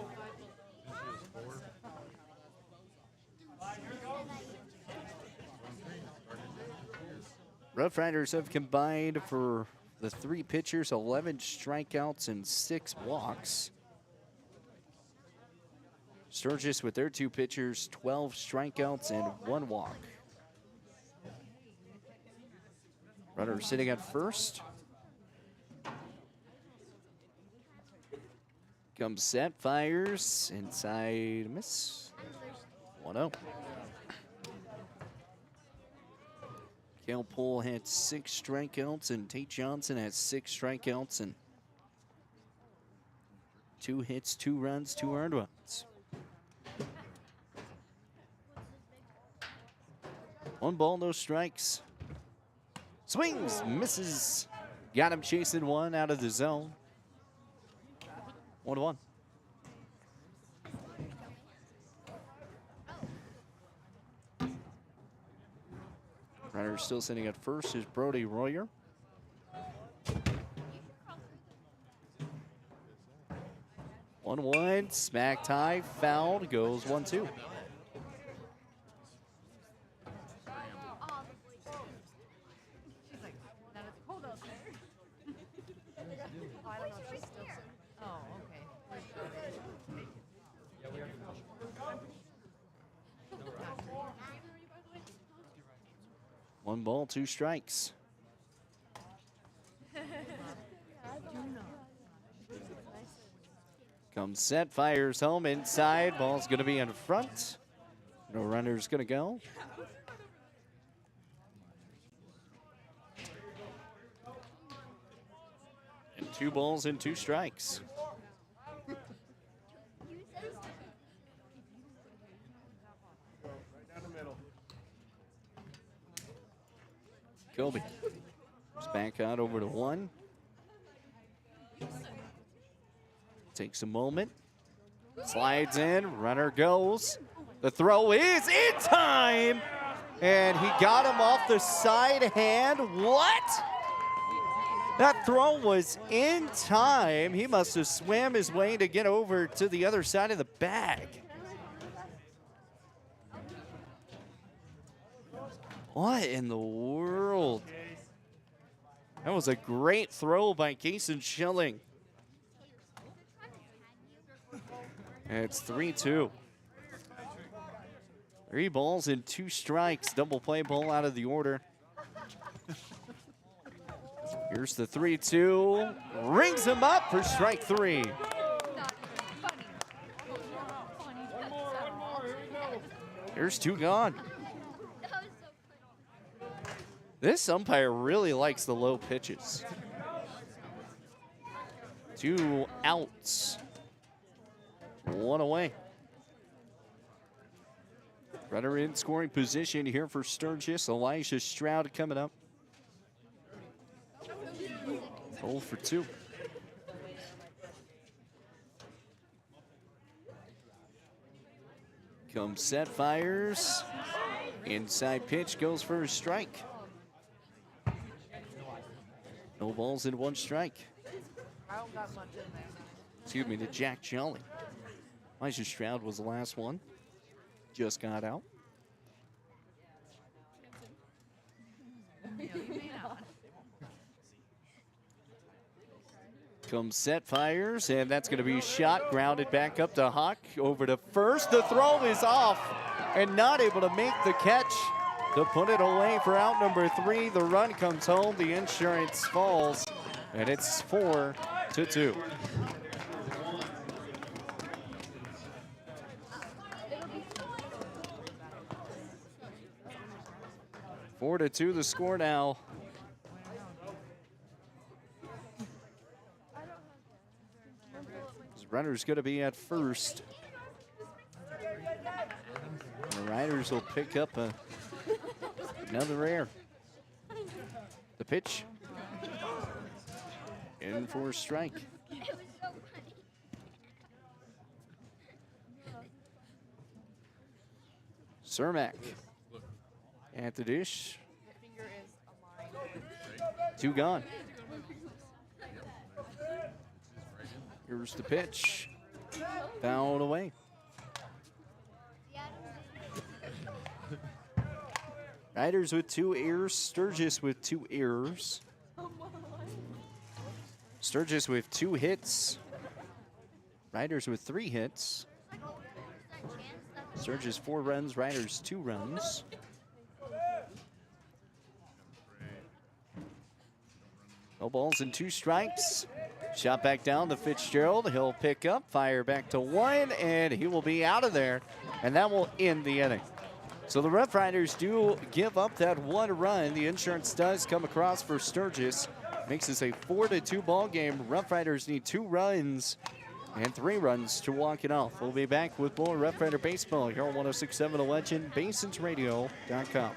Rough Riders have combined for the 3 pitchers, 11 strikeouts and 6 walks. Sturgis with their 2 pitchers, 12 strikeouts and 1 walk. Runner sitting at first. Comes set, fires, inside, miss. 1-0. Cale Poole had 6 strikeouts, and Tate Johnson has 6 strikeouts and 2 hits, 2 runs, 2 earned runs. 1 ball, no strikes. Swings, misses. Got him chasing 1 out of the zone. 1-1. Runner still sitting at first is Brody Royer. One, smacked high, fouled, goes 1-2. One ball, 2 strikes. Comes set, fires home inside. Ball's going to be in front. No runner's going to go. And 2 balls and 2 strikes. Kobe. Just back out over to 1. Takes a moment. Slides in. Runner goes. The throw is in time. And he got him off the side hand. What? That throw was in time. He must have swam his way to get over to the other side of the bag. What in the world? That was a great throw by Kason Schilling. And it's 3-2. 3 balls and 2 strikes. Double play ball out of the order. Here's the 3-2. Rings him up for strike 3. Here's 2 gone. This umpire really likes the low pitches. 2 outs. 1 away. Runner in scoring position here for Sturgis. Elijah Stroud coming up. 0 for 2. Comes set, fires. Inside pitch goes for a strike. No balls and 1 strike. Excuse me, to Jack Jolly. Elijah Stroud was the last one. Just got out. Comes set, fires, and that's going to be shot, grounded back up to Hawk, over to first. The throw is off and not able to make the catch to put it away for out number 3. The run comes home, the insurance falls, and it's 4-2. 4-2 the score now. This runner's going to be at first. The Riders will pick up another error. The pitch. In for a strike. Cermak at the dish. 2 gone. Here's the pitch. Fouled away. Riders with 2 errors. Sturgis with 2 errors. Sturgis with 2 hits. Riders with 3 hits. Sturgis 4 runs. Riders 2 runs. No balls and 2 strikes. Shot back down to Fitzgerald. He'll pick up, fire back to 1, and he will be out of there. And that will end the inning. So the Rough Riders do give up that 1 run. The insurance does come across for Sturgis. Makes this a 4-2 ball game. Rough Riders need 2 runs and 3 runs to walk it off. We'll be back with more Rough Rider baseball here on 106.7 The Legend, BasonsRadio.com.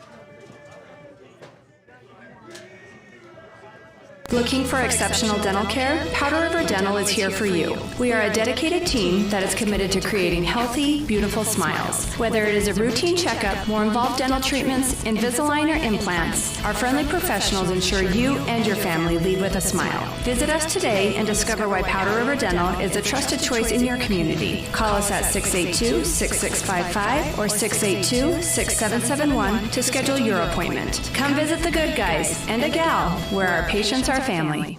Looking for exceptional dental care? Powder River Dental is here for you. We are a dedicated team that is committed to creating healthy, beautiful smiles. Whether it is a routine checkup, more involved dental treatments, Invisalign, or implants, our friendly professionals ensure you and your family leave with a smile. Visit us today and discover why Powder River Dental is a trusted choice in your community. Call us at 682-6655 or 682-6771 to schedule your appointment. Come visit the good guys and a gal where our patients are family.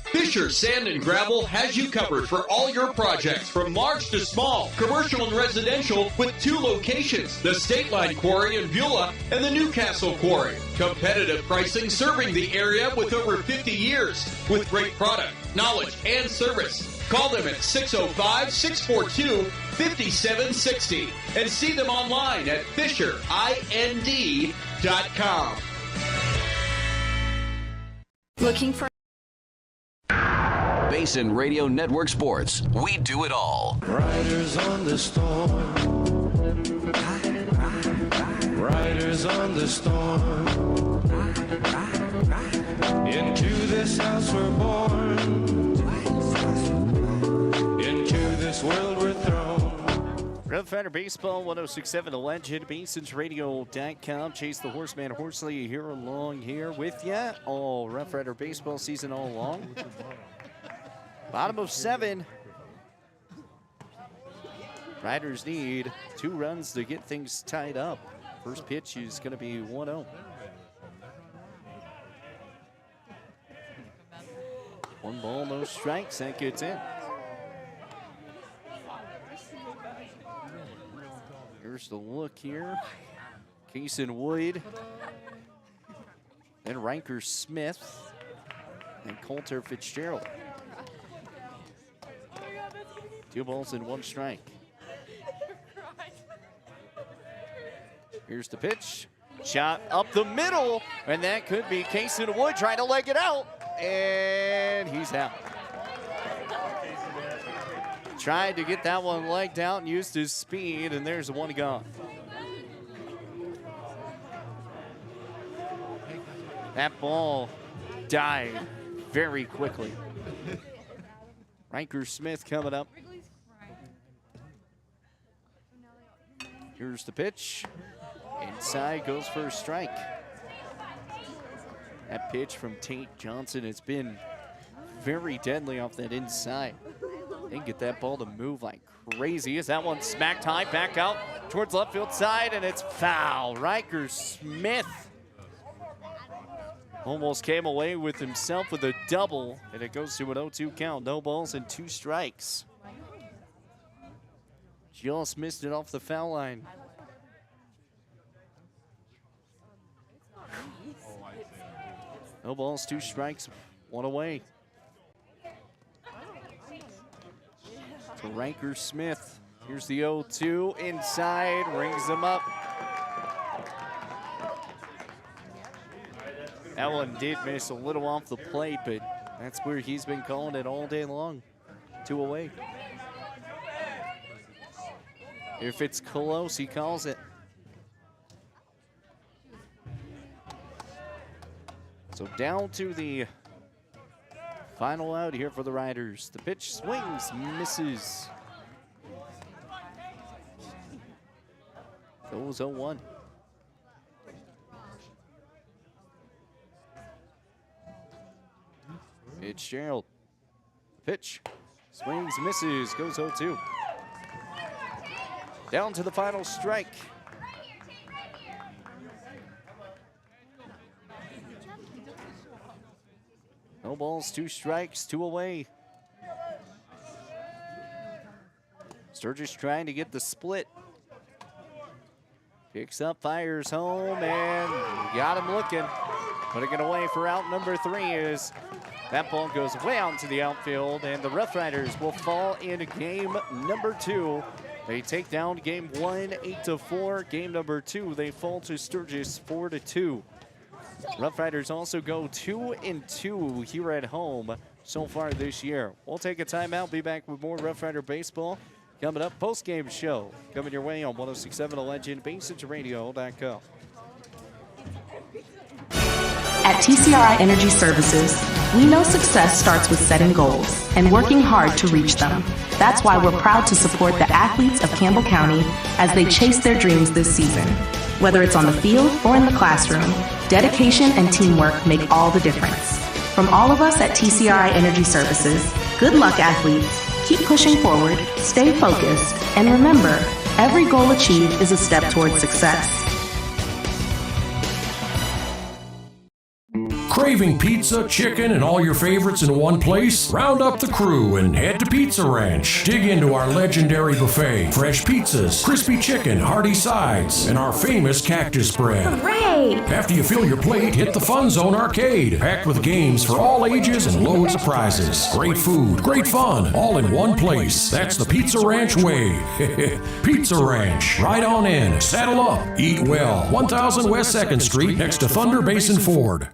Fisher Sand and Gravel has you covered for all your projects from large to small, commercial and residential, with 2 locations, the State Line Quarry in Beulah and the Newcastle Quarry. Competitive pricing serving the area with over 50 years, with great product, knowledge, and service. Call them at 605-642-5600 5760 and see them online at FisherIND.com. Looking for Basin Radio Network Sports. We do it all. Riders on the storm. Riders on the storm. Into this house we're born. Into this world we're thrown. Rough Rider Baseball 1067, the legend, BasonsRadio.com. Chase the Horseman Horsley here along here with you all Rough Rider Baseball season all along. Bottom of 7. Riders need 2 runs to get things tied up. First pitch is going to be 1-0. 1 ball, no strikes. That gets in. Here's the look here. Kaysen Wood. Then Riker Smith. And Coulter Fitzgerald. 2 balls and 1 strike. Here's the pitch. Shot up the middle. And that could be Kaysen Wood trying to leg it out. And he's out. Tried to get that one legged out and used his speed, and there's 1 gone. That ball died very quickly. Riker Smith coming up. Here's the pitch. Inside, goes for a strike. That pitch from Tate Johnson has been very deadly off that inside. They can get that ball to move like crazy. Is that one smacked high, back out towards left field side, and it's foul. Riker Smith almost came away with himself with a double, and it goes to an 0-2 count. No balls and 2 strikes. Just missed it off the foul line. No balls, 2 strikes, 1 away. To Riker Smith. Here's the 0-2 inside, rings him up. That one did miss a little off the plate, but that's where he's been calling it all day long. 2 away. If it's close, he calls it. So down to the final out here for the Riders. The pitch swings, misses. Goes 0-1. Fitzgerald. Pitch. Swings, misses. Goes 0-2. Down to the final strike. No balls, 2 strikes, 2 away. Sturgis trying to get the split. Picks up, fires home, and got him looking. Putting it away for out number 3 is that ball goes way out into the outfield, and the Rough Riders will fall in game number 2. They take down game 1, 8-4. Game number 2, they fall to Sturgis 4-2. Rough Riders also go 2-2 here at home so far this year. We'll take a timeout, be back with more Rough Rider baseball coming up. Post-game show coming your way on 106.7 The Legend, BasonsRadio.com. At TCRI Energy Services, we know success starts with setting goals and working hard to reach them. That's why we're proud to support the athletes of Campbell County as they chase their dreams this season. Whether it's on the field or in the classroom, dedication and teamwork make all the difference. From all of us at TCRI Energy Services, good luck, athletes. Keep pushing forward, stay focused, and remember, every goal achieved is a step towards success. Craving pizza, chicken, and all your favorites in one place? Round up the crew and head to Pizza Ranch. Dig into our legendary buffet, fresh pizzas, crispy chicken, hearty sides, and our famous cactus bread. Hooray! After you fill your plate, hit the Fun Zone Arcade, packed with games for all ages and loads of prizes. Great food, great fun, all in one place. That's the Pizza Ranch way. Pizza Ranch. Ride on in, saddle up, eat well. 1000 West 2nd Street, next to Thunder Basin Ford.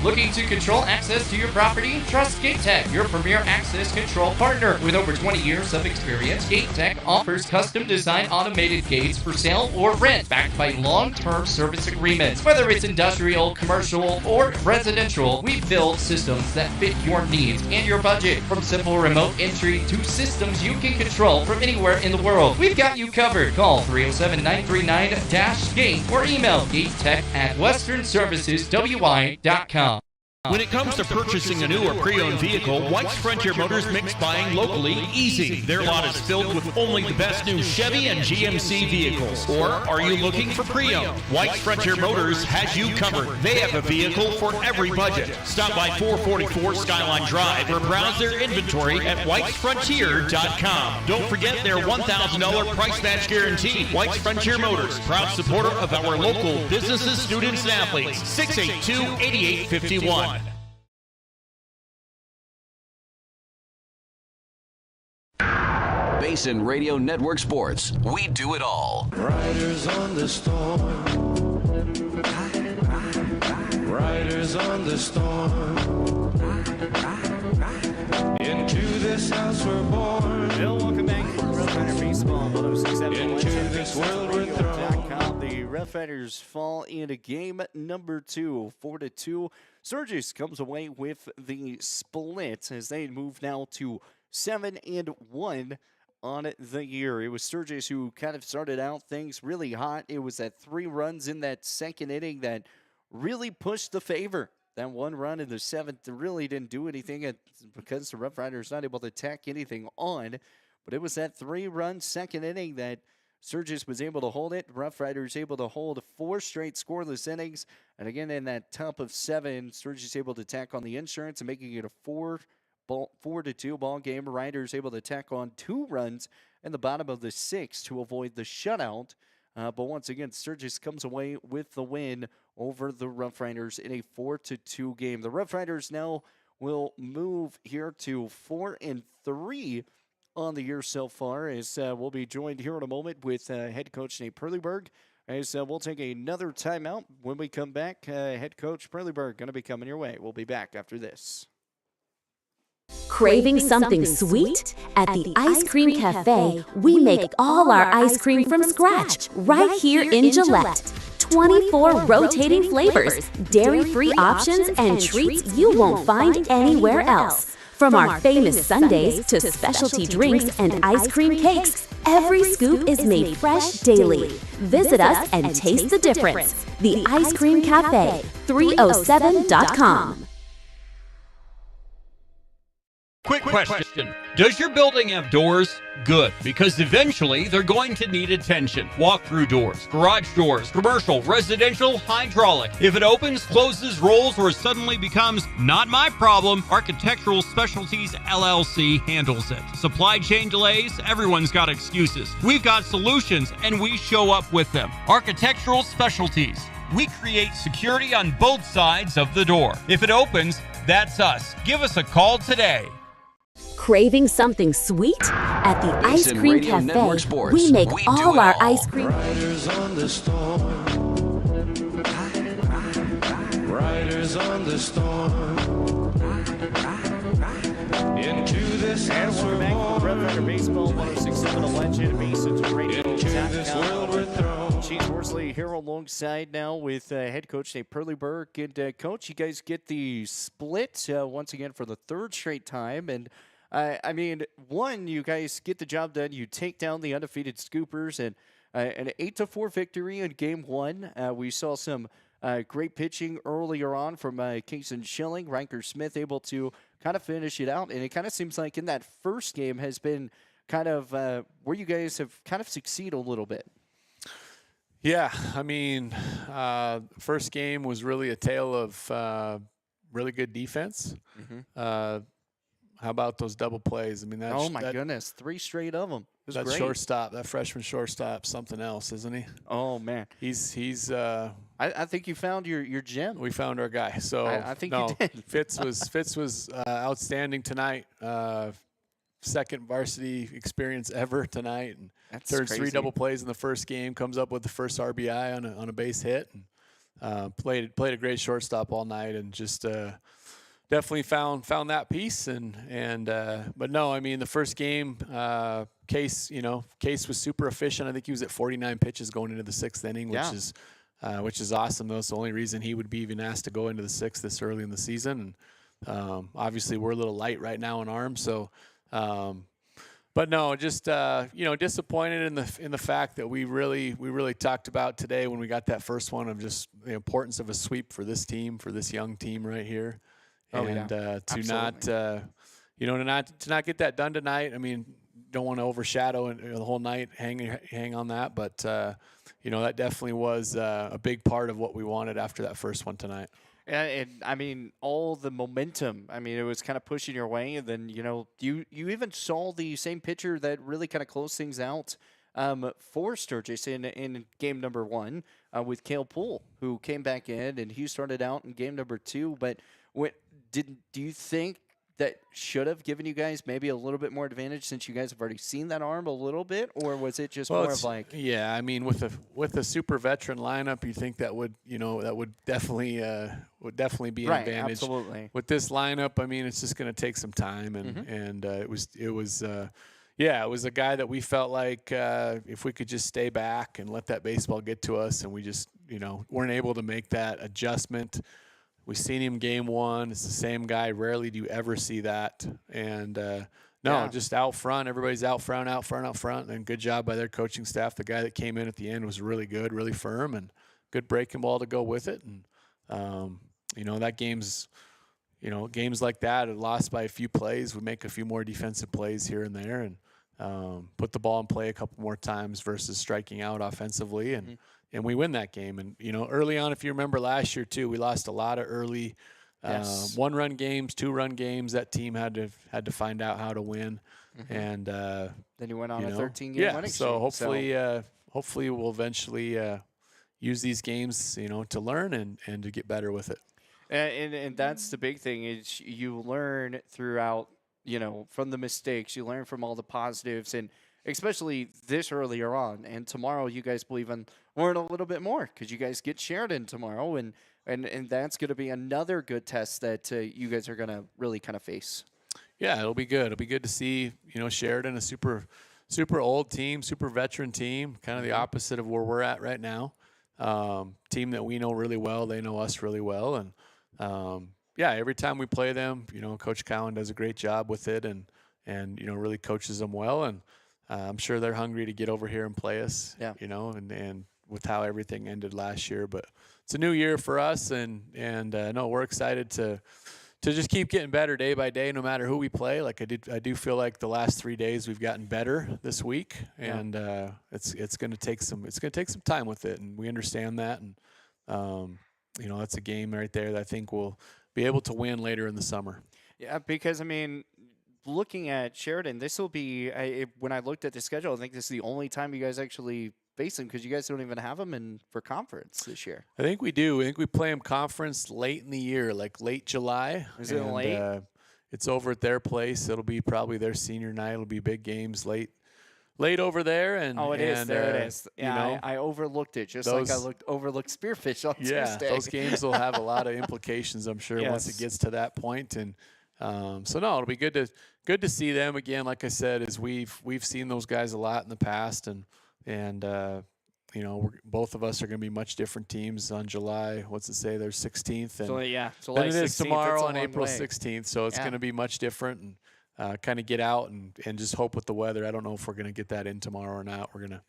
Looking to control access to your property? Trust GateTech, your premier access control partner. With over 20 years of experience, GateTech offers custom-designed automated gates for sale or rent, backed by long-term service agreements. Whether it's industrial, commercial, or residential, we build systems that fit your needs and your budget. From simple remote entry to systems you can control from anywhere in the world, we've got you covered. Call 307-939-GATE or email gatetech@westernserviceswi.com. When it comes to purchasing a new or pre-owned vehicle, White's Frontier Motors makes buying locally easy. Their lot is filled with only the best new Chevy and GMC vehicles. Or are you looking for pre-owned? White's Frontier Motors has you covered. They have a vehicle for every budget. Stop by 444 Skyline Drive or browse their inventory at whitesfrontier.com. Don't forget their $1,000 price match guarantee. White's Frontier Motors, proud supporter of our local businesses, students, and athletes. 682-8851. Basin Radio Network Sports. We do it all. Riders on the storm. Riders on the storm. Into this house we're born. Bill, welcome back to Rough Rider Baseball. 1067 Into this world we're thrown. The Rough Riders fall into game number 2, 4-2. Sturgis comes away with the split as they move now to 7-1 on the year. It was Sturgis who kind of started out things really hot. It was that 3 runs in that second inning that really pushed the favor. That 1 run in the 7th really didn't do anything because the Rough Riders not able to tack anything on. But it was that 3-run second inning that Sturgis was able to hold it. Rough Riders able to hold 4 straight scoreless innings. And again, in that top of 7, Sturgis able to tack on the insurance and making it a 4-2 ball game. Riders able to tack on 2 runs in the bottom of the 6th to avoid the shutout. But once again, Sturgis comes away with the win over the Rough Riders in a 4-2 game. The Rough Riders now will move here to 4-3 on the year so far, as we'll be joined here in a moment with head coach Nate Perleyberg, as we'll take another timeout. When we come back, head coach Perleyberg going to be coming your way. We'll be back after this. Craving something sweet? At the Ice Cream Cafe, we make all our ice cream from scratch, right here in Gillette. 24 rotating flavors, dairy-free options, and treats you won't find anywhere else. From our famous sundaes to specialty drinks and ice cream cakes, every scoop is made fresh daily. Visit us and taste the difference. The Ice Cream Cafe, 307.com. Quick question. Does your building have doors? Good, because eventually they're going to need attention. Walk-through doors, garage doors, commercial, residential, hydraulic. If it opens, closes, rolls, or suddenly becomes not my problem, Architectural Specialties LLC handles it. Supply chain delays, everyone's got excuses. We've got solutions, and we show up with them. Architectural Specialties. We create security on both sides of the door. If it opens, that's us. Give us a call today. Craving something sweet? At the Ice Cream Cafe, we make all our ice cream. Riders on the storm. Riders on the storm. Into this house we're born. Rough Rider Baseball 1067 a legend. Mason's Radio. Into this world we're thrown. Chief Worsley here alongside now with head coach Nate Perleyberg. And coach, you guys get the split once again for the 3rd straight time. And I mean, one, you guys get the job done. You take down the undefeated Scoopers, and an 8-4 victory in Game 1. We saw some great pitching earlier on from Kingston Schilling. Riker Smith able to kind of finish it out, and it kind of seems like in that first game has been kind of where you guys have kind of succeeded a little bit. Yeah, I mean, first game was really a tale of really good defense. Mm-hmm. How about those double plays? I mean, oh my goodness, 3 straight of them. That great. Shortstop, that freshman shortstop, something else, isn't he? Oh man, he's. I think you found your gem. We found our guy. So I think no, you did. Fitz was outstanding tonight. Second varsity experience ever tonight, and turns 3 double plays in the first game. Comes up with the first RBI on a base hit, and played a great shortstop all night, and just definitely found that piece. But no, I mean the first game, Case was super efficient. I think he was at 49 pitches going into the 6th inning, which is awesome. That's the only reason he would be even asked to go into the 6th this early in the season. And obviously we're a little light right now in arms, so. But no, just disappointed in the fact that we really talked about today when we got that first one of just the importance of a sweep for this team, for this young team right here, and to not get that done tonight. I mean, don't want to overshadow the whole night, hang on that, but that definitely was a big part of what we wanted after that first one tonight. And I mean, all the momentum. I mean, it was kind of pushing your way, and then you even saw the same pitcher that really kind of closed things out for Sturgis in game number 1 with Cale Poole, who came back in and he started out in game number 2. But do you think that should have given you guys maybe a little bit more advantage since you guys have already seen that arm a little bit, or was it just more of like? Yeah, I mean, with a super veteran lineup, you think that would definitely be an advantage. Absolutely. With this lineup, I mean, it's just going to take some time, and it was a guy that we felt like if we could just stay back and let that baseball get to us, and we just weren't able to make that adjustment. We seen him game 1. It's the same guy. Rarely do you ever see that. And just out front. Everybody's out front. And good job by their coaching staff. The guy that came in at the end was really good, really firm, and good breaking ball to go with it. And that games like that are lost by a few plays. We make a few more defensive plays here and there, and put the ball in play a couple more times versus striking out offensively. And we win that game. And, early on, if you remember last year, too, we lost a lot of early 1-run games, 2-run games. That team had to find out how to win. Mm-hmm. And then you went on a 13-game winning streak. Hopefully we'll eventually use these games, to learn and to get better with it. And that's the big thing is you learn throughout, from the mistakes. You learn from all the positives, and especially this earlier on. And tomorrow you guys believe in learn a little bit more because you guys get Sheridan tomorrow, and that's going to be another good test that you guys are going to really kind of face. Yeah, it'll be good. It'll be good to see, Sheridan, a super old team, super veteran team, kind of the opposite of where we're at right now. Team that we know really well. They know us really well. And, every time we play them, Coach Cowan does a great job with it and really coaches them well. And I'm sure they're hungry to get over here and play us, and with how everything ended last year. But it's a new year for us, and we're excited to just keep getting better day by day, no matter who we play. Like I do feel like the last 3 days we've gotten better this week, and it's going to take some time with it, and we understand that. And that's a game right there that I think we'll be able to win later in the summer. Yeah, because I mean, looking at Sheridan, this will be when I looked at the schedule, I think this is the only time you guys actually face them because you guys don't even have them for conference this year. I think we do. I think we play them conference late in the year, like late July. Is it late? It's over at their place. It'll be probably their senior night. It'll be big games late over there. And it is. Yeah, I overlooked it, just like I overlooked Spearfish on Tuesday. Those games will have a lot of implications, I'm sure, once it gets to that point. And it'll be good to see them again. Like I said, is we've seen those guys a lot in the past, and both of us are going to be much different teams on July. What's it say? They're 16th, and July than it is 16th, tomorrow on April 16th. So it's going to be much different, and kind of get out and just hope with the weather. I don't know if we're going to get that in tomorrow or not. We're going to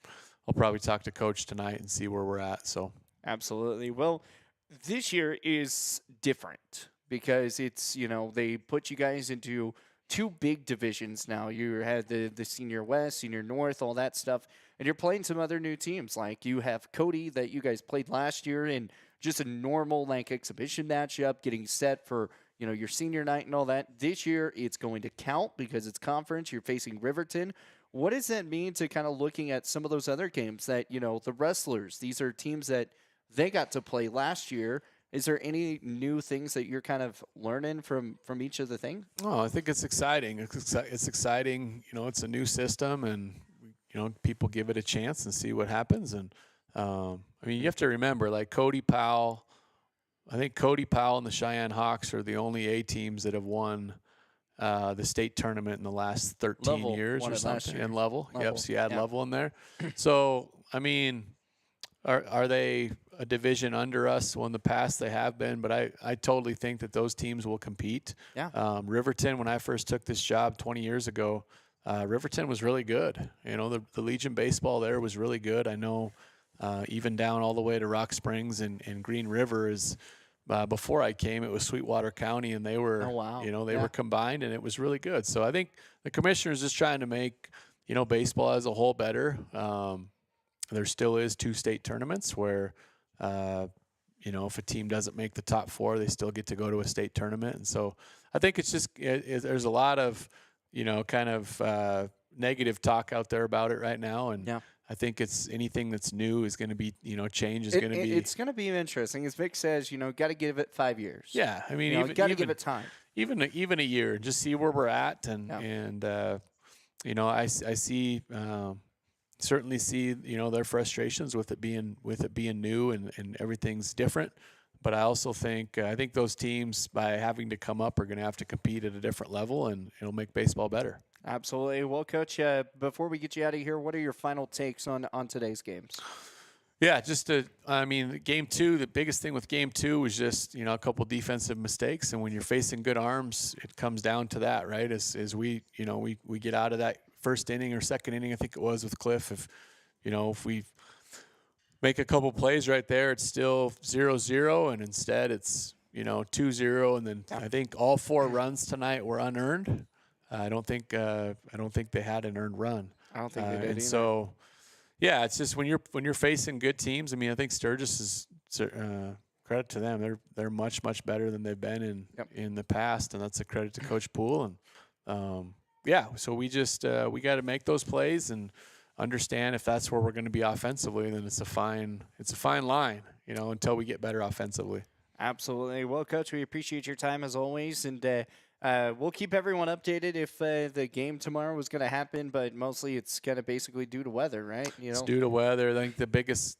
I'll probably talk to Coach tonight and see where we're at. So absolutely. Well, this year is different because it's, they put you guys into two big divisions now. You had the Senior West, Senior North, all that stuff, and you're playing some other new teams. Like you have Cody that you guys played last year in just a normal exhibition matchup, getting set for your senior night and all that. This year it's going to count because it's conference. You're facing Riverton. What does that mean to kind of looking at some of those other games that, the Wrestlers, these are teams that they got to play last year. Is there any new things that you're kind of learning from each of the things? Oh, I think it's exciting. It's exciting. It's a new system, and people give it a chance and see what happens. And you have to remember, like Cody Powell. I think Cody Powell and the Cheyenne Hawks are the only A teams that have won the state tournament in the last 13 years or something. And Level. Yep. So you add Level in there. So are they a division under us? Well, in the past they have been, but I totally think that those teams will compete. Yeah. Riverton, when I first took this job 20 years ago, Riverton was really good. The Legion baseball there was really good. I know even down all the way to Rock Springs and Green River is before I came, it was Sweetwater County, and they were were combined, and it was really good. So I think the commissioner's just trying to make baseball as a whole better. There still is 2 state tournaments where, if a team doesn't make the top 4, they still get to go to a state tournament. And so I think it's just there's a lot of, negative talk out there about it right now. And I think it's anything that's new is going to be, change is going to be. It's going to be interesting. As Vic says, got to give it 5 years. Yeah, I mean, got to give it time. Even a year, just see where we're at, and I see. Certainly see their frustrations with it being new and everything's different, but I also think those teams, by having to come up, are going to have to compete at a different level, and it'll make baseball better. Absolutely. Well, Coach, before we get you out of here, what are your final takes on today's games? Yeah, Game 2, the biggest thing with Game 2 was just, a couple defensive mistakes. And when you're facing good arms, it comes down to that, right? As we get out of that first inning or second inning, I think it was with Cliff. If we make a couple plays right there, it's still 0-0, and instead it's 2-0, and then I think all 4 runs tonight were unearned. I don't think they had an earned run. I don't think they did and either. So, yeah, it's just when you're facing good teams. I think Sturgis is credit to them. They're much better than they've been in the past, and that's a credit to Coach Poole. And so we just we got to make those plays and understand if that's where we're going to be offensively, then it's a fine line, until we get better offensively. Absolutely. Well, Coach, we appreciate your time as always, and we'll keep everyone updated if the game tomorrow was going to happen, but mostly it's kind of basically due to weather, right? It's due to weather. I think the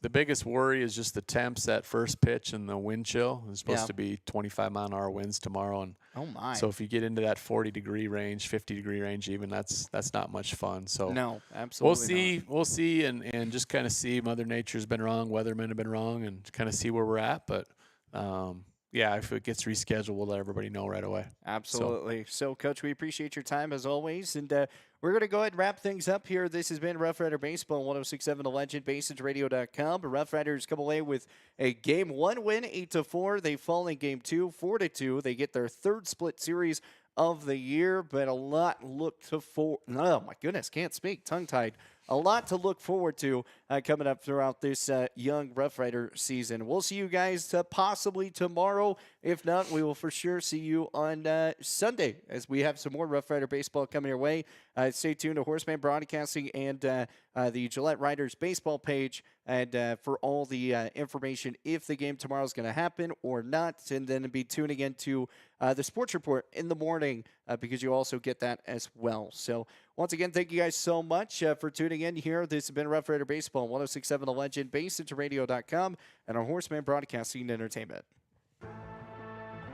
biggest worry is just the temps at first pitch and the wind chill. It's supposed to be 25-mile-an-hour winds tomorrow, and oh my! So if you get into that 40-degree range, 50-degree range, even that's not much fun. So no, absolutely we'll see, and just kind of see. Mother Nature's been wrong, weathermen have been wrong, and kind of see where we're at, but. If it gets rescheduled, we'll let everybody know right away. Absolutely. So, Coach, we appreciate your time as always. And we're going to go ahead and wrap things up here. This has been Rough Rider Baseball, 106.7 The Legend, BasinRadio.com. The Rough Riders come away with a Game 1 win, 8-4. They fall in Game 2, 4-2. They get their 3rd split series of the year, but a lot look to forward. Oh, my goodness, can't speak. Tongue-tied. A lot to look forward to coming up throughout this young Rough Rider season. We'll see you guys possibly tomorrow. If not, we will for sure see you on Sunday as we have some more Rough Rider baseball coming your way. Stay tuned to Horseman Broadcasting and the Gillette Riders baseball page and for all the information if the game tomorrow is going to happen or not. And then be tuning into the Sports Report in the morning because you also get that as well. So once again, thank you guys so much for tuning in here. This has been Rough Rider Baseball, 106.7 The Legend, BasinRadio.com, and our Horseman Broadcasting Entertainment.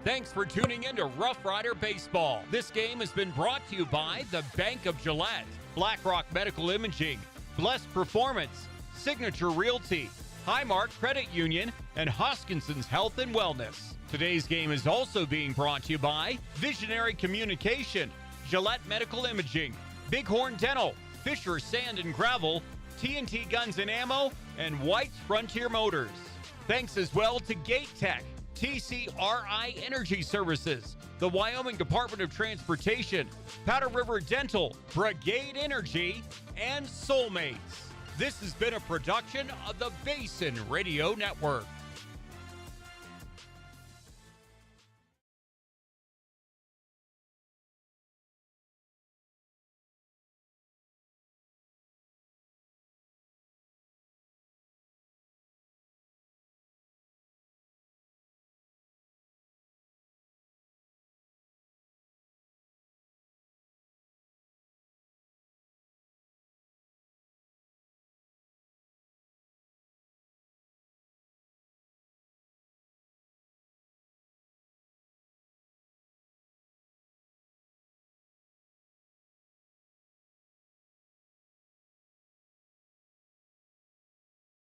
Thanks for tuning in to Rough Rider Baseball. This game has been brought to you by the Bank of Gillette, BlackRock Medical Imaging, Blessed Performance, Signature Realty, Highmark Credit Union, and Hoskinson's Health and Wellness. Today's game is also being brought to you by Visionary Communication, Gillette Medical Imaging, Bighorn Dental, Fisher Sand and Gravel, TNT Guns and Ammo, and White's Frontier Motors. Thanks as well to Gate Tech, TCRI Energy Services, the Wyoming Department of Transportation, Powder River Dental, Brigade Energy, and Soulmates. This has been a production of the Basin Radio Network.